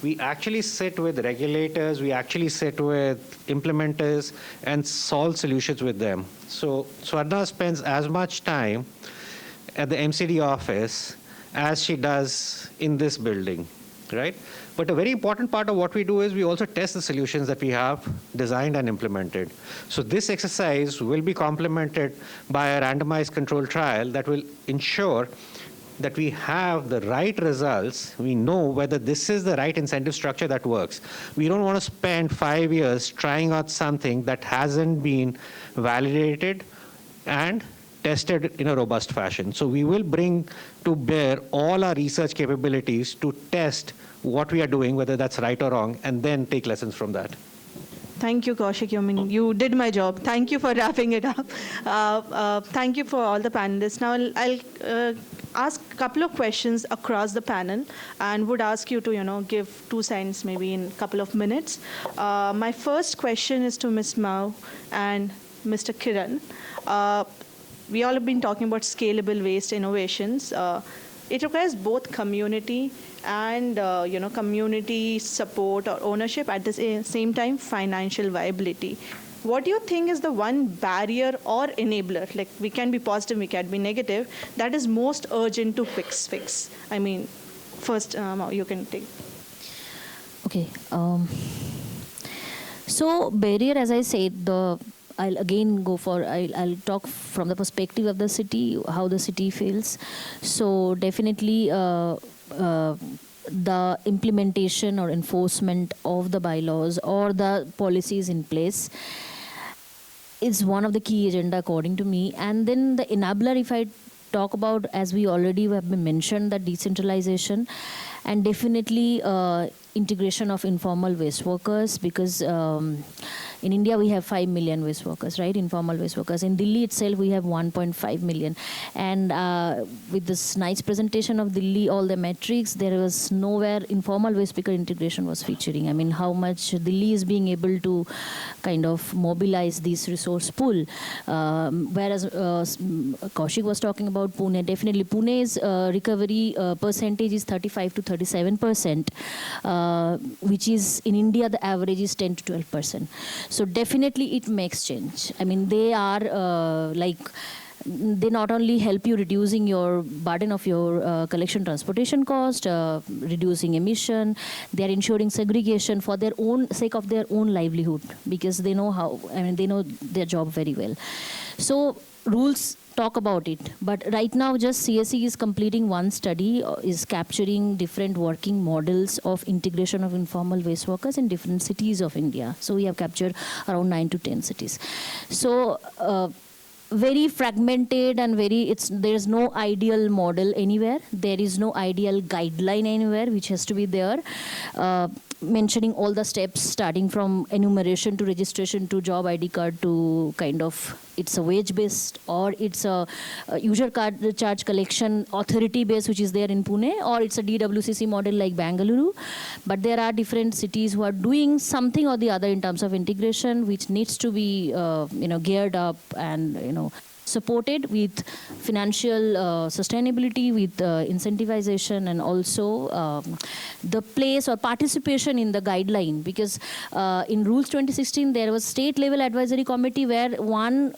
We actually sit with regulators, we actually sit with implementers and solve solutions with them. So Swarna spends as much time at the MCD office as she does in this building, right? But a very important part of what we do is we also test the solutions that we have designed and implemented. So this exercise will be complemented by a randomized controlled trial that will ensure that we have the right results. We know whether this is the right incentive structure that works. We don't want to spend 5 years trying out something that hasn't been validated and tested in a robust fashion. So we will bring to bear all our research capabilities to test what we are doing, whether that's right or wrong, and then take lessons from that. Thank you, Kaushik. You did my job. Thank you for wrapping it up. Thank you for all the panelists. Now I'll ask a couple of questions across the panel and would ask you to give 2 cents maybe in a couple of minutes. My first question is to Ms. Mao and Mr. Kiran. We all have been talking about scalable waste innovations. It requires both community and community support or ownership, at the same time financial viability. What do you think is the one barrier or enabler, like we can be positive, we can be negative, that is most urgent to fix? I mean, first, you can take. Okay. So barrier, as I said, I'll again I'll talk from the perspective of the city, how the city feels. So definitely the implementation or enforcement of the bylaws or the policies in place is one of the key agenda according to me. And then the enabler, if I talk about, as we already have been mentioned, the decentralization and definitely integration of informal waste workers, because in India we have 5 million waste workers, right? Informal waste workers. In Delhi itself we have 1.5 million. And with this nice presentation of Delhi, all the metrics, there was nowhere informal waste worker integration was featuring. I mean, how much Delhi is being able to kind of mobilize this resource pool. Whereas Kaushik was talking about Pune. Definitely Pune's recovery percentage is 35 to 37%. Which is in India the average is 10 to 12%. So definitely it makes change. I mean, they are they not only help you reducing your burden of your collection transportation cost, reducing emission, they are ensuring segregation for their own sake of their own livelihood, because they know they know their job very well. So rules talk about it, but right now just CSE is completing one study, is capturing different working models of integration of informal waste workers in different cities of India. So we have captured around 9 to 10 cities. So very fragmented and there's no ideal model anywhere. There is no ideal guideline anywhere which has to be there. Mentioning all the steps starting from enumeration to registration to job ID card to kind of it's a wage based or it's a user card charge collection authority based which is there in Pune, or it's a DWCC model like Bangalore. But there are different cities who are doing something or the other in terms of integration which needs to be geared up and supported with financial sustainability, with incentivization, and also the place or participation in the guideline. Because in Rules 2016, there was state level advisory committee where one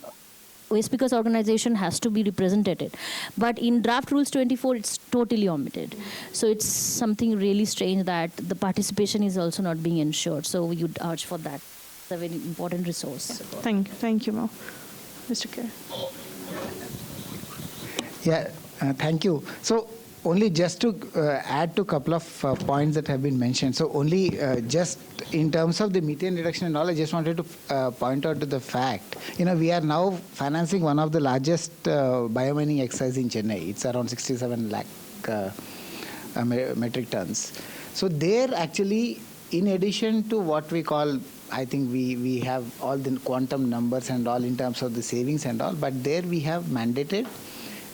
waste pickers organization has to be represented. But in draft Rules 24, it's totally omitted. So it's something really strange that the participation is also not being ensured. So we would urge for that. It's a very important resource. Thank you, Ma'am. Mr. K. Yeah, thank you. So only just to add to a couple of points that have been mentioned. So only just in terms of the methane reduction and all, I just wanted to point out to the fact, we are now financing one of the largest biomining exercise in Chennai. It's around 67 lakh metric tons. So there actually, in addition to what we call, I think we have all the quantum numbers and all in terms of the savings and all, but there we have mandated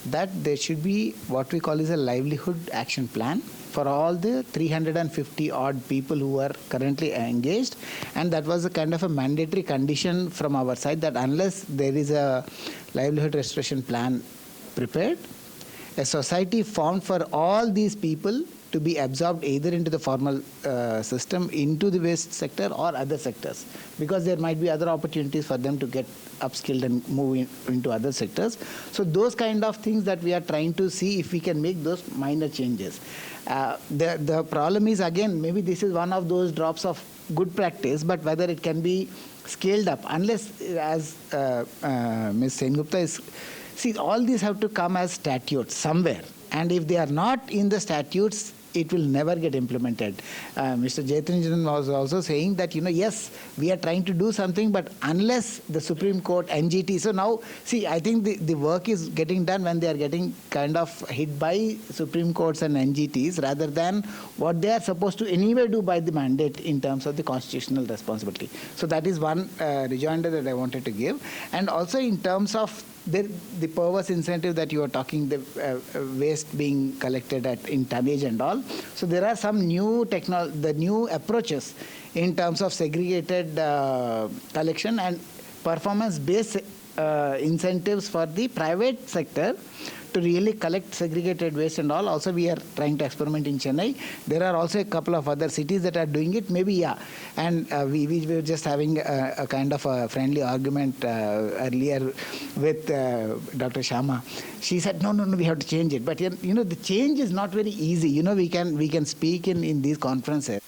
that there should be what we call is a livelihood action plan for all the 350 odd people who are currently engaged. And that was a kind of a mandatory condition from our side that unless there is a livelihood restoration plan prepared, a society formed for all these people to be absorbed either into the formal system, into the waste sector or other sectors, because there might be other opportunities for them to get upskilled and move into other sectors. So those kind of things that we are trying to see if we can make those minor changes. The problem is, again, maybe this is one of those drops of good practice, but whether it can be scaled up, unless, as Ms. Sengupta is, see, all these have to come as statutes somewhere. And if they are not in the statutes, it will never get implemented. Mr. Jayatranjan was also saying that, yes, we are trying to do something, but unless the Supreme Court, NGT, so now, see, I think the work is getting done when they are getting kind of hit by Supreme Courts and NGTs rather than what they are supposed to anyway do by the mandate in terms of the constitutional responsibility. So that is one rejoinder that I wanted to give. And also in terms of the perverse incentive that you are talking, the waste being collected in tonnage and all. So there are some new the new approaches in terms of segregated collection and performance-based incentives for the private sector to really collect segregated waste and all. Also, we are trying to experiment in Chennai. There are also a couple of other cities that are doing it. Maybe, yeah. And we were just having a kind of a friendly argument earlier with Dr. Sharma. She said, no, we have to change it. But, the change is not very easy. We can speak in these conferences.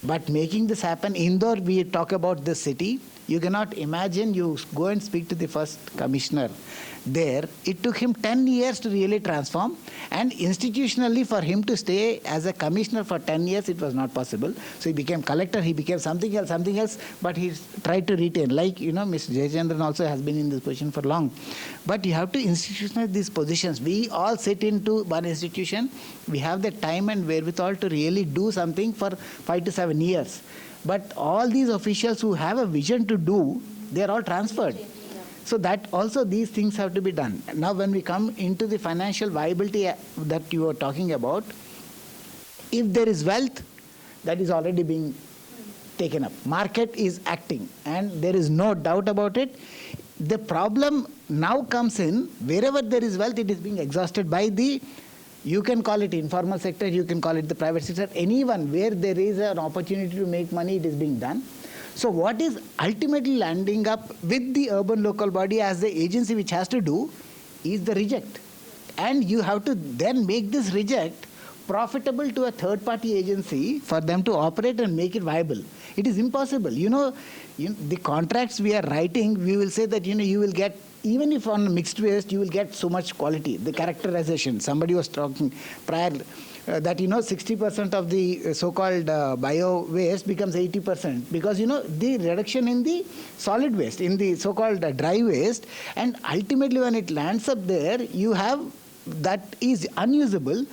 But making this happen, Indore, we talk about this city. You cannot imagine, you go and speak to the first commissioner there. It took him 10 years to really transform. And institutionally, for him to stay as a commissioner for 10 years, it was not possible. So he became collector, he became something else, but he tried to retain. Like, Mr. Jayachandran also has been in this position for long. But you have to institutionalize these positions. We all sit into one institution. We have the time and wherewithal to really do something for 5 to 7 years. But all these officials who have a vision to do, they are all transferred. So that also these things have to be done. Now when we come into the financial viability that you are talking about, if there is wealth, that is already being taken up. Market is acting and there is no doubt about it. The problem now comes in, wherever there is wealth, it is being exhausted by you can call it informal sector, you can call it the private sector, anyone where there is an opportunity to make money, it is being done. So what is ultimately landing up with the urban local body as the agency which has to do is the reject. And you have to then make this reject profitable to a third-party agency for them to operate and make it viable. It is impossible. The contracts we are writing, we will say that, you will get, even if on mixed waste, you will get so much quality, the characterization. Somebody was talking prior that 60% of the so-called bio waste becomes 80% because the reduction in the solid waste, in the so-called dry waste, and ultimately when it lands up there, you have that is unusable.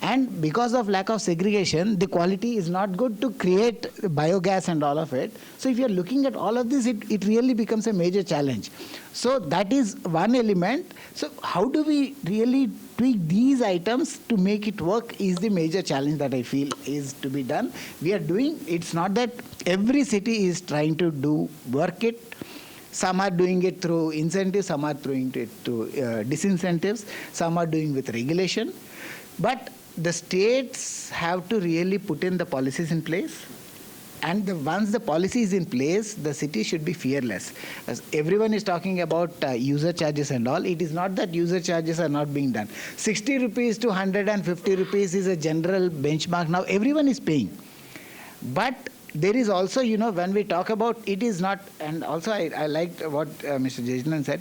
And because of lack of segregation, the quality is not good to create biogas and all of it. So if you're looking at all of this, it really becomes a major challenge. So that is one element. So how do we really tweak these items to make it work is the major challenge that I feel is to be done. We are doing, it's not that every city is trying to work it. Some are doing it through incentives, some are doing it through disincentives, some are doing with regulation. But the states have to really put in the policies in place. And once the policy is in place, the city should be fearless. As everyone is talking about user charges and all, it is not that user charges are not being done. 60 rupees to 150 rupees is a general benchmark. Now everyone is paying. But there is also, when we talk about it is not, and also I liked what Mr. Jayachandran said,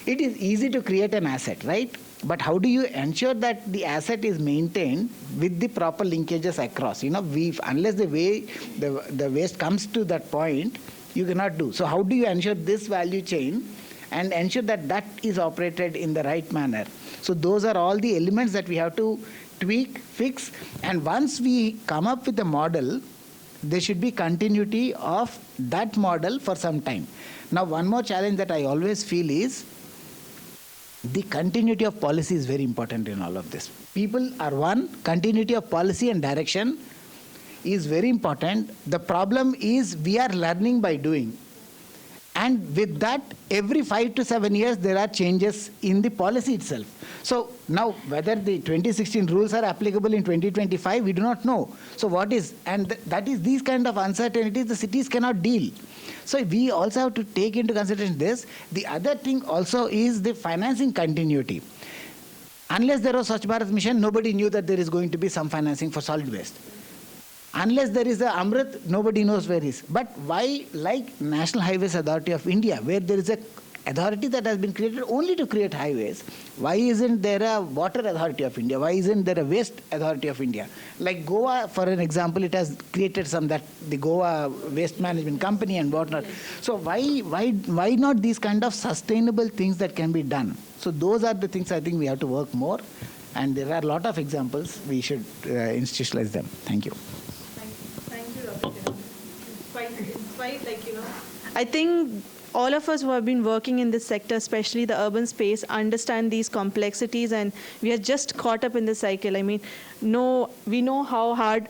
it is easy to create an asset, right? But how do you ensure that the asset is maintained with the proper linkages across? Unless the waste comes to that point, you cannot do. So how do you ensure this value chain and ensure that that is operated in the right manner? So those are all the elements that we have to tweak, fix, and once we come up with a model, there should be continuity of that model for some time. Now, one more challenge that I always feel is the continuity of policy is very important in all of this. People are one, continuity of policy and direction is very important. The problem is we are learning by doing. And with that, every 5 to 7 years, there are changes in the policy itself. So now, whether the 2016 rules are applicable in 2025, we do not know. So what is, and that is these kind of uncertainties the cities cannot deal. So we also have to take into consideration this. The other thing also is the financing continuity. Unless there was Swachh Bharat Mission, nobody knew that there is going to be some financing for solid waste. Unless there is the Amrit, nobody knows where it is. But why, like National Highways Authority of India, where there is a authority that has been created only to create highways, why isn't there a Water Authority of India? Why isn't there a Waste Authority of India? Like Goa, for an example, it has created the Goa Waste Management Company and whatnot. So why not these kind of sustainable things that can be done? So those are the things I think we have to work more. And there are a lot of examples. We should institutionalize them. Thank you. Thank you, Dr. I think all of us who have been working in this sector, especially the urban space, understand these complexities, and we are just caught up in the cycle. I mean, we know how hard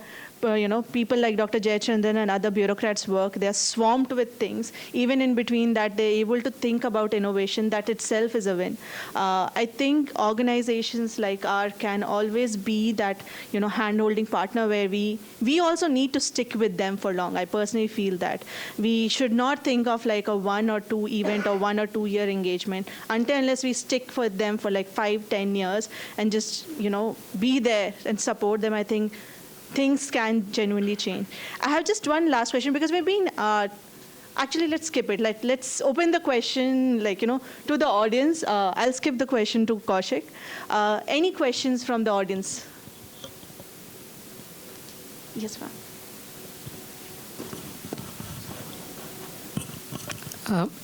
people like Dr. Jayachandran and other bureaucrats work. They are swamped with things. Even in between that, they're able to think about innovation. That itself is a win. I think organizations like ours can always be that hand-holding partner where we also need to stick with them for long. I personally feel that. We should not think of like a 1 or 2 event or 1 or 2 year engagement unless we stick with them for like 5-10 years and just be there and support them. I think things can genuinely change. I have just one last question because we've been, actually let's skip it. Let's open the question to the audience. I'll skip the question to Kaushik. Any questions from the audience? Yes, ma'am.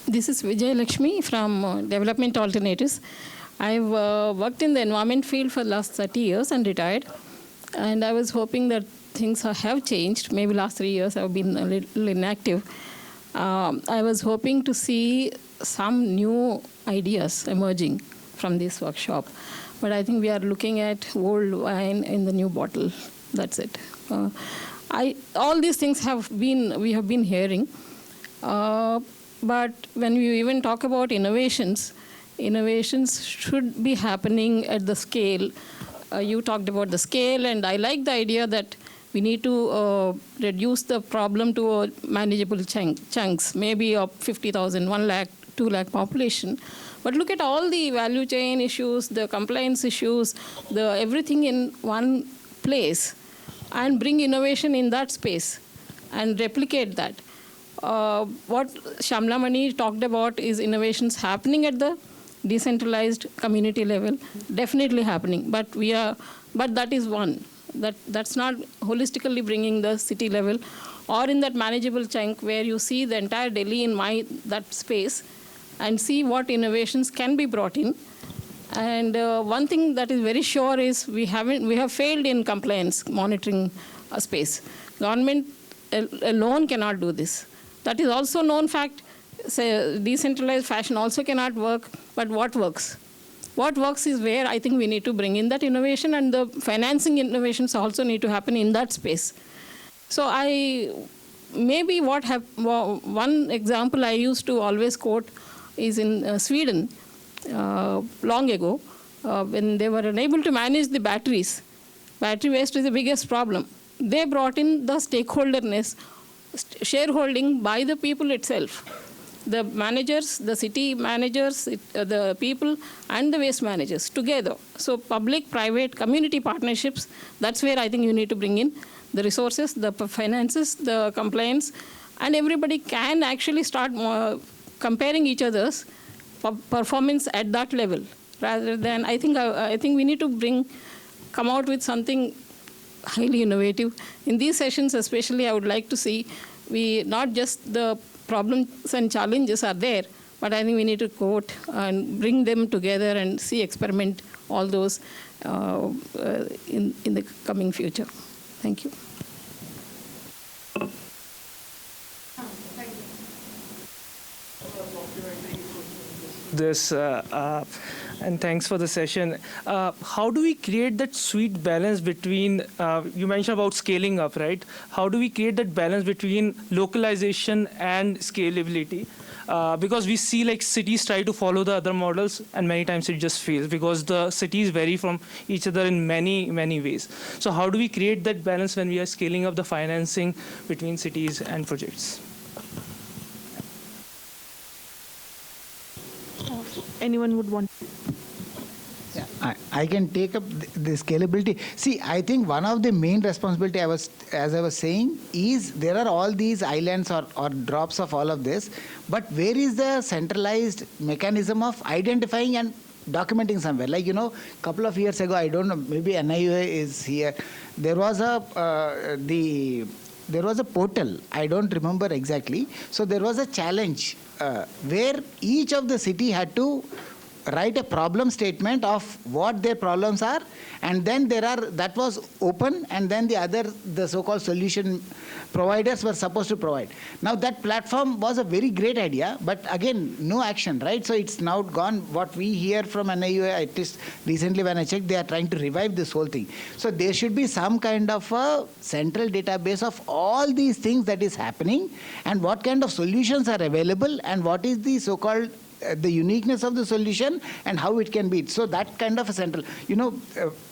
This is Vijay Lakshmi from Development Alternatives. I've worked in the environment field for the last 30 years and retired. And I was hoping that things have changed. Maybe last 3 years I've been a little inactive. I was hoping to see some new ideas emerging from this workshop. But I think we are looking at old wine in the new bottle. That's it. All these things we have been hearing. But when we even talk about innovations should be happening at the scale. You talked about the scale, and I like the idea that we need to reduce the problem to manageable chunks, maybe of 50,000, 1 lakh, 2 lakh population. But look at all the value chain issues, the compliance issues, everything in one place, and bring innovation in that space and replicate that. What Shamla Mani talked about is innovations happening at the decentralized community level, definitely happening. But that is one. That's not holistically bringing the city level or in that manageable chunk where you see the entire Delhi in that space and see what innovations can be brought in. And one thing that is very sure is we have failed in compliance monitoring space. Government alone cannot do this. That is also known fact. Say, decentralized fashion also cannot work, but what works? What works is where I think we need to bring in that innovation, and the financing innovations also need to happen in that space. So one example I used to always quote is in Sweden long ago, when they were unable to manage the batteries. Battery waste is the biggest problem. They brought in the stakeholderness, shareholding by the people itself. The managers, the city managers, the people, and the waste managers together. So public, private, community partnerships, that's where I think you need to bring in the resources, the finances, the compliance, and everybody can actually start comparing each other's performance at that level. Rather than, I think we need to come out with something highly innovative. In these sessions especially, I would like to see not just the problems and challenges are there, but I think we need to quote and bring them together and experiment all those in the coming future. Thank you. And thanks for the session. How do we create that sweet balance between, you mentioned about scaling up, right? How do we create that balance between localization and scalability? Because we see like cities try to follow the other models, and many times it just fails because the cities vary from each other in many, many ways. So how do we create that balance when we are scaling up the financing between cities and projects? Anyone would want? Yeah, I can take up the scalability. See, I think one of the main responsibility as I was saying, is there are all these islands or drops of all of this, but where is the centralized mechanism of identifying and documenting somewhere? Like, couple of years ago, I don't know, maybe NIUA is here. There was a portal. I don't remember exactly. So there was a challenge where each of the city had to write a problem statement of what their problems are, and then that was open, and then the so-called solution providers were supposed to provide. Now that platform was a very great idea, but again, no action, right? So it's now gone. What we hear from NIUA, at least recently when I checked, they are trying to revive this whole thing. So there should be some kind of a central database of all these things that is happening, and what kind of solutions are available, and what is the so-called the uniqueness of the solution and how it can be. So that kind of a central,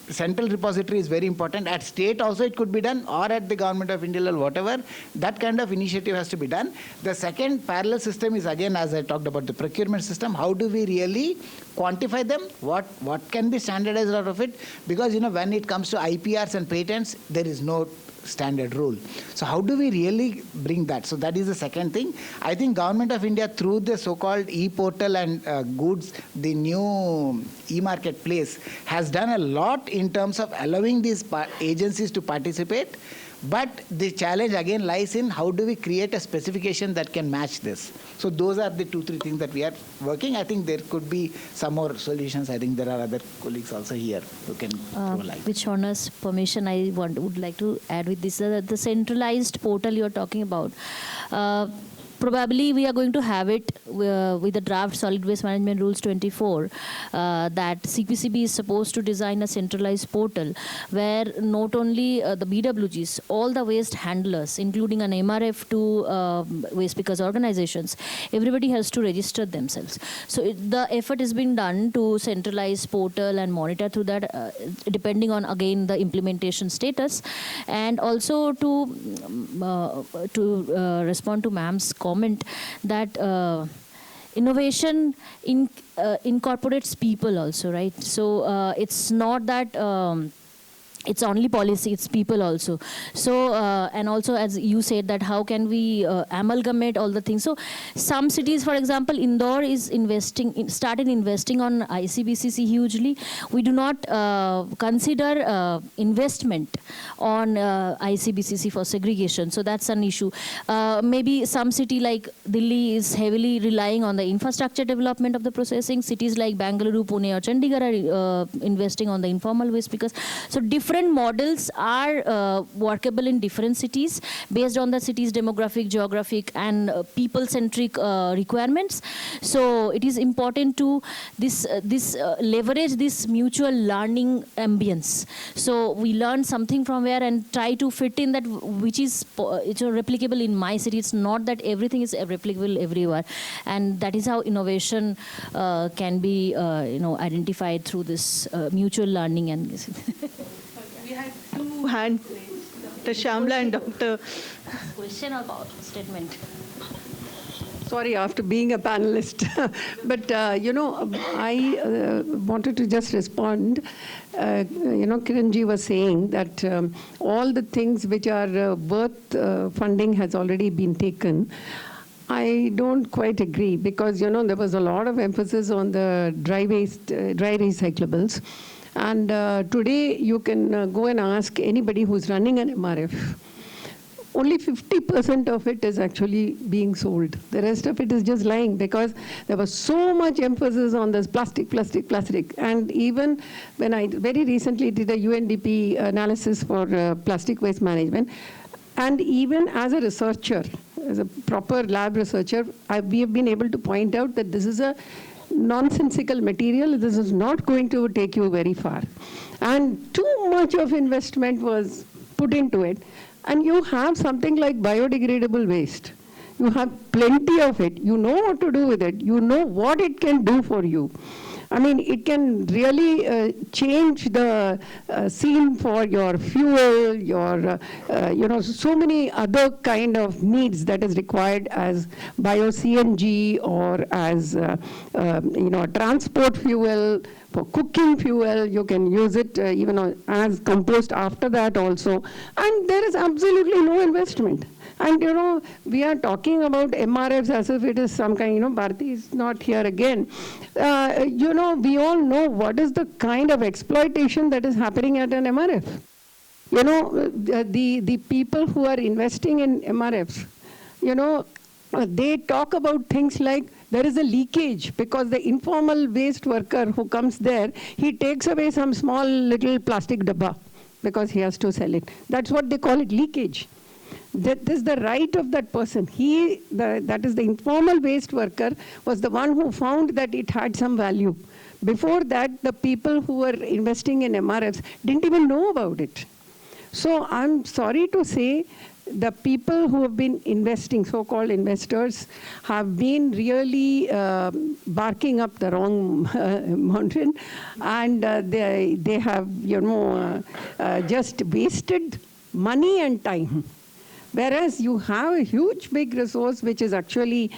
central repository is very important. At state also it could be done, or at the government of India or whatever. That kind of initiative has to be done. The second parallel system is, again, as I talked about the procurement system, how do we really quantify them? What can be standardized out of it? Because, when it comes to IPRs and patents, there is no standard rule. So how do we really bring that? So that is the second thing. I think Government of India, through the so-called e-portal and goods, the new e-marketplace, has done a lot in terms of allowing these agencies to participate. But the challenge again lies in how do we create a specification that can match this. So those are the 2-3 things that we are working. I think there could be some more solutions. I think there are other colleagues also here who can throw light. With Shauna's permission, I would like to add with this, the centralized portal you're talking about. Probably we are going to have it with the draft Solid Waste Management Rules 24, that CPCB is supposed to design a centralized portal where not only the BWGs, all the waste handlers, including an MRF to waste pickers organizations, everybody has to register themselves. So the effort is being done to centralize portal and monitor through that, depending on, again, the implementation status, and also to respond to ma'am's comment that innovation incorporates people also, right? So it's not that it's only policy, it's people also. So, and also as you said that how can we amalgamate all the things. So some cities, for example, Indore is started investing on ICBCC hugely. We do not consider investment on ICBCC for segregation. So that's an issue. Maybe some city like Delhi is heavily relying on the infrastructure development of the processing. Cities like Bangalore, Pune or Chandigarh are investing on the informal waste because, so different models are workable in different cities based on the city's demographic, geographic and people-centric requirements. So it is important to leverage this mutual learning ambience. So we learn something from where and try to fit in that which is it's replicable in my city. It's not that everything is replicable everywhere, and that is how innovation can be identified through this mutual learning. And we had two hands, Dr. Shyamla and Dr. Question or statement? Sorry, after being a panelist. But, I wanted to just respond. Kiranji was saying that all the things which are worth funding has already been taken. I don't quite agree because, there was a lot of emphasis on the dry recyclables. And today you can go and ask anybody who's running an MRF. Only 50% of it is actually being sold. The rest of it is just lying because there was so much emphasis on this plastic. And even when I very recently did a UNDP analysis for plastic waste management, and even as a researcher, as a proper lab researcher, we have been able to point out that this is a nonsensical material. This is not going to take you very far. And too much of investment was put into it. And you have something like biodegradable waste. You have plenty of it. You know what to do with it. You know what it can do for you. I mean, it can really change the scene for your fuel, your, so many other kind of needs that is required as bio-CNG or as, transport fuel, for cooking fuel. You can use it even as compost after that also. And there is absolutely no investment. And, we are talking about MRFs as if it is some kind, Bharti is not here again. We all know what is the kind of exploitation that is happening at an MRF. The people who are investing in MRFs, they talk about things like there is a leakage because the informal waste worker who comes there, he takes away some small little plastic dabba because he has to sell it. That's what they call it, leakage. That is the right of that person. That is the informal waste worker was the one who found that it had some value. Before that, the people who were investing in MRFs didn't even know about it. So I'm sorry to say the people who have been investing, so-called investors, have been really barking up the wrong mountain, and they have, just wasted money and time. Whereas you have a huge big resource which is actually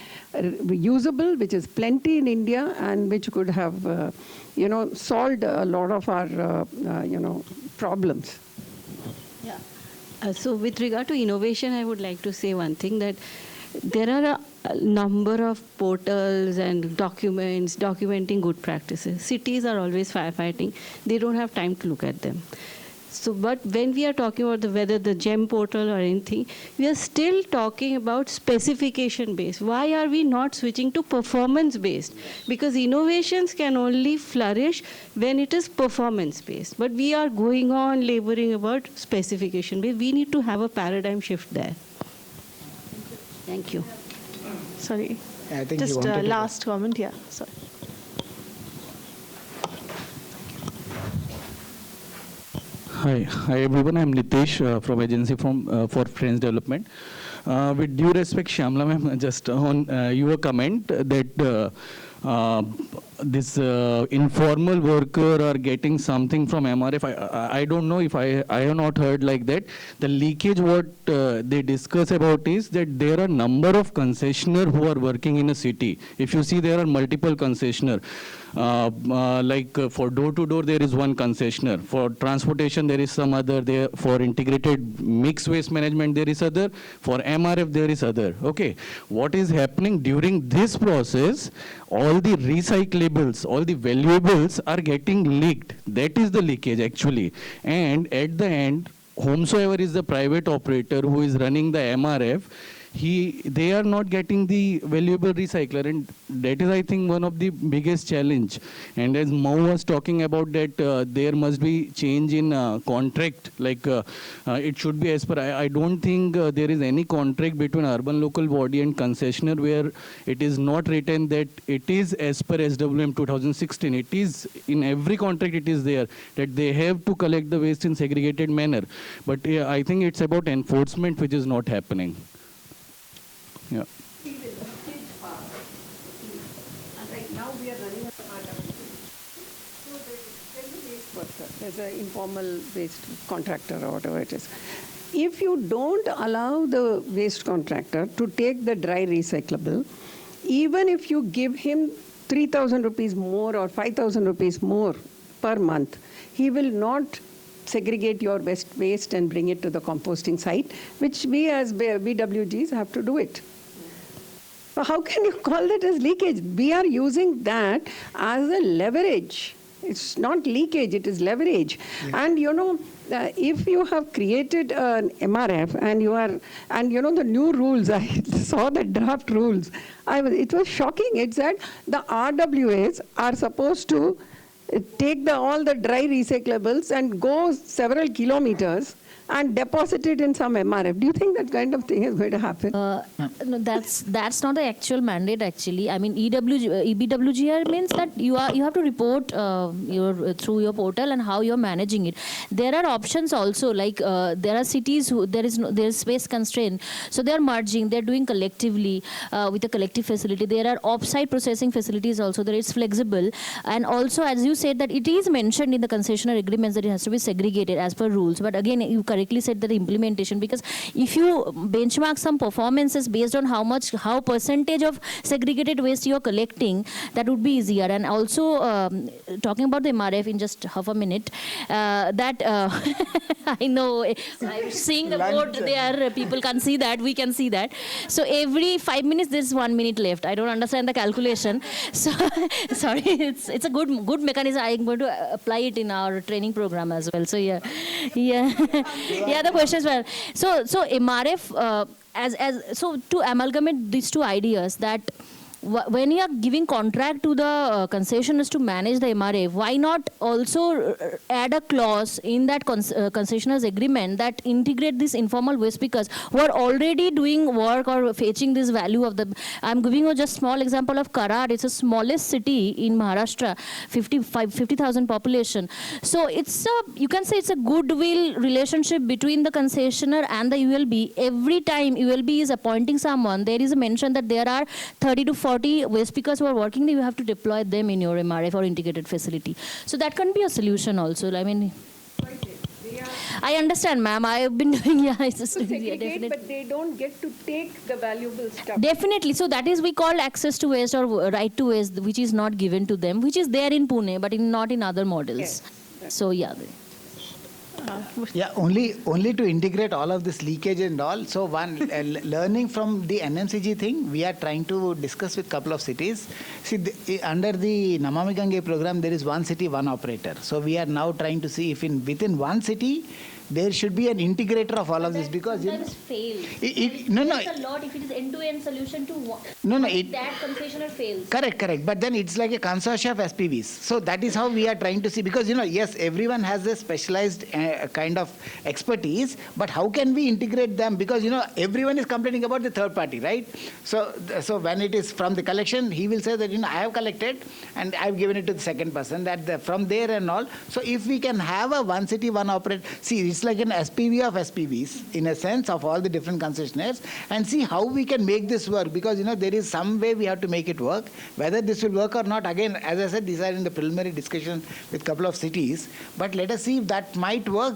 usable, which is plenty in India, and which could have, solved a lot of our, problems. Yeah. So with regard to innovation, I would like to say one thing, that there are a number of portals and documents documenting good practices. Cities are always firefighting. They don't have time to look at them. So, but when we are talking about whether the GEM portal or anything, we are still talking about specification-based. Why are we not switching to performance-based? Because innovations can only flourish when it is performance-based. But we are going on laboring about specification-based. We need to have a paradigm shift there. Thank you. Sorry. I think just last comment, yeah. Sorry. Hi everyone. I'm Nitesh from Agency for Friends Development. With due respect, Shyamla ma'am, just on your comment that this informal worker are getting something from MRF. I don't know if I have not heard like that. The leakage what they discuss about is that there are number of concessionaires who are working in a city. If you see, there are multiple concessionaires. For door-to-door, there is one concessionaire. For transportation, there is some other. There for integrated mixed waste management, there is other. For MRF, there is other. Okay. What is happening during this process? All the recyclables, all the valuables are getting leaked. That is the leakage actually. And at the end, whomsoever is the private operator who is running the MRF, they are not getting the valuable recycler, and that is, I think, one of the biggest challenge. And as Mau was talking about that, there must be change in contract, it should be as per. I don't think there is any contract between urban local body and concessionaire where it is not written that it is as per SWM 2016. It is in every contract. It is there that they have to collect the waste in segregated manner. But I think it's about enforcement which is not happening. Yeah. Now we are running out of it. So there's a waste worker, there's an informal waste contractor or whatever it is. If you don't allow the waste contractor to take the dry recyclable, even if you give him 3,000 rupees more or 5,000 rupees more per month, he will not segregate your waste and bring it to the composting site, which we as BWGs have to do it. So how can you call that as leakage? We are using that as a leverage. It's not leakage, it is leverage. Yeah. And if you have created an MRF and the new rules, I saw the draft rules, it was shocking. It said the RWAs are supposed to take all the dry recyclables and go several kilometers and deposit it in some MRF. Do you think that kind of thing is going to happen? No, that's not the actual mandate. Actually, I mean, EBWGR means that you have to report through your portal and how you're managing it. There are options also, like there are cities who there is space constraint, so they are merging. They're doing collectively with a collective facility. There are off-site processing facilities also. There is flexible, and also as you said that it is mentioned in the concessionaire agreements that it has to be segregated as per rules. But again, you correctly said that the implementation, because if you benchmark some performances based on how percentage of segregated waste you're collecting, that would be easier. And also talking about the MRF in just half a minute, I know I'm seeing the board there, people can see that, we can see that. So every 5 minutes there's 1 minute left. I don't understand the calculation. So sorry, it's a good mechanism. I'm going to apply it in our training program as well. So yeah. Yeah, the questions were so MRF so to amalgamate these two ideas, that when you are giving contract to the concessionaires to manage the MRF, why not also add a clause in that concessionaires agreement that integrate this informal waste pickers who are already doing work or fetching this value of the. I'm giving you just small example of Karad. It's the smallest city in Maharashtra, 50,000 population. So you can say it's a goodwill relationship between the concessionaire and the ULB. Every time ULB is appointing someone, there is a mention that there are 30 to 40 waste pickers who are working there, you have to deploy them in your MRF or integrated facility. So that can be a solution also. I mean, I understand, ma'am. I have been doing, definitely. But they don't get to take the valuable stuff. Definitely. So that is we call access to waste or right to waste, which is not given to them, which is there in Pune, but not in other models. Yes. So yeah. Yeah, only to integrate all of this leakage and all. So one, learning from the NMCG thing, we are trying to discuss with a couple of cities. See, under the Namami Gange program, there is one city, one operator. So we are now trying to see if within one city, there should be an integrator of all of this, because sometimes fails. It's a lot if it is end-to-end solution to one. That concessionaire fails. Correct. But then it's like a consortium of SPVs. So that is how we are trying to see, because yes, everyone has a specialized kind of expertise, but how can we integrate them? Because everyone is complaining about the third party, right? So when it is from the collection, he will say that I have collected and I have given it to the second person. That from there and all. So if we can have a one city, one operator. See, it's like an SPV of SPVs, in a sense, of all the different concessionaires, and see how we can make this work. Because, there is some way we have to make it work. Whether this will work or not, again, as I said, these are in the preliminary discussion with a couple of cities. But let us see if that might work.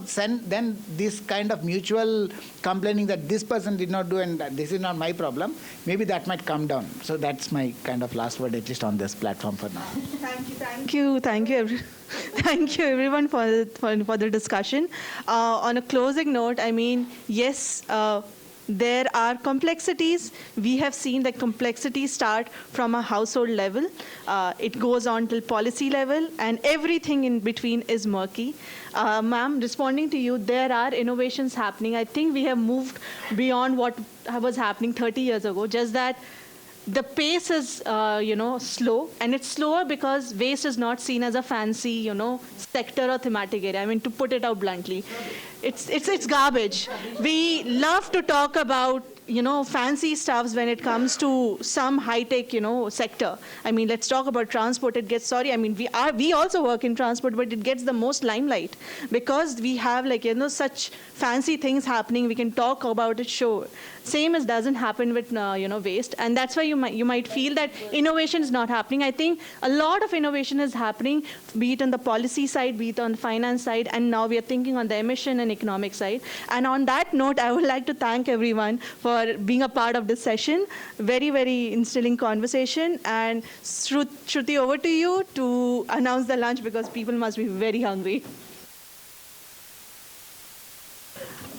Then this kind of mutual complaining that this person did not do and this is not my problem, maybe that might come down. So that's my kind of last word, at least on this platform for now. Thank you, thank you everyone for the discussion. On a closing note, I mean, yes, there are complexities. We have seen that complexities start from a household level. It goes on till policy level, and everything in between is murky. Ma'am, responding to you, there are innovations happening. I think we have moved beyond what was happening 30 years ago, just that the pace is, slow, and it's slower because waste is not seen as a fancy, sector or thematic area. I mean, to put it out bluntly, it's garbage. We love to talk about, fancy stuffs when it comes to some high-tech, sector. I mean, let's talk about transport. We also work in transport, but it gets the most limelight because we have such fancy things happening. We can talk about it, show. Same as doesn't happen with, waste. And that's why you might feel that innovation is not happening. I think a lot of innovation is happening, be it on the policy side, be it on the finance side, and now we are thinking on the emission and economic side. And on that note, I would like to thank everyone for being a part of this session. Very, very instilling conversation. And Shruti, over to you to announce the lunch because people must be very hungry.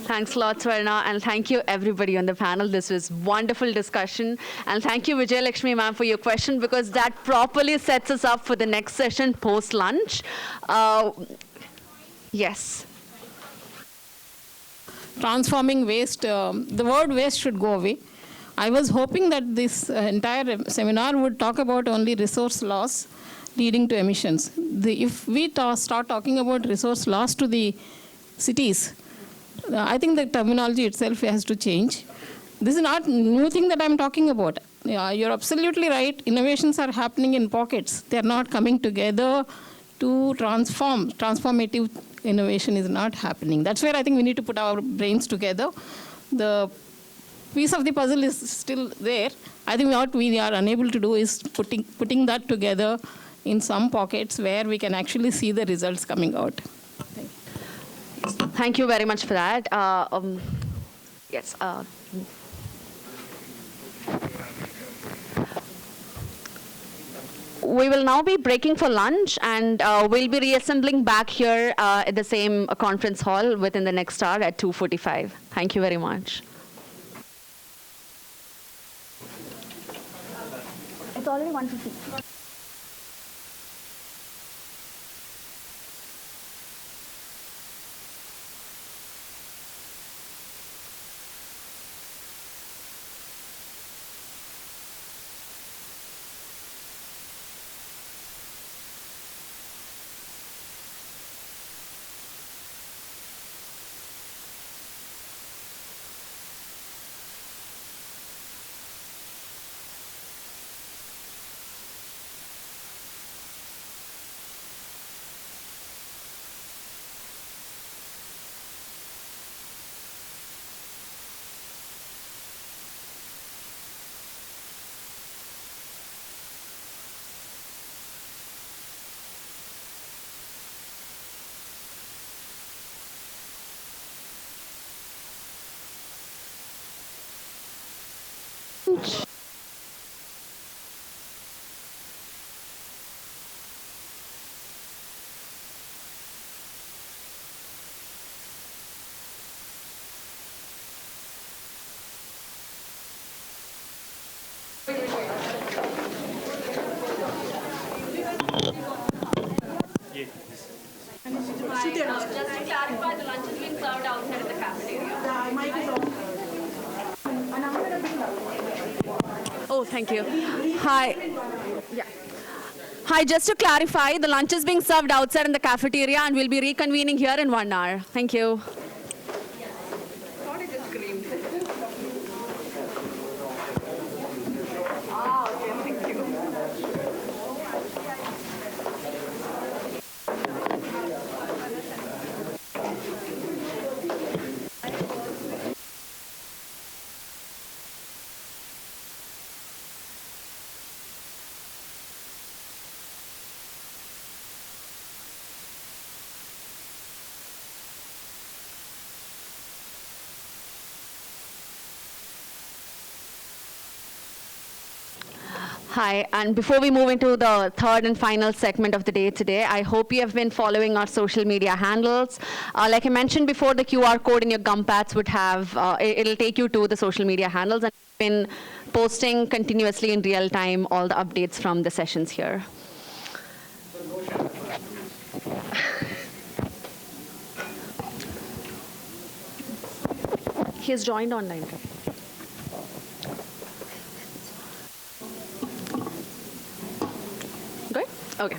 Thanks a lot, Swarna, and thank you everybody on the panel. This was wonderful discussion. And thank you, Vijay Lakshmi ma'am, for your question, because that properly sets us up for the next session post-lunch. Yes. Transforming waste, the word waste should go away. I was hoping that this entire seminar would talk about only resource loss leading to emissions. If we start talking about resource loss to the cities, I think the terminology itself has to change. This is not a new thing that I'm talking about. You're absolutely right. Innovations are happening in pockets. They're not coming together to transform. Transformative innovation is not happening. That's where I think we need to put our brains together. The piece of the puzzle is still there. I think what we are unable to do is putting that together in some pockets where we can actually see the results coming out. Thank you very much for that. Yes. We will now be breaking for lunch, and we'll be reassembling back here at the same conference hall within the next hour at 2:45. Thank you very much. It's already 1:50. Just to clarify, the lunch is being served outside in the cafeteria. Oh, thank you. Hi. Yeah. Hi, just to clarify, the lunch is being served outside in the cafeteria, and we'll be reconvening here in 1 hour. Thank you. Hi, and before we move into the third and final segment of the day today, I hope you have been following our social media handles. Like I mentioned before, the QR code in your gum pads would have, it'll take you to the social media handles, and we've been posting continuously in real time all the updates from the sessions here. He has joined online. Good? Okay.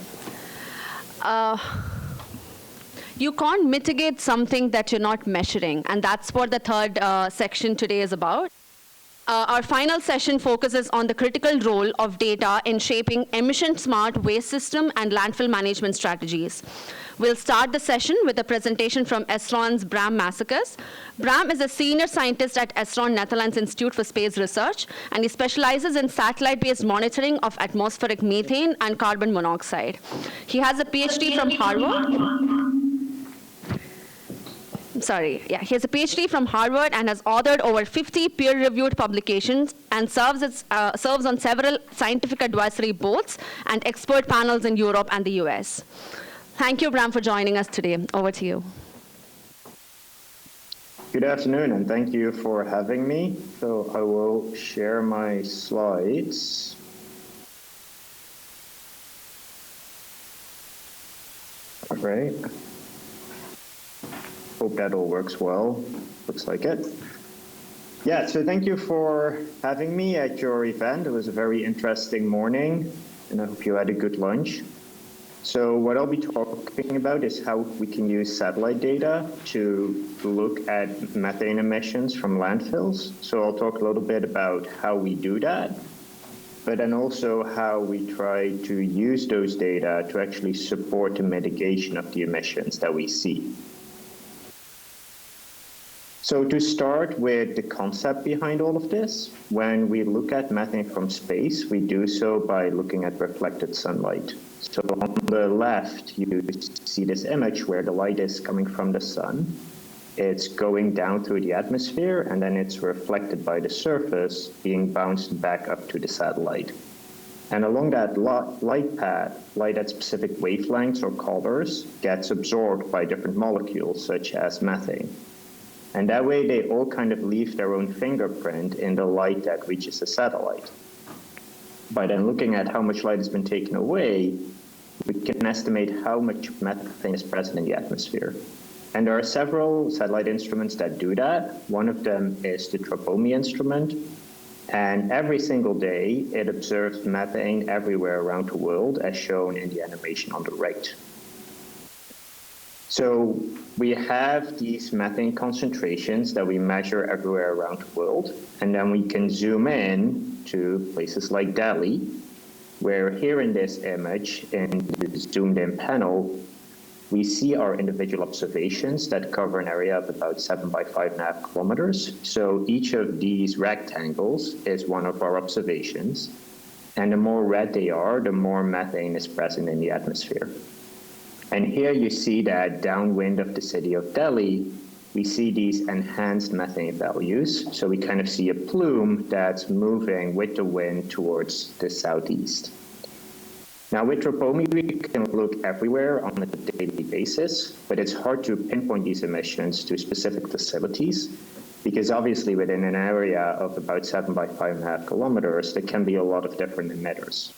You can't mitigate something that you're not measuring, and that's what the third section today is about. Our final session focuses on the critical role of data in shaping emission-smart waste system and landfill management strategies. We'll start the session with a presentation from Esron's Bram Massacus. Bram is a senior scientist at Esron Netherlands Institute for Space Research, and he specializes in satellite-based monitoring of atmospheric methane and carbon monoxide. He has a PhD from Harvard. He has a PhD from Harvard and has authored over 50 peer-reviewed publications and serves on several scientific advisory boards and expert panels in Europe and the US. Thank you, Bram, for joining us today. Over to you. Good afternoon, and thank you for having me. So I will share my slides. All right. Hope that all works well. Looks like it. Yeah, so thank you for having me at your event. It was a very interesting morning, and I hope you had a good lunch. So what I'll be talking about is how we can use satellite data to look at methane emissions from landfills. So I'll talk a little bit about how we do that, but then also how we try to use those data to actually support the mitigation of the emissions that we see. So to start with the concept behind all of this, when we look at methane from space, we do so by looking at reflected sunlight. So on the left, you see this image where the light is coming from the sun. It's going down through the atmosphere, and then it's reflected by the surface, being bounced back up to the satellite. And along that light path, light at specific wavelengths or colors gets absorbed by different molecules, such as methane. And that way, they all kind of leave their own fingerprint in the light that reaches the satellite. By then looking at how much light has been taken away, we can estimate how much methane is present in the atmosphere. And there are several satellite instruments that do that. One of them is the Tropomi instrument. And every single day, it observes methane everywhere around the world, as shown in the animation on the right. So we have these methane concentrations that we measure everywhere around the world, and then we can zoom in to places like Delhi, where here in this image, in the zoomed-in panel, we see our individual observations that cover an area of about 7 by 5.5 kilometers. So each of these rectangles is one of our observations, and the more red they are, the more methane is present in the atmosphere. And here you see that downwind of the city of Delhi, we see these enhanced methane values. So we kind of see a plume that's moving with the wind towards the southeast. Now with Tropomi, we can look everywhere on a daily basis, but it's hard to pinpoint these emissions to specific facilities, because obviously within an area of about 7 by 5.5 kilometers, there can be a lot of different emitters.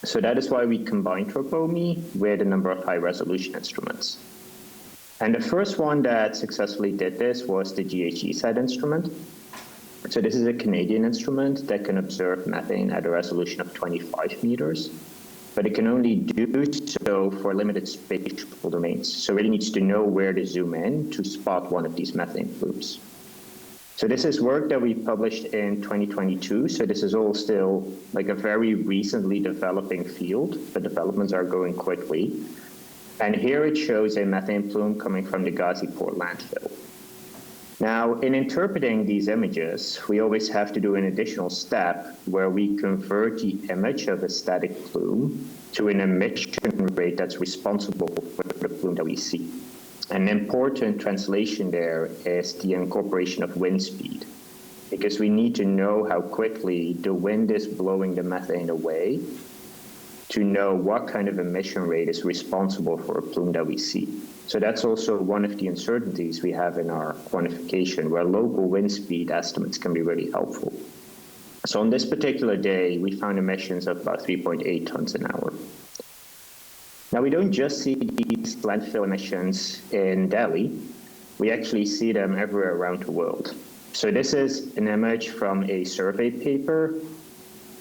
So that is why we combine Tropomi with a number of high-resolution instruments. And the first one that successfully did this was the GHGSat instrument. So this is a Canadian instrument that can observe methane at a resolution of 25 meters, but it can only do so for limited spatial domains. So it really needs to know where to zoom in to spot one of these methane plumes. So this is work that we published in 2022. So this is all still like a very recently developing field. The developments are going quickly. And here it shows a methane plume coming from the Ghazipur landfill. Now, in interpreting these images, we always have to do an additional step where we convert the image of a static plume to an emission rate that's responsible for the plume that we see. An important translation there is the incorporation of wind speed. because we need to know how quickly the wind is blowing the methane away to know what kind of emission rate is responsible for a plume that we see. So that's also one of the uncertainties we have in our quantification, where local wind speed estimates can be really helpful. So on this particular day, we found emissions of about 3.8 tons an hour. Now, we don't just see these landfill emissions in Delhi. We actually see them everywhere around the world. So this is an image from a survey paper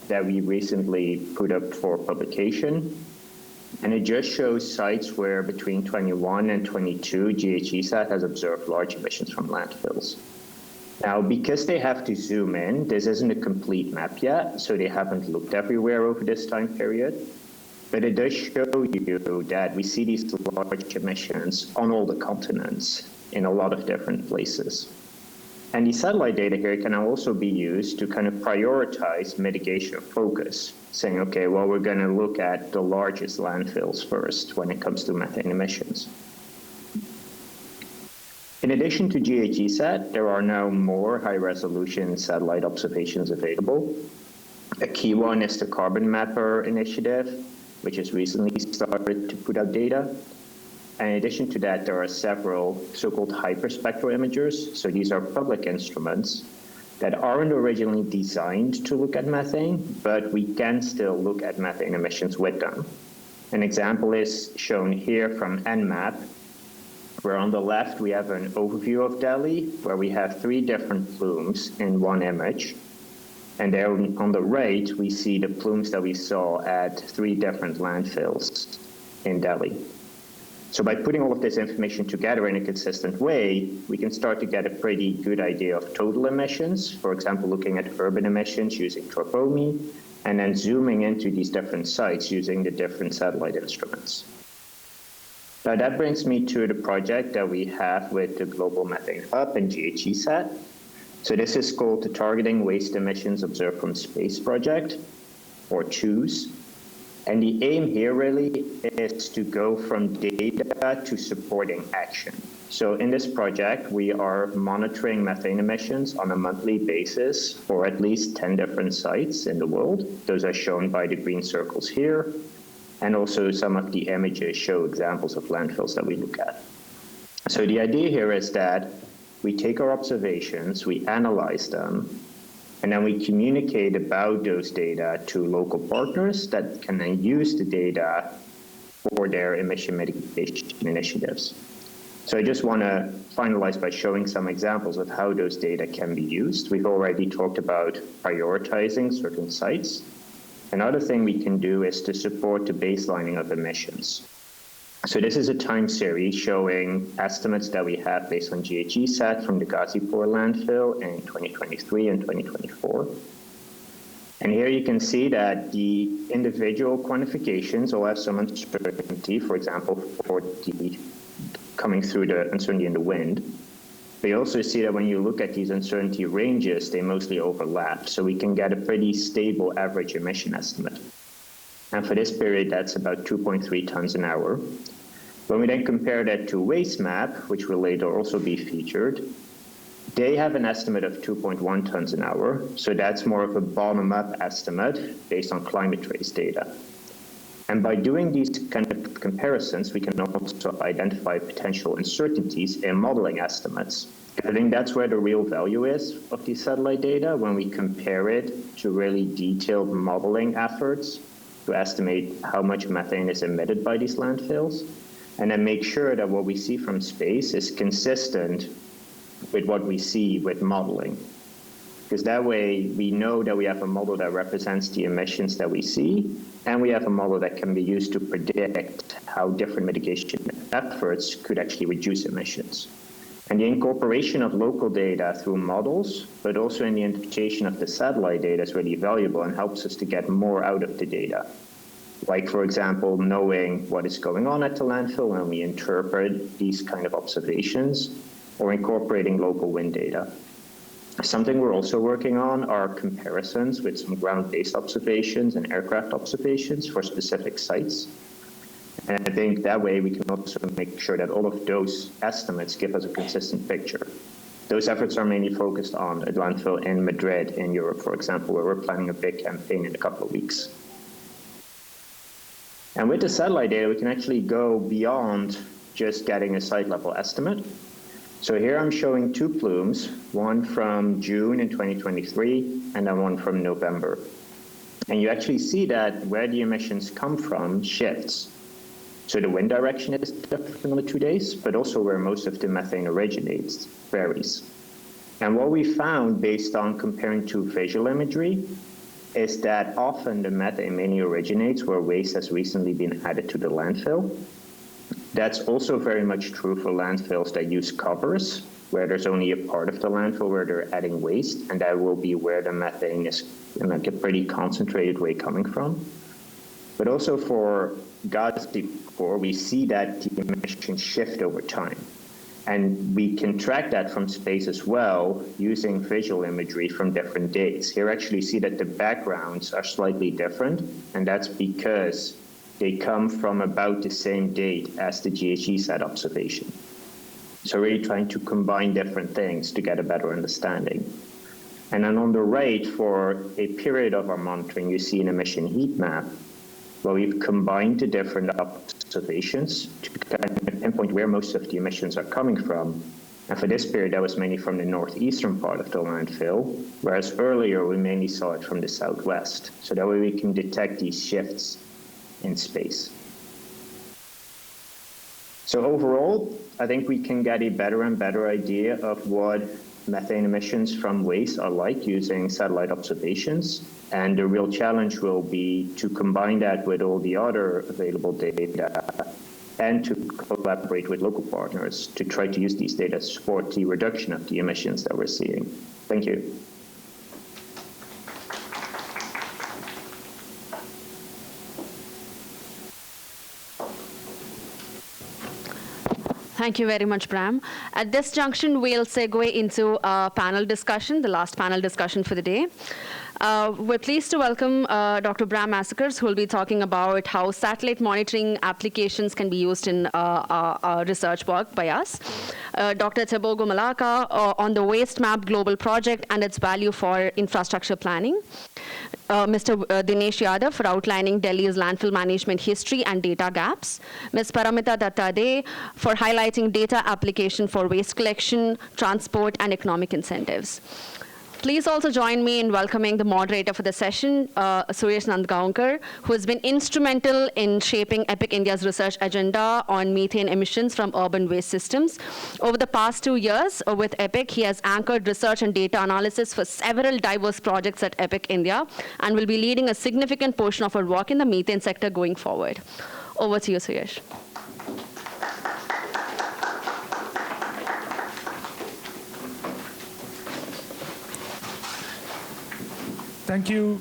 that we recently put up for publication. And it just shows sites where between 21 and 22, GHGSat has observed large emissions from landfills. Now, because they have to zoom in, this isn't a complete map yet, so they haven't looked everywhere over this time period. But it does show you that we see these large emissions on all the continents in a lot of different places. And the satellite data here can also be used to kind of prioritize mitigation focus, saying, okay, well, we're going to look at the largest landfills first when it comes to methane emissions. In addition to GHGSat, there are now more high-resolution satellite observations available. A key one is the Carbon Mapper initiative, which has recently started to put out data. And in addition to that, there are several so-called hyperspectral imagers. So these are public instruments that aren't originally designed to look at methane, but we can still look at methane emissions with them. An example is shown here from NMAP, where on the left we have an overview of Delhi, where we have 3 different plumes in one image. And there on the right, we see the plumes that we saw at 3 different landfills in Delhi. So by putting all of this information together in a consistent way, we can start to get a pretty good idea of total emissions, for example, looking at urban emissions using Tropomi, and then zooming into these different sites using the different satellite instruments. Now that brings me to the project that we have with the Global Methane Hub and GHGSat. So this is called the Targeting Waste Emissions Observed from Space project, or TWOS. And the aim here really is to go from data to supporting action. So in this project, we are monitoring methane emissions on a monthly basis for at least 10 different sites in the world. Those are shown by the green circles here. And also some of the images show examples of landfills that we look at. So the idea here is that we take our observations, we analyze them, and then we communicate about those data to local partners that can then use the data for their emission mitigation initiatives. So I just want to finalize by showing some examples of how those data can be used. We've already talked about prioritizing certain sites. Another thing we can do is to support the baselining of emissions. So this is a time series showing estimates that we have based on GHGSat from the Ghazipur landfill in 2023 and 2024. And here you can see that the individual quantifications all have some uncertainty, for example, for the coming through the uncertainty in the wind. But you also see that when you look at these uncertainty ranges, they mostly overlap. So we can get a pretty stable average emission estimate. And for this period, that's about 2.3 tons an hour. When we then compare that to WasteMap, which will later also be featured, they have an estimate of 2.1 tons an hour. So that's more of a bottom-up estimate based on climate trace data. And by doing these kind of comparisons, we can also identify potential uncertainties in modeling estimates. I think that's where the real value is of these satellite data, when we compare it to really detailed modeling efforts to estimate how much methane is emitted by these landfills, and then make sure that what we see from space is consistent with what we see with modeling. Because that way we know that we have a model that represents the emissions that we see, and we have a model that can be used to predict how different mitigation efforts could actually reduce emissions. And the incorporation of local data through models, but also in the interpretation of the satellite data is really valuable and helps us to get more out of the data. Like, for example, knowing what is going on at the landfill when we interpret these kind of observations, or incorporating local wind data. Something we're also working on are comparisons with some ground-based observations and aircraft observations for specific sites. And I think that way we can also make sure that all of those estimates give us a consistent picture. Those efforts are mainly focused on a landfill in Madrid in Europe, for example, where we're planning a big campaign in a couple of weeks. And with the satellite data, we can actually go beyond just getting a site level estimate. So here I'm showing two plumes, one from June in 2023 and then one from November. And you actually see that where the emissions come from shifts. So the wind direction is different on the 2 days, but also where most of the methane originates varies. And what we found based on comparing to visual imagery is that often the methane mainly originates where waste has recently been added to the landfill. That's also very much true for landfills that use covers, where there's only a part of the landfill where they're adding waste, and that will be where the methane is in like a pretty concentrated way coming from. But also for gas decor, we see that the emissions shift over time. And we can track that from space as well using visual imagery from different dates. Here actually see that the backgrounds are slightly different, and that's because they come from about the same date as the GHG-SAT observation. So really trying to combine different things to get a better understanding. And then on the right, for a period of our monitoring, you see an emission heat map where we've combined the different observations to kind of pinpoint where most of the emissions are coming from. And for this period, that was mainly from the northeastern part of the landfill, whereas earlier we mainly saw it from the southwest. So that way we can detect these shifts in space. So overall, I think we can get a better and better idea of what methane emissions from waste are like using satellite observations. And the real challenge will be to combine that with all the other available data and to collaborate with local partners to try to use these data to support the reduction of the emissions that we're seeing. Thank you. Thank you very much, Bram. At this junction, we'll segue into a panel discussion, the last panel discussion for the day. We're pleased to welcome Dr. Bram Massakers, who will be talking about how satellite monitoring applications can be used in research work by us. Dr. Tebogo Malaka on the Waste Map Global Project and its value for infrastructure planning. Mr. Dinesh Yadav for outlining Delhi's landfill management history and data gaps. Ms. Paramita Dattade for highlighting data application for waste collection, transport, and economic incentives. Please also join me in welcoming the moderator for the session, Suresh Nandgaonkar, who has been instrumental in shaping EPIC India's research agenda on methane emissions from urban waste systems. Over the past 2 years with EPIC, he has anchored research and data analysis for several diverse projects at EPIC India and will be leading a significant portion of our work in the methane sector going forward. Over to you, Suresh. Thank you.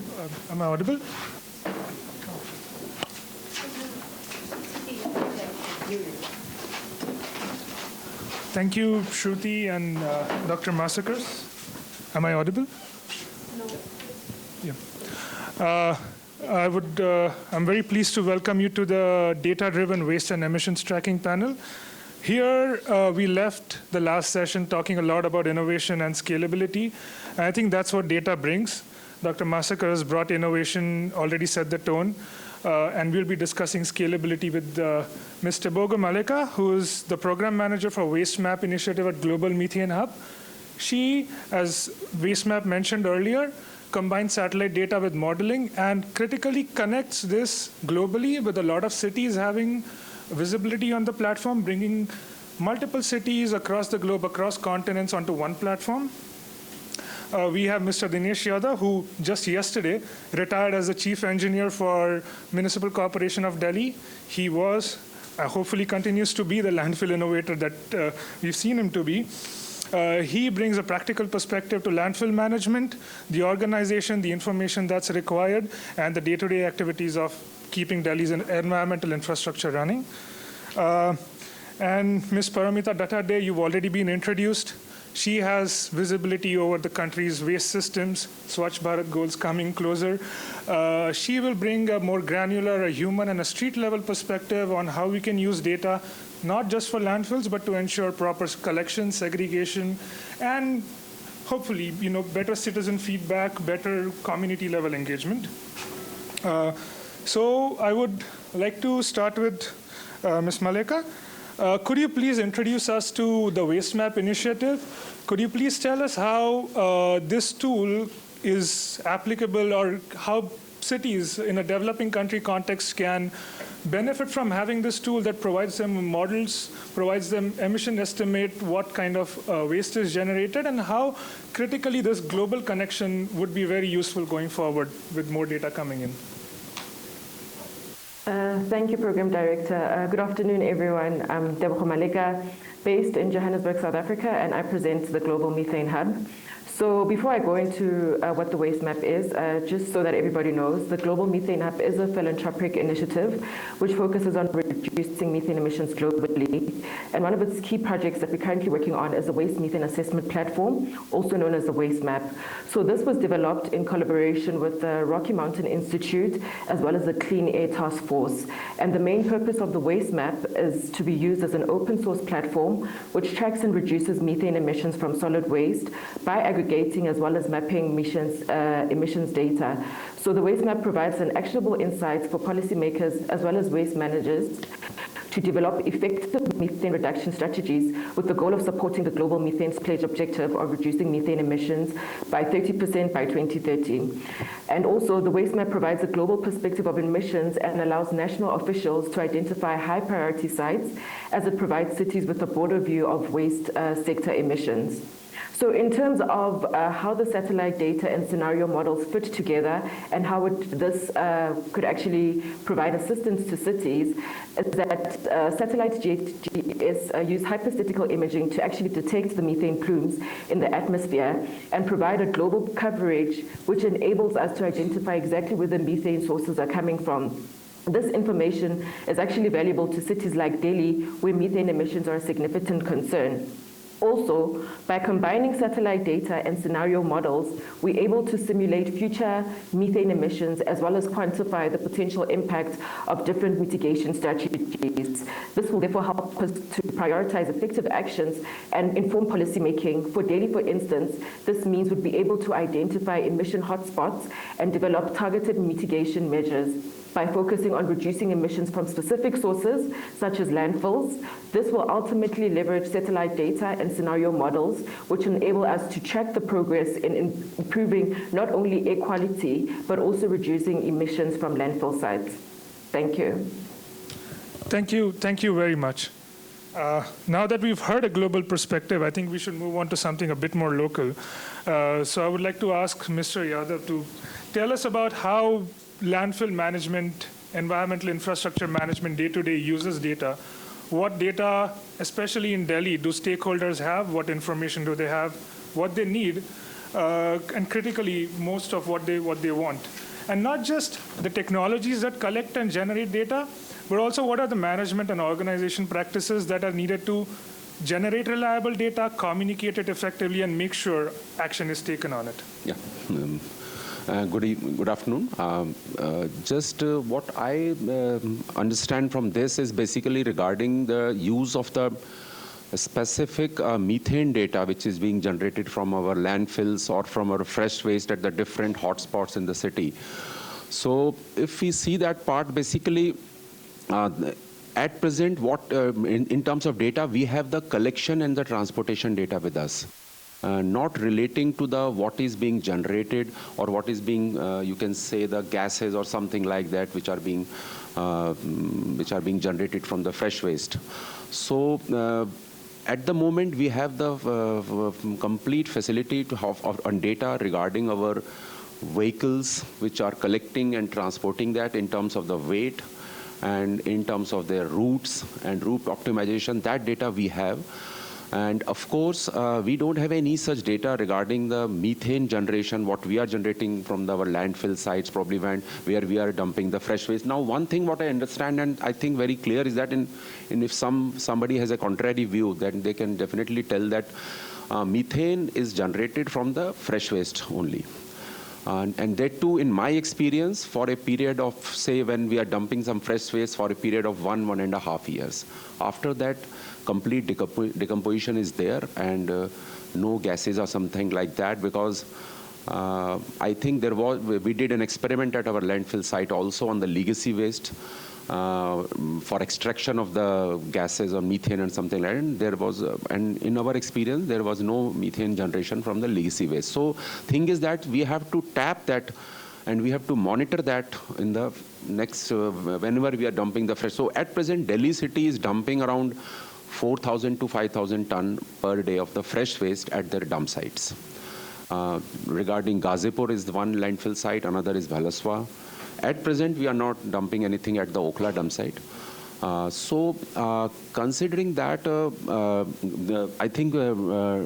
Am I audible? Thank you, Shruti and Dr. Massakers. Am I audible? No. Yeah. I'm very pleased to welcome you to the Data-Driven Waste and Emissions Tracking panel. Here, we left the last session talking a lot about innovation and scalability. And I think that's what data brings. Dr. Massakers brought innovation, already set the tone, and we'll be discussing scalability with Ms. Tebogo Maleka, who is the program manager for Waste Map initiative at Global Methane Hub. She, as Waste Map mentioned earlier, combines satellite data with modeling and critically connects this globally with a lot of cities having visibility on the platform, bringing multiple cities across the globe, across continents onto one platform. We have Mr. Dinesh Yadav, who just yesterday retired as the chief engineer for Municipal Corporation of Delhi. He was, hopefully continues to be, the landfill innovator that we've seen him to be. He brings a practical perspective to landfill management, the organization, the information that's required, and the day-to-day activities of keeping Delhi's environmental infrastructure running. And Ms. Paramita Dattade, you've already been introduced. She has visibility over the country's waste systems, Swachh Bharat goals coming closer. She will bring a more granular, a human and a street level perspective on how we can use data, not just for landfills, but to ensure proper collection, segregation, and hopefully, better citizen feedback, better community level engagement. So I would like to start with Ms. Maleka. Could you please introduce us to the Waste Map initiative? Could you please tell us how this tool is applicable, or how cities in a developing country context can benefit from having this tool that provides them models, provides them emission estimate, what kind of waste is generated, and how critically this global connection would be very useful going forward with more data coming in? Thank you, Program Director. Good afternoon, everyone. I'm Debora Maleka, based in Johannesburg, South Africa, and I present the Global Methane Hub. So before I go into what the Waste Map is, just so that everybody knows, the Global Methane Hub is a philanthropic initiative which focuses on reducing methane emissions globally. And one of its key projects that we're currently working on is the Waste Methane Assessment Platform, also known as the Waste Map. So this was developed in collaboration with the Rocky Mountain Institute as well as the Clean Air Task Force. And the main purpose of the Waste Map is to be used as an open source platform which tracks and reduces methane emissions from solid waste by aggregating as well as mapping emissions data. So the Waste Map provides an actionable insights for policymakers as well as waste managers to develop effective methane reduction strategies with the goal of supporting the global methane pledge objective of reducing methane emissions by 30% by 2030. And also the Waste Map provides a global perspective of emissions and allows national officials to identify high priority sites as it provides cities with a broader view of waste sector emissions. So in terms of how the satellite data and scenario models fit together and how this could actually provide assistance to cities, is that satellite GIS use hyperstatical imaging to actually detect the methane plumes in the atmosphere and provide a global coverage which enables us to identify exactly where the methane sources are coming from. This information is actually valuable to cities like Delhi, where methane emissions are a significant concern. Also, by combining satellite data and scenario models, we're able to simulate future methane emissions as well as quantify the potential impact of different mitigation strategies. This will therefore help us to prioritize effective actions and inform policymaking. For Delhi, for instance, this means we'd be able to identify emission hotspots and develop targeted mitigation measures. By focusing on reducing emissions from specific sources, such as landfills, this will ultimately leverage satellite data and scenario models, which enable us to track the progress in improving not only air quality, but also reducing emissions from landfill sites. Thank you. Thank you very much. Now that we've heard a global perspective, I think we should move on to something a bit more local. So I would like to ask Mr. Yadav to tell us about how landfill management, environmental infrastructure management day-to-day uses data. What data, especially in Delhi, do stakeholders have? What information do they have? What they need? And critically, most of what they want. And not just the technologies that collect and generate data, but also what are the management and organization practices that are needed to generate reliable data, communicate it effectively, and make sure action is taken on it. Yeah. Good afternoon. What I understand from this is basically regarding the use of the specific methane data which is being generated from our landfills or from our fresh waste at the different hotspots in the city. So if we see that part, basically, at present, in terms of data, we have the collection and the transportation data with us. Not relating to what is being generated or what is being, you can say, the gases or something like that, which are being generated from the fresh waste. So at the moment, we have the complete facility to have on data regarding our vehicles, which are collecting and transporting that in terms of the weight and in terms of their routes and route optimization. That data we have. And of course, we don't have any such data regarding the methane generation, what we are generating from our landfill sites, probably where we are dumping the fresh waste. Now, one thing what I understand and I think very clear is that if somebody has a contrary view, then they can definitely tell that methane is generated from the fresh waste only. And that too, in my experience, for a period of, say, when we are dumping some fresh waste for a period of 1.5 years. After that, complete decomposition is there, and no gases or something like that, because I think we did an experiment at our landfill site also on the legacy waste for extraction of the gases or methane and something like that. And in our experience, there was no methane generation from the legacy waste. So thing is that we have to tap that, and we have to monitor that in the next, whenever we are dumping the fresh. So at present, Delhi city is dumping around 4,000 to 5,000 ton per day of the fresh waste at their dump sites. Regarding Ghazipur is the one landfill site, another is Bhalaswa. At present, we are not dumping anything at the Okhla dump site. Considering that, I think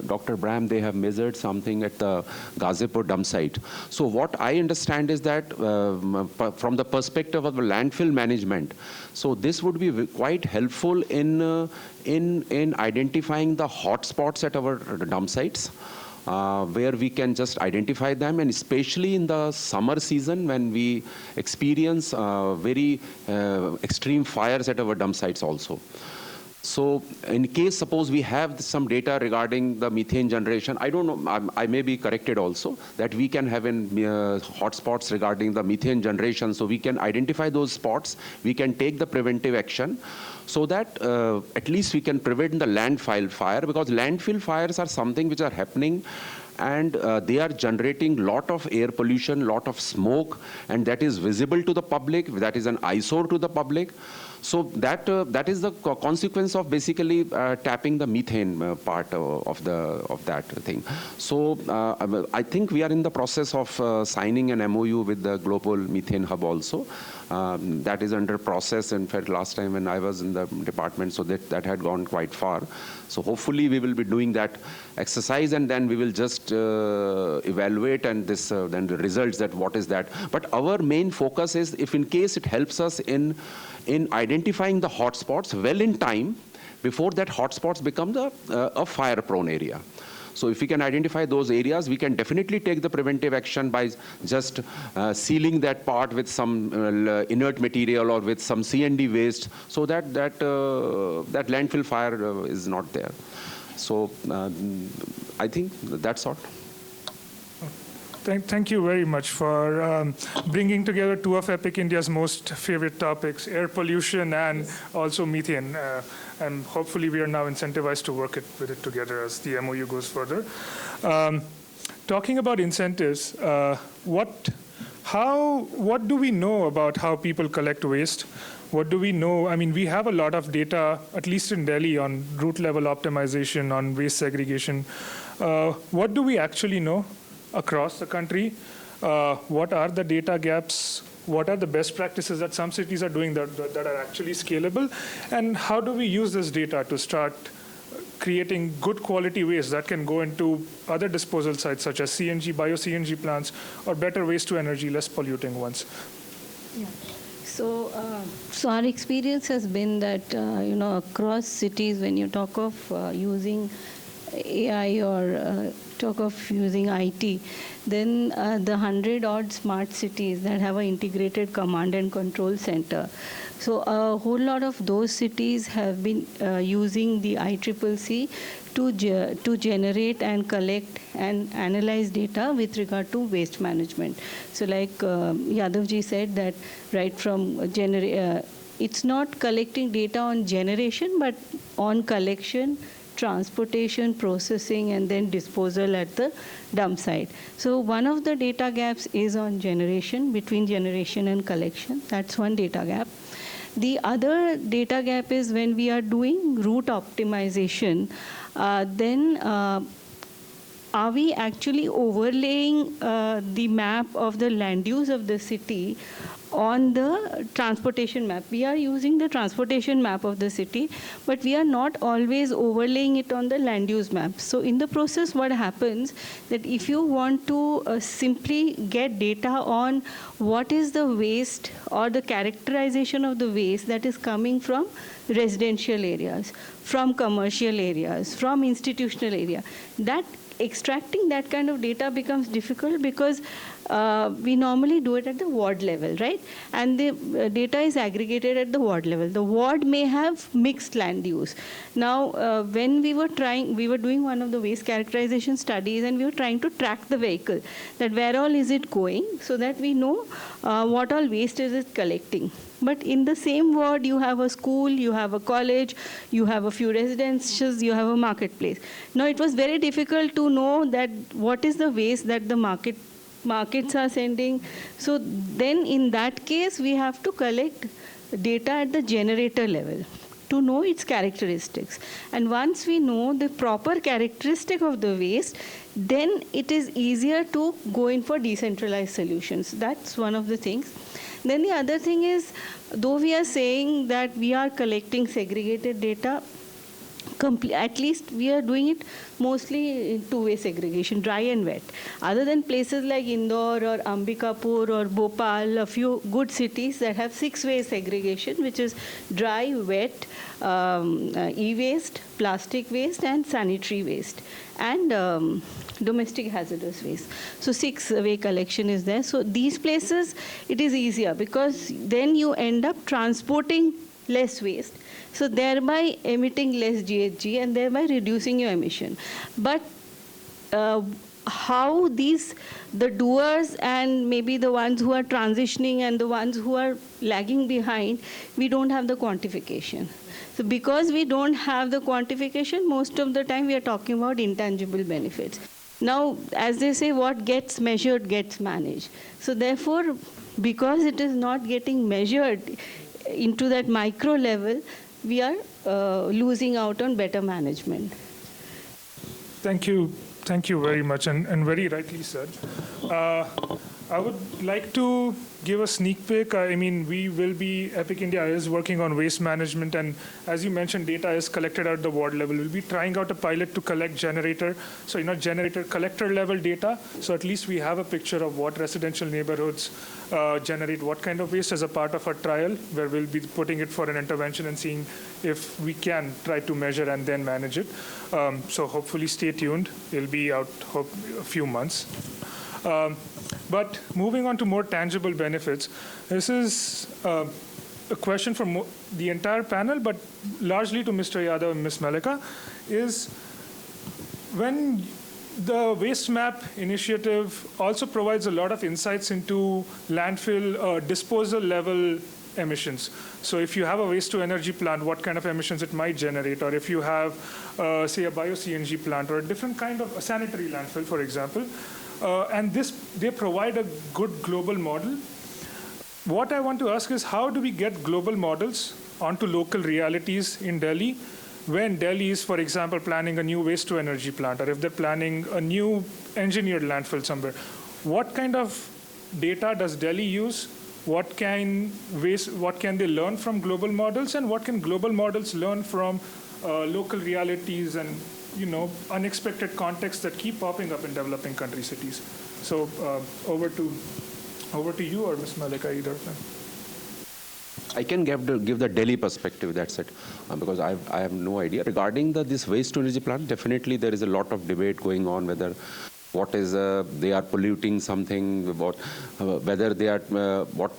Dr. Bram, they have measured something at the Ghazipur dump site. So what I understand is that from the perspective of the landfill management, so this would be quite helpful in identifying the hotspots at our dump sites. Where we can just identify them, and especially in the summer season when we experience very extreme fires at our dump sites also. So in case, suppose we have some data regarding the methane generation, I don't know, I may be corrected also, that we can have in hotspots regarding the methane generation, so we can identify those spots, we can take the preventive action, so that at least we can prevent the landfill fire, because landfill fires are something which are happening, and they are generating lot of air pollution, lot of smoke, and that is visible to the public, that is an eyesore to the public. So that is the consequence of basically tapping the methane part of that thing. So I think we are in the process of signing an MOU with the Global Methane Hub also. That is under process. In fact, last time when I was in the department, so that had gone quite far. So hopefully we will be doing that exercise, and then we will just evaluate and then the results, that what is that. But our main focus is, if in case it helps us in identifying the hotspots well in time, before that hotspots become a fire-prone area. So if we can identify those areas, we can definitely take the preventive action by just sealing that part with some inert material or with some C&D waste, so that landfill fire is not there. So I think that's all. Thank you very much for bringing together two of EPIC India's most favorite topics, air pollution and also methane. And hopefully we are now incentivized to work with it together as the MOU goes further. Talking about incentives, what do we know about how people collect waste? What do we know? I mean, we have a lot of data, at least in Delhi, on route level optimization, on waste segregation. What do we actually know across the country? What are the data gaps? What are the best practices that some cities are doing that are actually scalable? And how do we use this data to start creating good quality waste that can go into other disposal sites such as CNG, bio-CNG plants, or better waste to energy, less polluting ones? Yeah. So our experience has been that, across cities, when you talk of using AI or talk of using IT, then the 100-odd smart cities that have an integrated command and control center. So a whole lot of those cities have been using the ICCC to generate and collect and analyze data with regard to waste management. So like Yadavji said, that right from it's not collecting data on generation, but on collection, transportation, processing, and then disposal at the dump site. So one of the data gaps is on generation, between generation and collection. That's one data gap. The other data gap is when we are doing route optimization, then are we actually overlaying the map of the land use of the city on the transportation map. We are using the transportation map of the city, but we are not always overlaying it on the land use map. So in the process, what happens that if you want to simply get data on what is the waste or the characterization of the waste that is coming from residential areas, from commercial areas, from institutional area, that extracting that kind of data becomes difficult because we normally do it at the ward level, right? And the data is aggregated at the ward level. The ward may have mixed land use. Now, when we were doing one of the waste characterization studies, and we were trying to track the vehicle, that where all is it going, so that we know what all waste is it collecting. But in the same ward, you have a school, you have a college, you have a few residences, you have a marketplace. Now, it was very difficult to know that what is the waste that the markets are sending. So then in that case, we have to collect data at the generator level to know its characteristics. And once we know the proper characteristic of the waste, then it is easier to go in for decentralized solutions. That's one of the things. Then the other thing is, though we are saying that we are collecting segregated data, at least we are doing it mostly in two-way segregation, dry and wet. Other than places like Indore or Ambikapur or Bhopal, a few good cities that have six-way segregation, which is dry, wet, e-waste, plastic waste, and sanitary waste, and domestic hazardous waste. So six-way collection is there. So these places, it is easier because then you end up transporting less waste, so thereby emitting less GHG and thereby reducing your emission. But how the doers and maybe the ones who are transitioning and the ones who are lagging behind, we don't have the quantification. So because we don't have the quantification, most of the time we are talking about intangible benefits. Now, as they say, what gets measured gets managed. So therefore, because it is not getting measured into that micro level, we are losing out on better management. Thank you very much, and very rightly said. I would like to give a sneak peek. I mean, Epic India is working on waste management, and as you mentioned, data is collected at the ward level. We'll be trying out a pilot to collect generator collector level data, so at least we have a picture of what residential neighborhoods generate what kind of waste as a part of our trial, where we'll be putting it for an intervention and seeing if we can try to measure and then manage it. So hopefully stay tuned. It'll be out a few months. But moving on to more tangible benefits, this is a question from the entire panel, but largely to Mr. Yadav and Ms. Malika, is when the Waste Map initiative also provides a lot of insights into landfill disposal level emissions. So if you have a waste to energy plant, what kind of emissions it might generate, or if you have, say, a bio-CNG plant or a different kind of a sanitary landfill, for example, and they provide a good global model. What I want to ask is, how do we get global models onto local realities in Delhi when Delhi is, for example, planning a new waste to energy plant, or if they're planning a new engineered landfill somewhere? What kind of data does Delhi use? What can they learn from global models, and what can global models learn from local realities and unexpected contexts that keep popping up in developing country cities? So over to you or Ms. Malika, either of them. I can give the Delhi perspective, that's it, because I have no idea. Regarding this waste to energy plant, definitely there is a lot of debate going on whether they are polluting something, whether they are,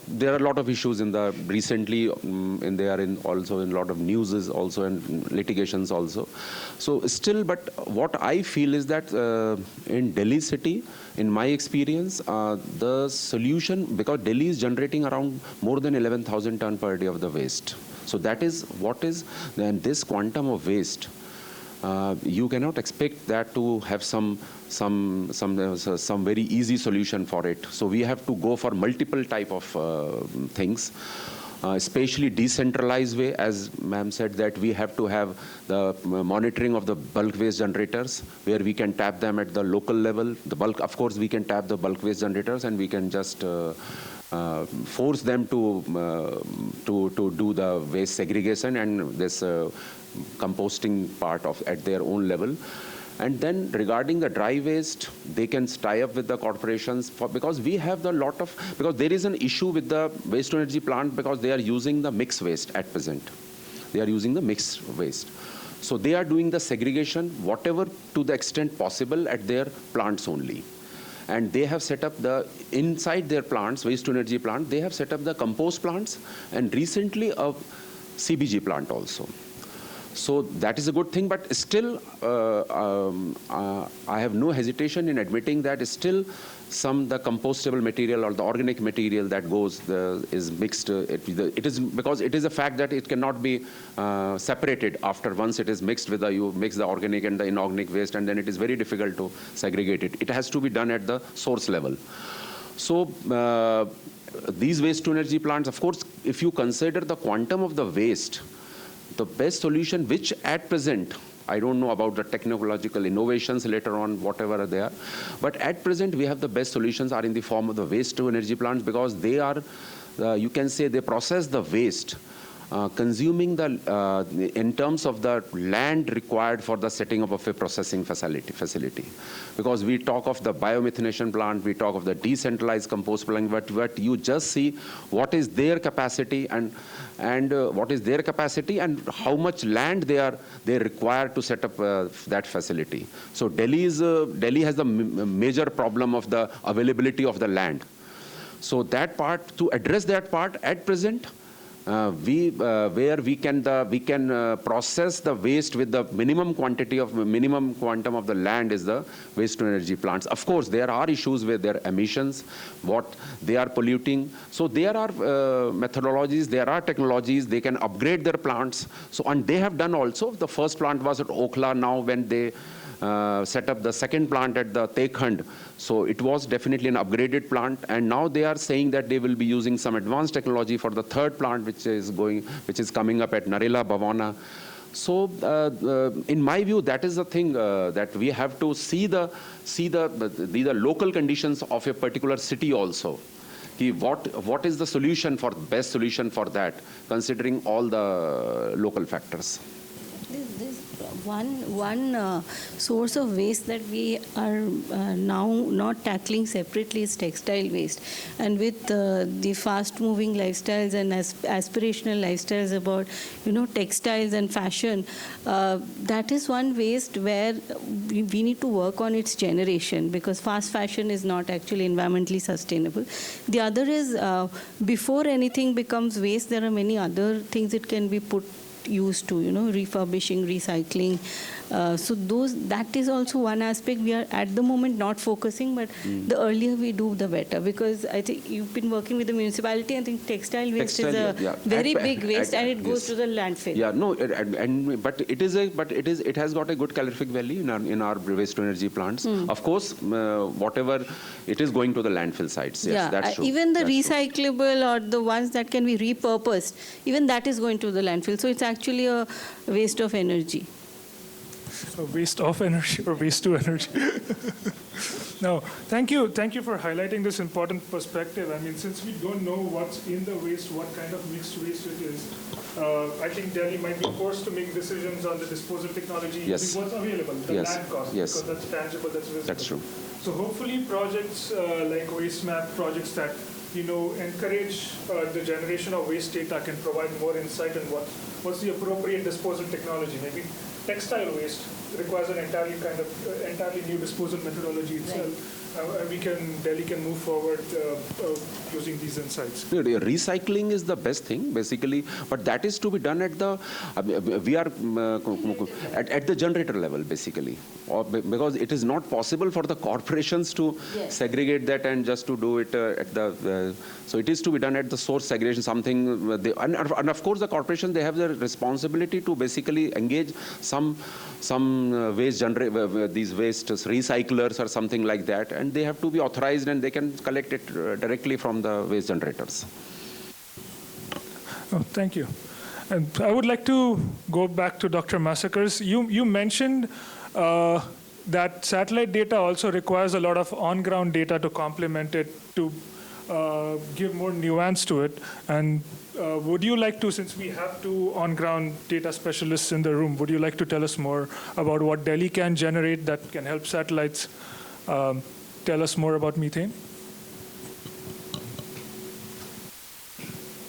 there are a lot of issues recently, and they are also in a lot of news also and litigations also. So still, but what I feel is that in Delhi city, in my experience, the solution, because Delhi is generating around more than 11,000 tons per day of the waste. So that is then this quantum of waste, you cannot expect that to have some very easy solution for it. So we have to go for multiple type of things, especially decentralized way, as ma'am said, that we have to have the monitoring of the bulk waste generators, where we can tap them at the local level. Of course, we can tap the bulk waste generators, and we can just force them to do the waste segregation and this composting part of at their own level. And then regarding the dry waste, they can tie up with the corporations because we have because there is an issue with the waste to energy plant because they are using the mixed waste at present. They are using the mixed waste. So they are doing the segregation, whatever to the extent possible at their plants only. And they have set up inside their plants, waste to energy plant, they have set up the compost plants and recently a CBG plant also. So that is a good thing, but still I have no hesitation in admitting that still the compostable material or the organic material that goes is mixed. It is because it is a fact that it cannot be separated after once it is mixed with you mix the organic and the inorganic waste, and then it is very difficult to segregate it. It has to be done at the source level. So these waste to energy plants, of course, if you consider the quantum of the waste, the best solution, which at present, I don't know about the technological innovations later on, whatever they are, but at present we have the best solutions are in the form of the waste to energy plants because they are, you can say they process the waste, consuming in terms of the land required for the setting up of a processing facility. Because we talk of the biomethanation plant, we talk of the decentralized compost plant, but you just see what is their capacity and what is their capacity and how much land they require to set up that facility. So Delhi has the major problem of the availability of the land. So that part, to address that part at present, where we can process the waste with the minimum quantum of the land is the waste to energy plants. Of course, there are issues with their emissions, what they are polluting. So there are methodologies, there are technologies, they can upgrade their plants. So, and they have done also. The first plant was at Okhla. Now when they set up the second plant at the Tekhand. So it was definitely an upgraded plant, and now they are saying that they will be using some advanced technology for the third plant, which is coming up at Narela, Bhavana. So in my view, that is the thing that we have to see the local conditions of a particular city also. What is the best solution for that, considering all the local factors? One source of waste that we are now not tackling separately is textile waste. And with the fast-moving lifestyles and aspirational lifestyles about, textiles and fashion, that is one waste where we need to work on its generation, because fast fashion is not actually environmentally sustainable. The other is, before anything becomes waste, there are many other things it can be used to, refurbishing, recycling. So that is also one aspect we are at the moment not focusing, but the earlier we do, the better. Because I think you've been working with the municipality. I think textile waste is a very big waste, and it goes to the landfill. Yeah, no, but it has got a good calorific value in our waste to energy plants. Of course, whatever it is going to the landfill sites. Yes, that's true. Even the recyclable or the ones that can be repurposed, even that is going to the landfill. So it's actually a waste of energy. So waste of energy or waste to energy? No, thank you for highlighting this important perspective. I mean, since we don't know what's in the waste, what kind of mixed waste it is, I think Delhi might be forced to make decisions on the disposal technology using what's available, the land cost, because that's tangible, that's visible. That's true. So hopefully projects like Waste Map, projects that encourage the generation of waste data can provide more insight on what's the appropriate disposal technology. Maybe textile waste requires an entirely new disposal methodology itself. Delhi can move forward using these insights. Recycling is the best thing, basically, but that is to be done at the at the generator level, basically, because it is not possible for the corporations to segregate that and just to do it at the. So it is to be done at the source segregation. And of course the corporations, they have the responsibility to basically engage some waste these waste recyclers or something like that, and they have to be authorized and they can collect it directly from the waste generators. Oh, thank you. And I would like to go back to Dr. Massakers. You mentioned that satellite data also requires a lot of on-ground data to complement it to give more nuance to it. And would you like to, since we have two on-ground data specialists in the room, would you like to tell us more about what Delhi can generate that can help satellites tell us more about methane?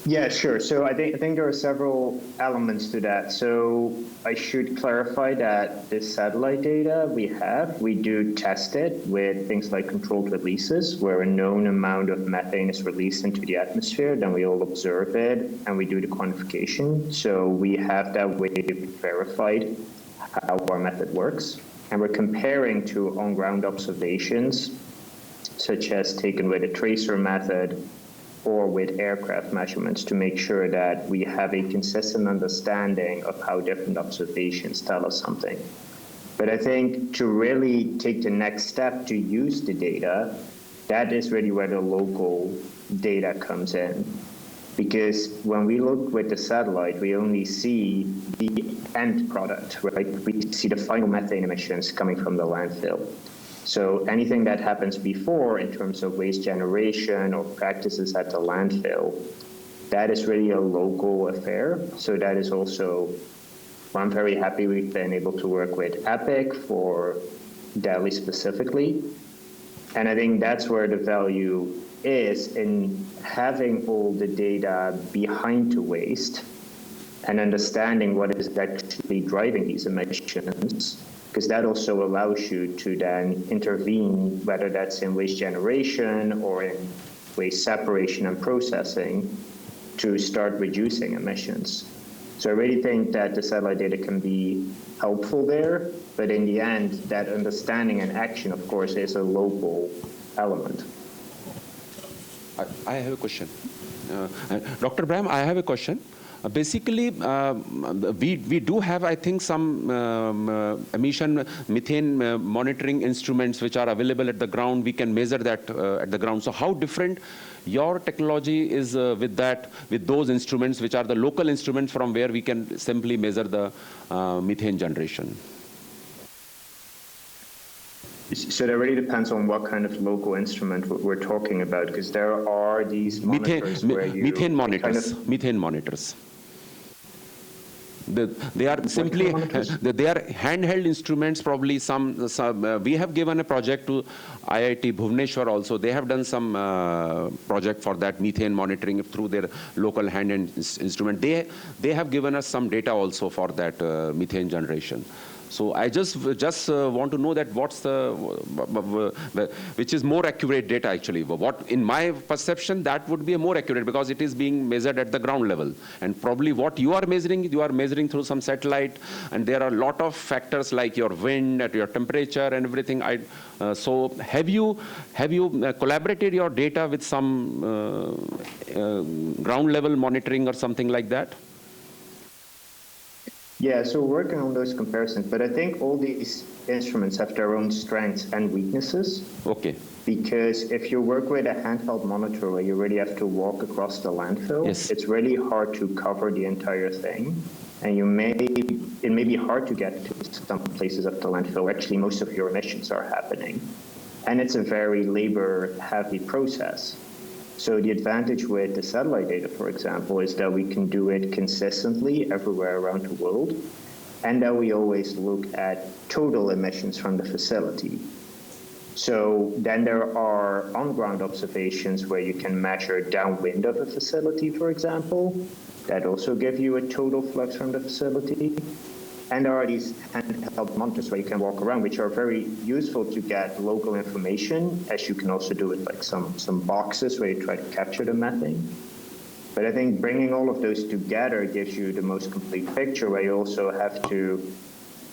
Yeah, sure. So I think there are several elements to that. So I should clarify that this satellite data we do test it with things like controlled releases, where a known amount of methane is released into the atmosphere. Then we all observe it and we do the quantification. So we have that way verified how our method works. And we're comparing to on-ground observations, such as taken with a tracer method or with aircraft measurements, to make sure that we have a consistent understanding of how different observations tell us something. But I think to really take the next step to use the data, that is really where the local data comes in. Because when we look with the satellite, we only see the end product, right? We see the final methane emissions coming from the landfill. So anything that happens before in terms of waste generation or practices at the landfill, that is really a local affair. So that is also, I'm very happy we've been able to work with EPIC for Delhi specifically. And I think that's where the value is in having all the data behind the waste and understanding what is actually driving these emissions, because that also allows you to then intervene, whether that's in waste generation or in waste separation and processing, to start reducing emissions. So I really think that the satellite data can be helpful there, but in the end, that understanding and action, of course, is a local element. I have a question. Dr. Bram, I have a question. Basically, we do have, I think, some methane monitoring instruments which are available at the ground. We can measure that at the ground. So how different your technology is with those instruments, which are the local instruments from where we can simply measure the methane generation? So that really depends on what kind of local instrument we're talking about, because there are these monitors where you methane monitors. Methane monitors. They are simply they are handheld instruments. Probably some we have given a project to IIT Bhubaneswar also. They have done some project for that methane monitoring through their local handheld instrument. They have given us some data also for that methane generation. So I just want to know that what's which is more accurate data actually. What in my perception that would be a more accurate, because it is being measured at the ground level, and probably what you are measuring through some satellite, and there are a lot of factors like your wind, at your temperature and everything. So have you collaborated your data with some ground level monitoring or something like that? Yeah, so we're working on those comparisons, but I think all these instruments have their own strengths and weaknesses. Okay. Because if you work with a handheld monitor where you really have to walk across the landfill, yes, it's really hard to cover the entire thing. And it may be hard to get to some places of the landfill where actually most of your emissions are happening. And it's a very labor-heavy process. So the advantage with the satellite data, for example, is that we can do it consistently everywhere around the world, and that we always look at total emissions from the facility. So then there are on-ground observations where you can measure downwind of a facility, for example, that also give you a total flux from the facility. And there are these handheld monitors where you can walk around, which are very useful to get local information, as you can also do with like some boxes where you try to capture the methane. But I think bringing all of those together gives you the most complete picture, where you also have to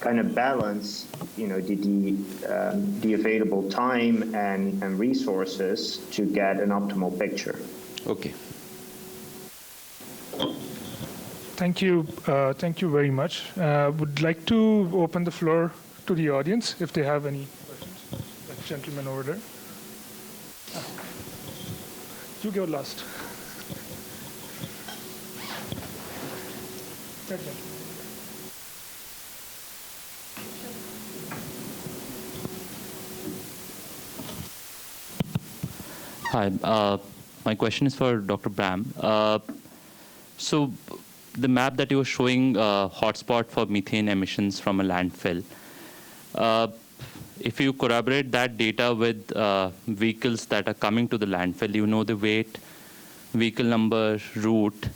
kind of balance, the available time and resources to get an optimal picture. Okay. Thank you very much. Would like to open the floor to the audience if they have any questions. That gentleman over there. You go last. That gentleman. Hi. My question is for Dr. Bram. So the map that you were showing, hotspot for methane emissions from a landfill, if you corroborate that data with vehicles that are coming to the landfill, you know the weight, vehicle number, route,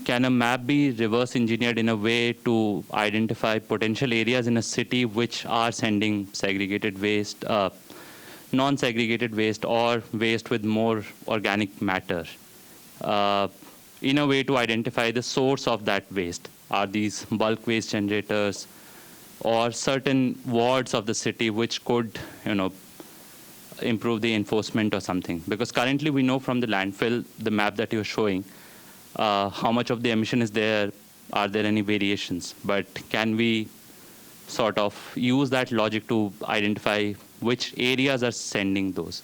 can a map be reverse engineered in a way to identify potential areas in a city which are sending segregated waste, non-segregated waste, or waste with more organic matter, in a way to identify the source of that waste? Are these bulk waste generators or certain wards of the city which could, improve the enforcement or something? Because currently we know from the landfill, the map that you're showing, how much of the emission is there, are there any variations? But can we sort of use that logic to identify which areas are sending those?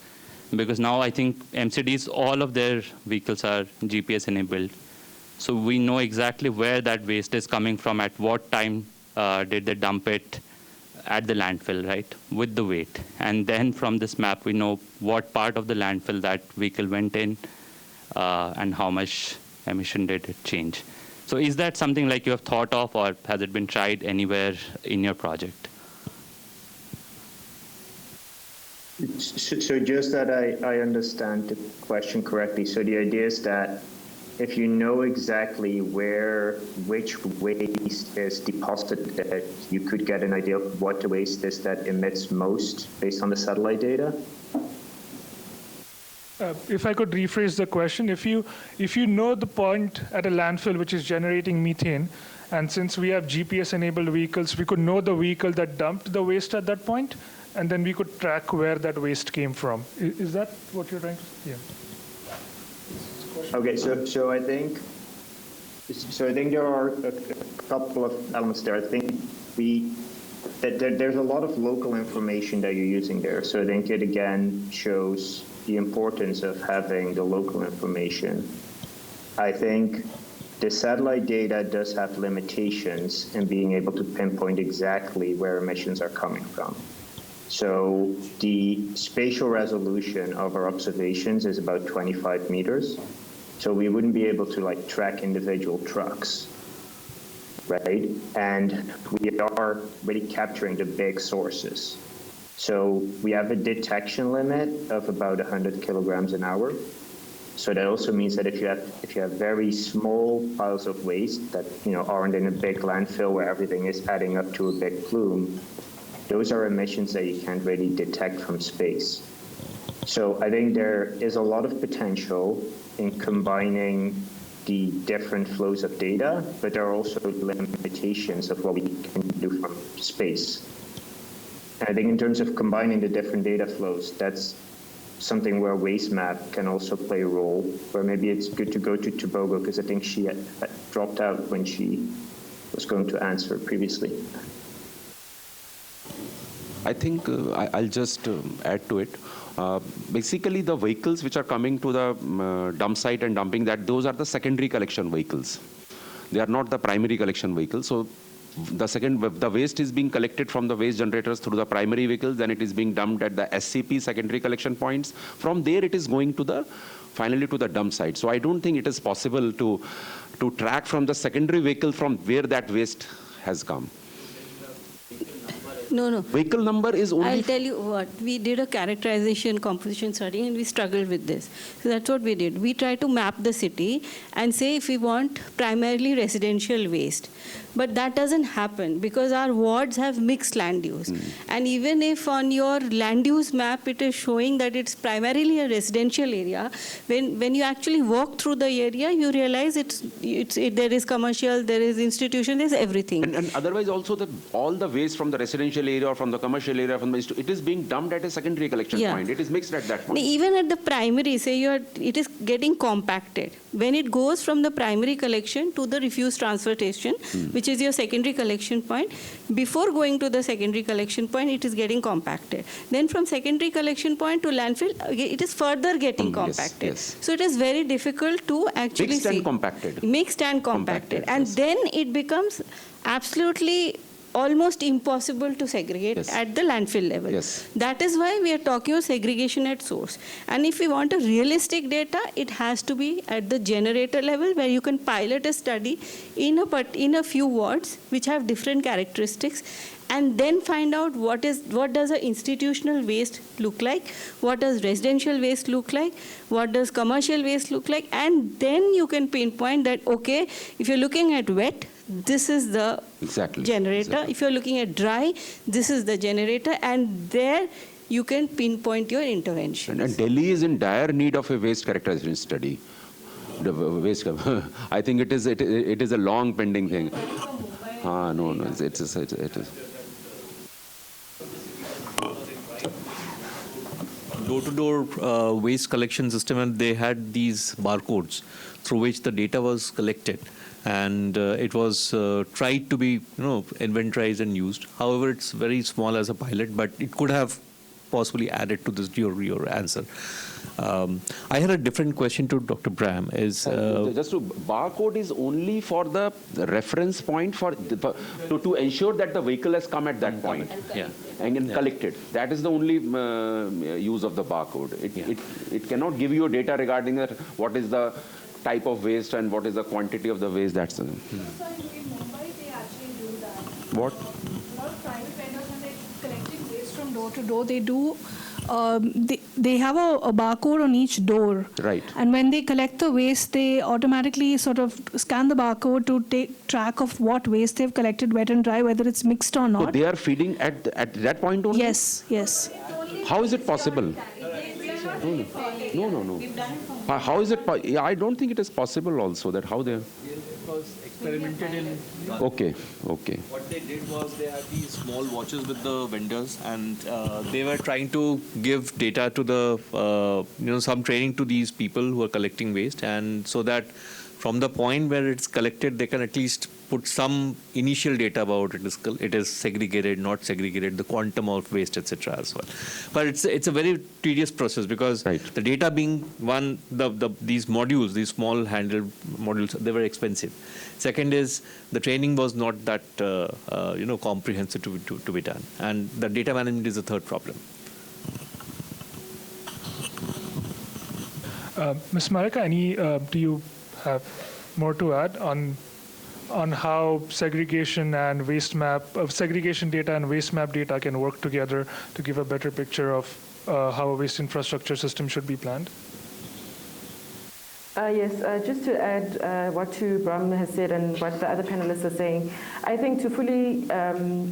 Because now I think MCDs, all of their vehicles are GPS enabled. So we know exactly where that waste is coming from, at what time did they dump it at the landfill, right, with the weight. And then from this map, we know what part of the landfill that vehicle went in and how much emission did it change. So is that something like you have thought of, or has it been tried anywhere in your project? So just that I understand the question correctly. So the idea is that if you know exactly which waste is deposited, you could get an idea of what the waste is that emits most based on the satellite data? If I could rephrase the question, if you know the point at a landfill which is generating methane, and since we have GPS-enabled vehicles, we could know the vehicle that dumped the waste at that point, and then we could track where that waste came from. Is that what you're trying to say? Yeah. Okay, so I think there are a couple of elements there. I think there's a lot of local information that you're using there. So I think it again shows the importance of having the local information. I think the satellite data does have limitations in being able to pinpoint exactly where emissions are coming from. So the spatial resolution of our observations is about 25 meters. So we wouldn't be able to track individual trucks, right? And we are really capturing the big sources. So we have a detection limit of about 100 kilograms an hour. So that also means that if you have very small piles of waste that aren't in a big landfill where everything is adding up to a big plume, those are emissions that you can't really detect from space. So I think there is a lot of potential in combining the different flows of data, but there are also limitations of what we can do from space. And I think in terms of combining the different data flows, that's something where WasteMap can also play a role, where maybe it's good to go to Tobago, because I think she had dropped out when she was going to answer previously. I think I'll just add to it. Basically, the vehicles which are coming to the dump site and dumping that, those are the secondary collection vehicles. They are not the primary collection vehicles. So the waste is being collected from the waste generators through the primary vehicles, then it is being dumped at the SCP secondary collection points. From there, it is going to finally to the dump site. So I don't think it is possible to track from the secondary vehicle from where that waste has come. No. Vehicle number is only... I'll tell you what. We did a characterization composition study and we struggled with this. So that's what we did. We tried to map the city and say if we want primarily residential waste. But that doesn't happen because our wards have mixed land use. And even if on your land use map it is showing that it's primarily a residential area, when you actually walk through the area, you realize there is commercial, there is institution, there's everything. And otherwise also all the waste from the residential area or from the commercial area, it is being dumped at a secondary collection point. It is mixed at that point. Even at the primary, it is getting compacted. When it goes from the primary collection to the refuse transfer station, which is your secondary collection point, before going to the secondary collection point, it is getting compacted. Then from secondary collection point to landfill, it is further getting compacted. Yes. So it is very difficult to actually Mixed and compacted. Mixed and compacted. And then it becomes absolutely almost impossible to segregate at the landfill level. Yes. That is why we are talking about segregation at source. And if we want a realistic data, it has to be at the generator level, where you can pilot a study in a few wards which have different characteristics, and then find out what does an institutional waste look like, what does residential waste look like, what does commercial waste look like, and then you can pinpoint that, okay, if you're looking at wet, this is the generator. If you're looking at dry, this is the generator, and there you can pinpoint your intervention. And Delhi is in dire need of a waste characterization study. The waste, I think it is a long pending thing. No, it is. Door-to-door waste collection system, and they had these barcodes through which the data was collected, and it was tried to be inventorized and used. However, it's very small as a pilot, but it could have possibly added to this your answer. I had a different question to Dr. Bram. Just to barcode is only for the reference point to ensure that the vehicle has come at that point. Yeah. And collected. That is the only use of the barcode. It cannot give you data regarding what is the type of waste and what is the quantity of the waste. That's In Mumbai, they actually do that. What? A lot of private vendors, when they're collecting waste from door to door, they do. They have a barcode on each door. Right. And when they collect the waste, they automatically sort of scan the barcode to take track of what waste they've collected, wet and dry, whether it's mixed or not. So they are feeding at that point only? Yes. How is it possible? No. How is it? I don't think it is possible also that how they. It was experimented in. Okay. What they did was they had these small watches with the vendors, and they were trying to give data to the some training to these people who are collecting waste, and so that from the point where it's collected, they can at least put some initial data about it is segregated, not segregated, the quantum of waste, etc. as well. But it's a very tedious process because the data being one, these modules, these small handled modules, they were expensive. Second is the training was not that comprehensive to be done, and the data management is the third problem. Ms. Marika, do you have more to add on how segregation and segregation data and waste map data can work together to give a better picture of how a waste infrastructure system should be planned? Yes, just to add what Bram has said and what the other panelists are saying, I think to fully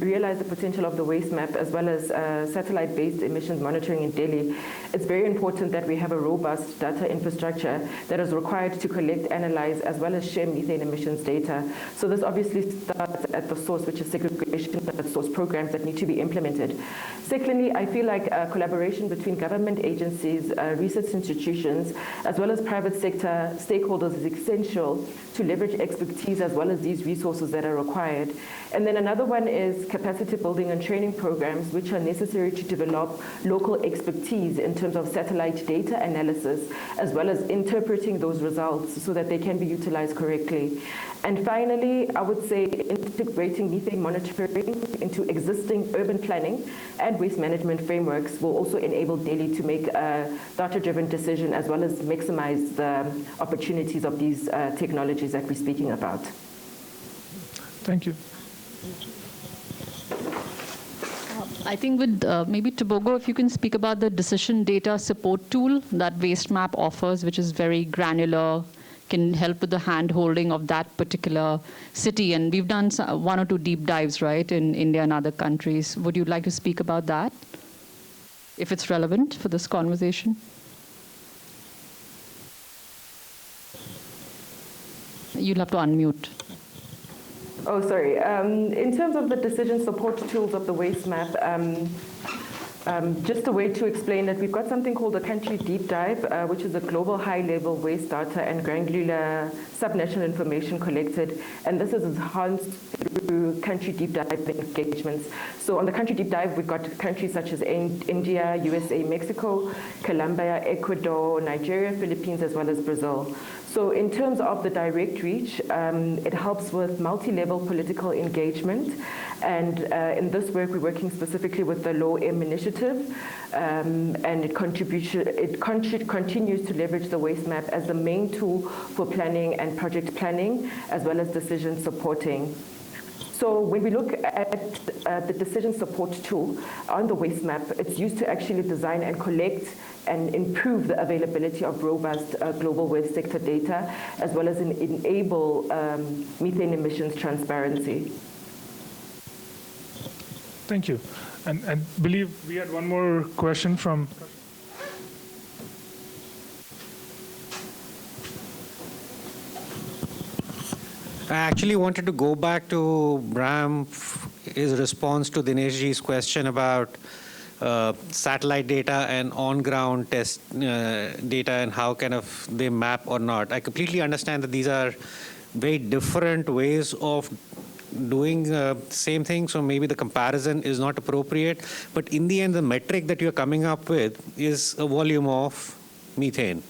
realize the potential of the waste map as well as satellite-based emissions monitoring in Delhi, it's very important that we have a robust data infrastructure that is required to collect, analyze, as well as share methane emissions data. So this obviously starts at the source, which is segregation at source programs that need to be implemented. Secondly, I feel like collaboration between government agencies, research institutions, as well as private sector stakeholders is essential to leverage expertise as well as these resources that are required. And then another one is capacity building and training programs, which are necessary to develop local expertise in terms of satellite data analysis, as well as interpreting those results so that they can be utilized correctly. And finally, I would say integrating methane monitoring into existing urban planning and waste management frameworks will also enable Delhi to make a data-driven decision as well as maximize the opportunities of these technologies that we're speaking about. Thank you. I think with maybe Tobago, if you can speak about the decision data support tool that WasteMap offers, which is very granular, can help with the hand-holding of that particular city. And we've done one or two deep dives, right, in India and other countries. Would you like to speak about that, if it's relevant for this conversation? You'll have to unmute. Oh, sorry. In terms of the decision support tools of the waste map, just a way to explain it, we've got something called a country deep dive, which is a global high-level waste data and granular subnational information collected, and this is enhanced through country deep dive engagements. So on the country deep dive, we've got countries such as India, USA, Mexico, Colombia, Ecuador, Nigeria, Philippines, as well as Brazil. So in terms of the direct reach, it helps with multi-level political engagement. And in this work, we're working specifically with the Low M initiative, and it continues to leverage the waste map as the main tool for planning and project planning, as well as decision supporting. So when we look at the decision support tool on the waste map, it's used to actually design and collect and improve the availability of robust global waste sector data, as well as enable methane emissions transparency. Thank you. And I believe we had one more question from... I actually wanted to go back to his response to Dineshji's question about satellite data and on-ground test data and how kind of they map or not. I completely understand that these are very different ways of doing same thing, so maybe the comparison is not appropriate. But in the end, the metric that you're coming up with is a volume of methane.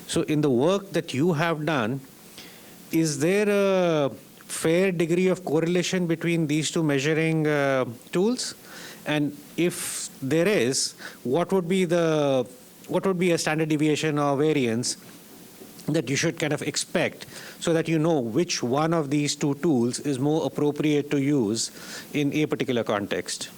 So in the work that you have done, is there a fair degree of correlation between these two measuring tools? And if there is, what would be a standard deviation or variance that you should kind of expect so that you know which one of these two tools is more appropriate to use in a particular context?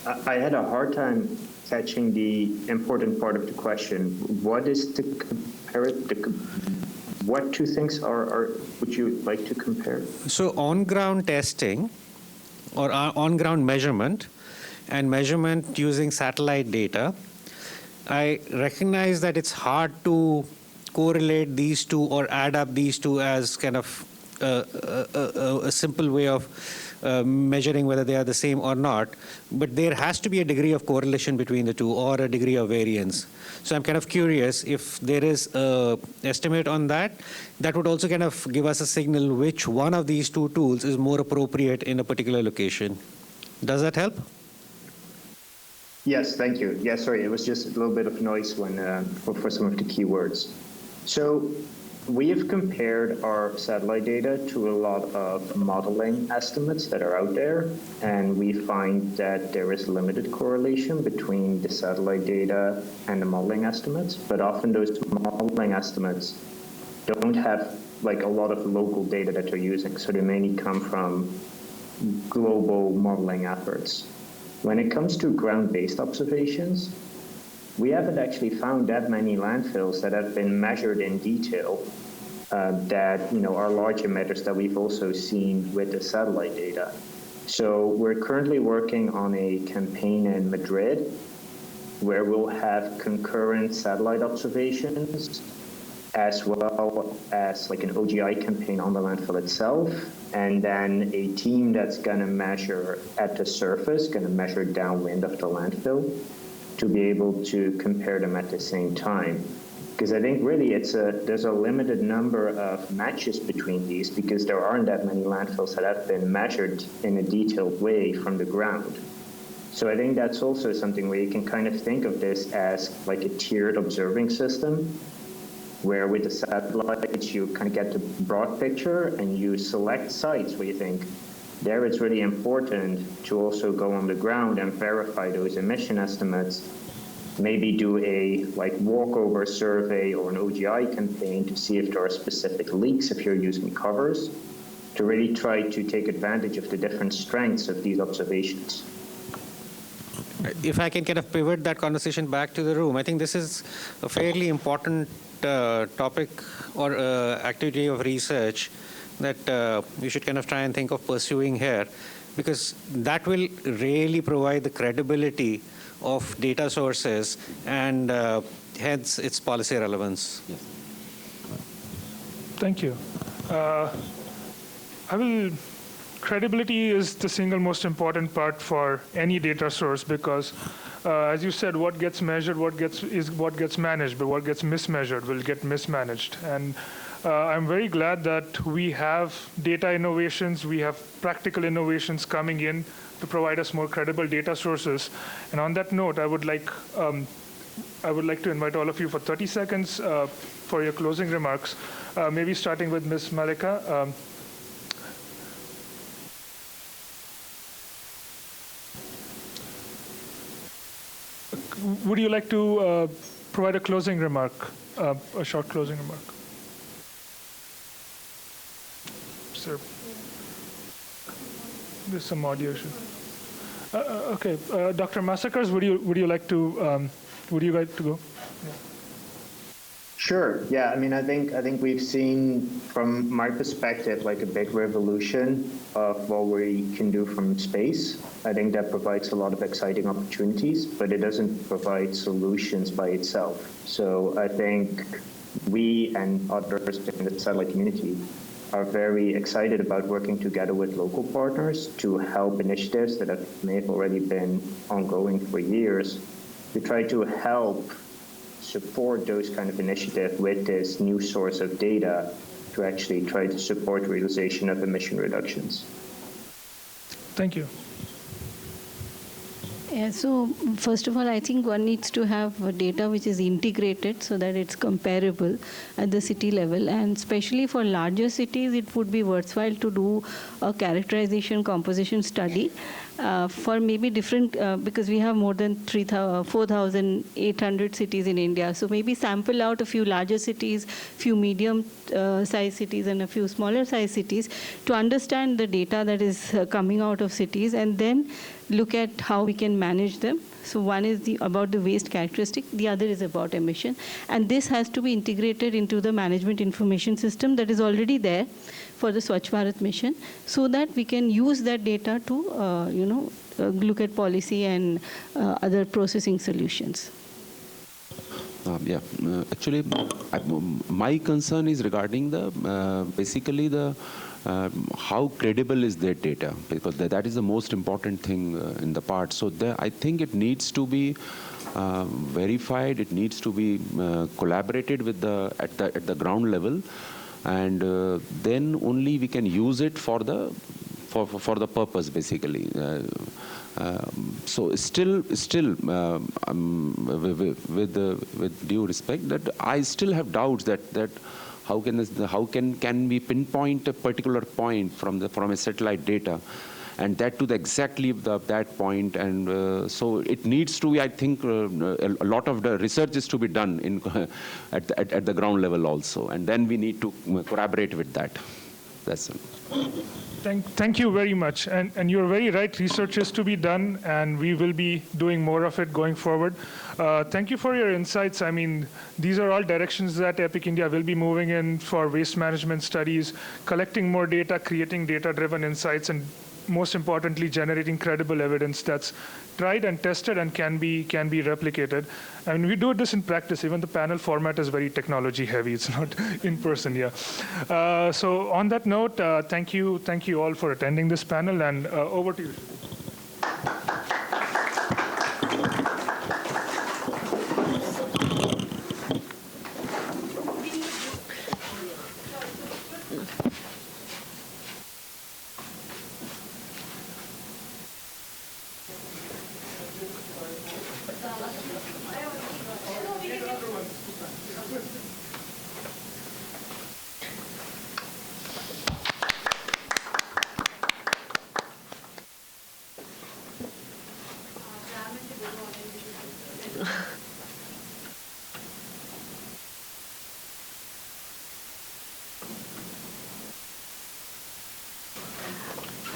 I had a hard time catching the important part of the question. What is the what two things would you like to compare? So on-ground testing or on-ground measurement and measurement using satellite data, I recognize that it's hard to correlate these two or add up these two as kind of a simple way of measuring whether they are the same or not, but there has to be a degree of correlation between the two or a degree of variance. So I'm kind of curious if there is an estimate on that. That would also kind of give us a signal which one of these two tools is more appropriate in a particular location. Does that help? Yes, thank you. Yeah, sorry, it was just a little bit of noise when for some of the keywords. So we have compared our satellite data to a lot of modeling estimates that are out there, and we find that there is limited correlation between the satellite data and the modeling estimates, but often those modeling estimates don't have like a lot of local data that they're using, so they mainly come from global modeling efforts. When it comes to ground-based observations, we haven't actually found that many landfills that have been measured in detail that are large emitters that we've also seen with the satellite data. So we're currently working on a campaign in Madrid where we'll have concurrent satellite observations as well as like an OGI campaign on the landfill itself, and then a team that's going to measure at the surface, going to measure downwind of the landfill to be able to compare them at the same time. Because I think really there's a limited number of matches between these because there aren't that many landfills that have been measured in a detailed way from the ground. So I think that's also something where you can kind of think of this as like a tiered observing system, where with the satellites you kind of get the broad picture and you select sites where you think there it's really important to also go on the ground and verify those emission estimates, maybe do a like walkover survey or an OGI campaign to see if there are specific leaks if you're using covers, to really try to take advantage of the different strengths of these observations. If I can kind of pivot that conversation back to the room, I think this is a fairly important topic or activity of research that we should kind of try and think of pursuing here, because that will really provide the credibility of data sources and hence its policy relevance. Yes. Thank you. Credibility is the single most important part for any data source because As you said, what gets measured, what gets managed, but what gets mismeasured will get mismanaged. And I'm very glad that we have data innovations, we have practical innovations coming in to provide us more credible data sources. And on that note, I would like to invite all of you for 30 seconds for your closing remarks, maybe starting with Ms. Malika. Would you like to provide a closing remark, a short closing remark? Sir, there's some audio issue. Okay, Dr. Massacres, would you like to go? Yeah. Sure. Yeah. I mean, I think we've seen, from my perspective, like a big revolution of what we can do from space. I think that provides a lot of exciting opportunities, but it doesn't provide solutions by itself. So I think we and others in the satellite community are very excited about working together with local partners to help initiatives that may have already been ongoing for years, to try to help support those kind of initiatives with this new source of data to actually try to support realization of emission reductions. Thank you. Yeah, so first of all, I think one needs to have data which is integrated so that it's comparable at the city level. And especially for larger cities, it would be worthwhile to do a characterization composition study for maybe different, because we have more than 4,800 cities in India. So maybe sample out a few larger cities, few medium-sized cities, and a few smaller-sized cities to understand the data that is coming out of cities, and then look at how we can manage them. So one is about the waste characteristic, the other is about emission. And this has to be integrated into the management information system that is already there for the Swachh Bharat mission, so that we can use that data to look at policy and other processing solutions. Actually, my concern is regarding basically how credible is that data, because that is the most important thing in the part. So I think it needs to be verified. It needs to be collaborated with at the ground level, and then only we can use it for the purpose, basically. So still, with due respect, that I still have doubts that how can we pinpoint a particular point from a satellite data, and that to exactly that point. And so it needs to be, I think, a lot of the research is to be done at the ground level also, and then we need to collaborate with that. That's it. Thank you very much. And you're very right, research is to be done, and we will be doing more of it going forward. Thank you for your insights. I mean, these are all directions that EPIC India will be moving in for waste management studies, collecting more data, creating data-driven insights, and most importantly, generating credible evidence that's tried and tested and can be replicated. And we do this in practice. Even the panel format is very technology heavy. It's not in person, yeah. So on that note, thank you all for attending this panel, and over to you.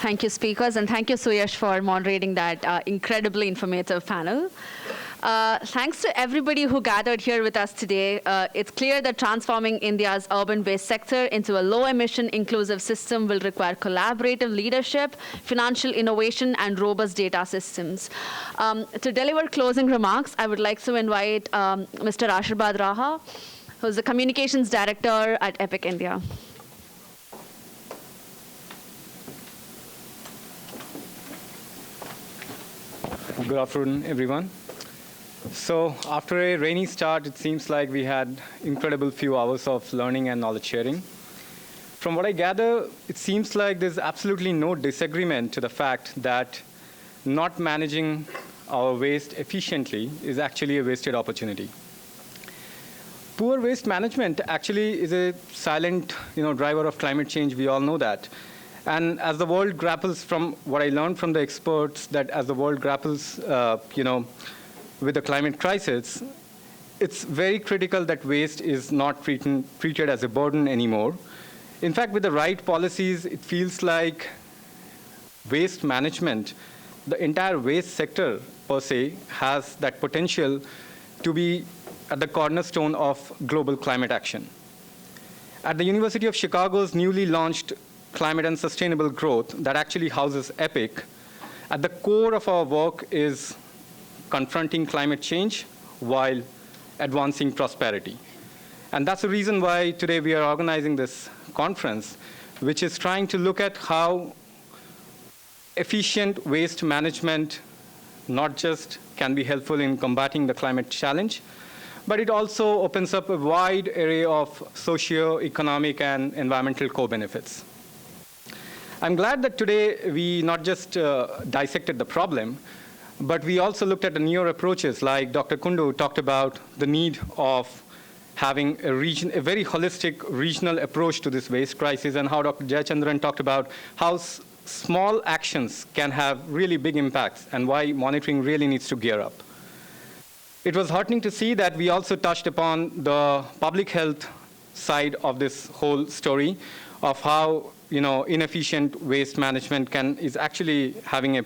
Thank you, speakers, and thank you, Suyash, for moderating that incredibly informative panel. Thanks to everybody who gathered here with us today. It's clear that transforming India's urban waste sector into a low-emission, inclusive system will require collaborative leadership, financial innovation, and robust data systems. To deliver closing remarks, I would like to invite Mr. Asharbad Raha, who's the Communications Director at EPIC India. Good afternoon, everyone. So after a rainy start, it seems like we had incredible few hours of learning and knowledge sharing. From what I gather, it seems like there's absolutely no disagreement to the fact that not managing our waste efficiently is actually a wasted opportunity. Poor waste management actually is a silent, driver of climate change. We all know that. And as the world grapples, from what I learned from the experts, that as the world grapples, with the climate crisis, it's very critical that waste is not treated as a burden anymore. In fact, with the right policies, it feels like waste management, the entire waste sector per se, has that potential to be at the cornerstone of global climate action. At the University of Chicago's newly launched Climate and Sustainable Growth that actually houses EPIC, at the core of our work is confronting climate change while advancing prosperity. And that's the reason why today we are organizing this conference, which is trying to look at how efficient waste management not just can be helpful in combating the climate challenge, but it also opens up a wide array of socio-economic and environmental co-benefits. I'm glad that today we not just dissected the problem, but we also looked at the newer approaches, like Dr. Kundu talked about the need of having a very holistic regional approach to this waste crisis, and how Dr. Jayachandran talked about how small actions can have really big impacts and why monitoring really needs to gear up. It was heartening to see that we also touched upon the public health side of this whole story of how inefficient waste management is actually having an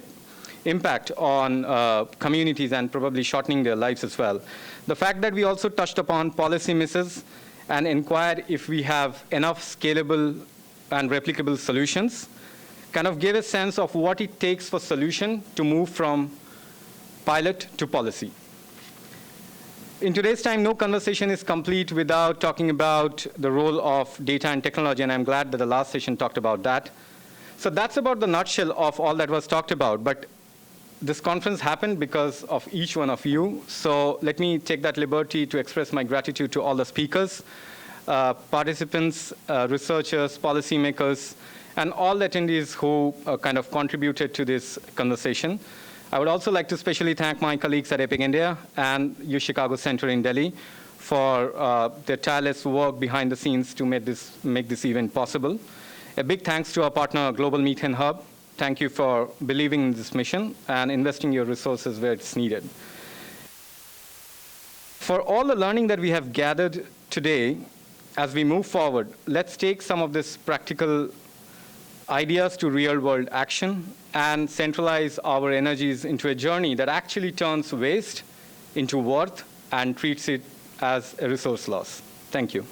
impact on communities and probably shortening their lives as well. The fact that we also touched upon policy misses and inquired if we have enough scalable and replicable solutions kind of gave a sense of what it takes for solution to move from pilot to policy. In today's time, no conversation is complete without talking about the role of data and technology, and I'm glad that the last session talked about that. So that's about the nutshell of all that was talked about. But this conference happened because of each one of you. So let me take that liberty to express my gratitude to all the speakers, participants, researchers, policymakers, and all attendees who kind of contributed to this conversation. I would also like to especially thank my colleagues at EPIC India and U Chicago Center in Delhi for their tireless work behind the scenes to make this event possible. A big thanks to our partner, Global Methane Hub. Thank you for believing in this mission and investing your resources where it's needed. For all the learning that we have gathered today, as we move forward, let's take some of this practical ideas to real-world action and centralize our energies into a journey that actually turns waste into worth and treats it as a resource loss. Thank you.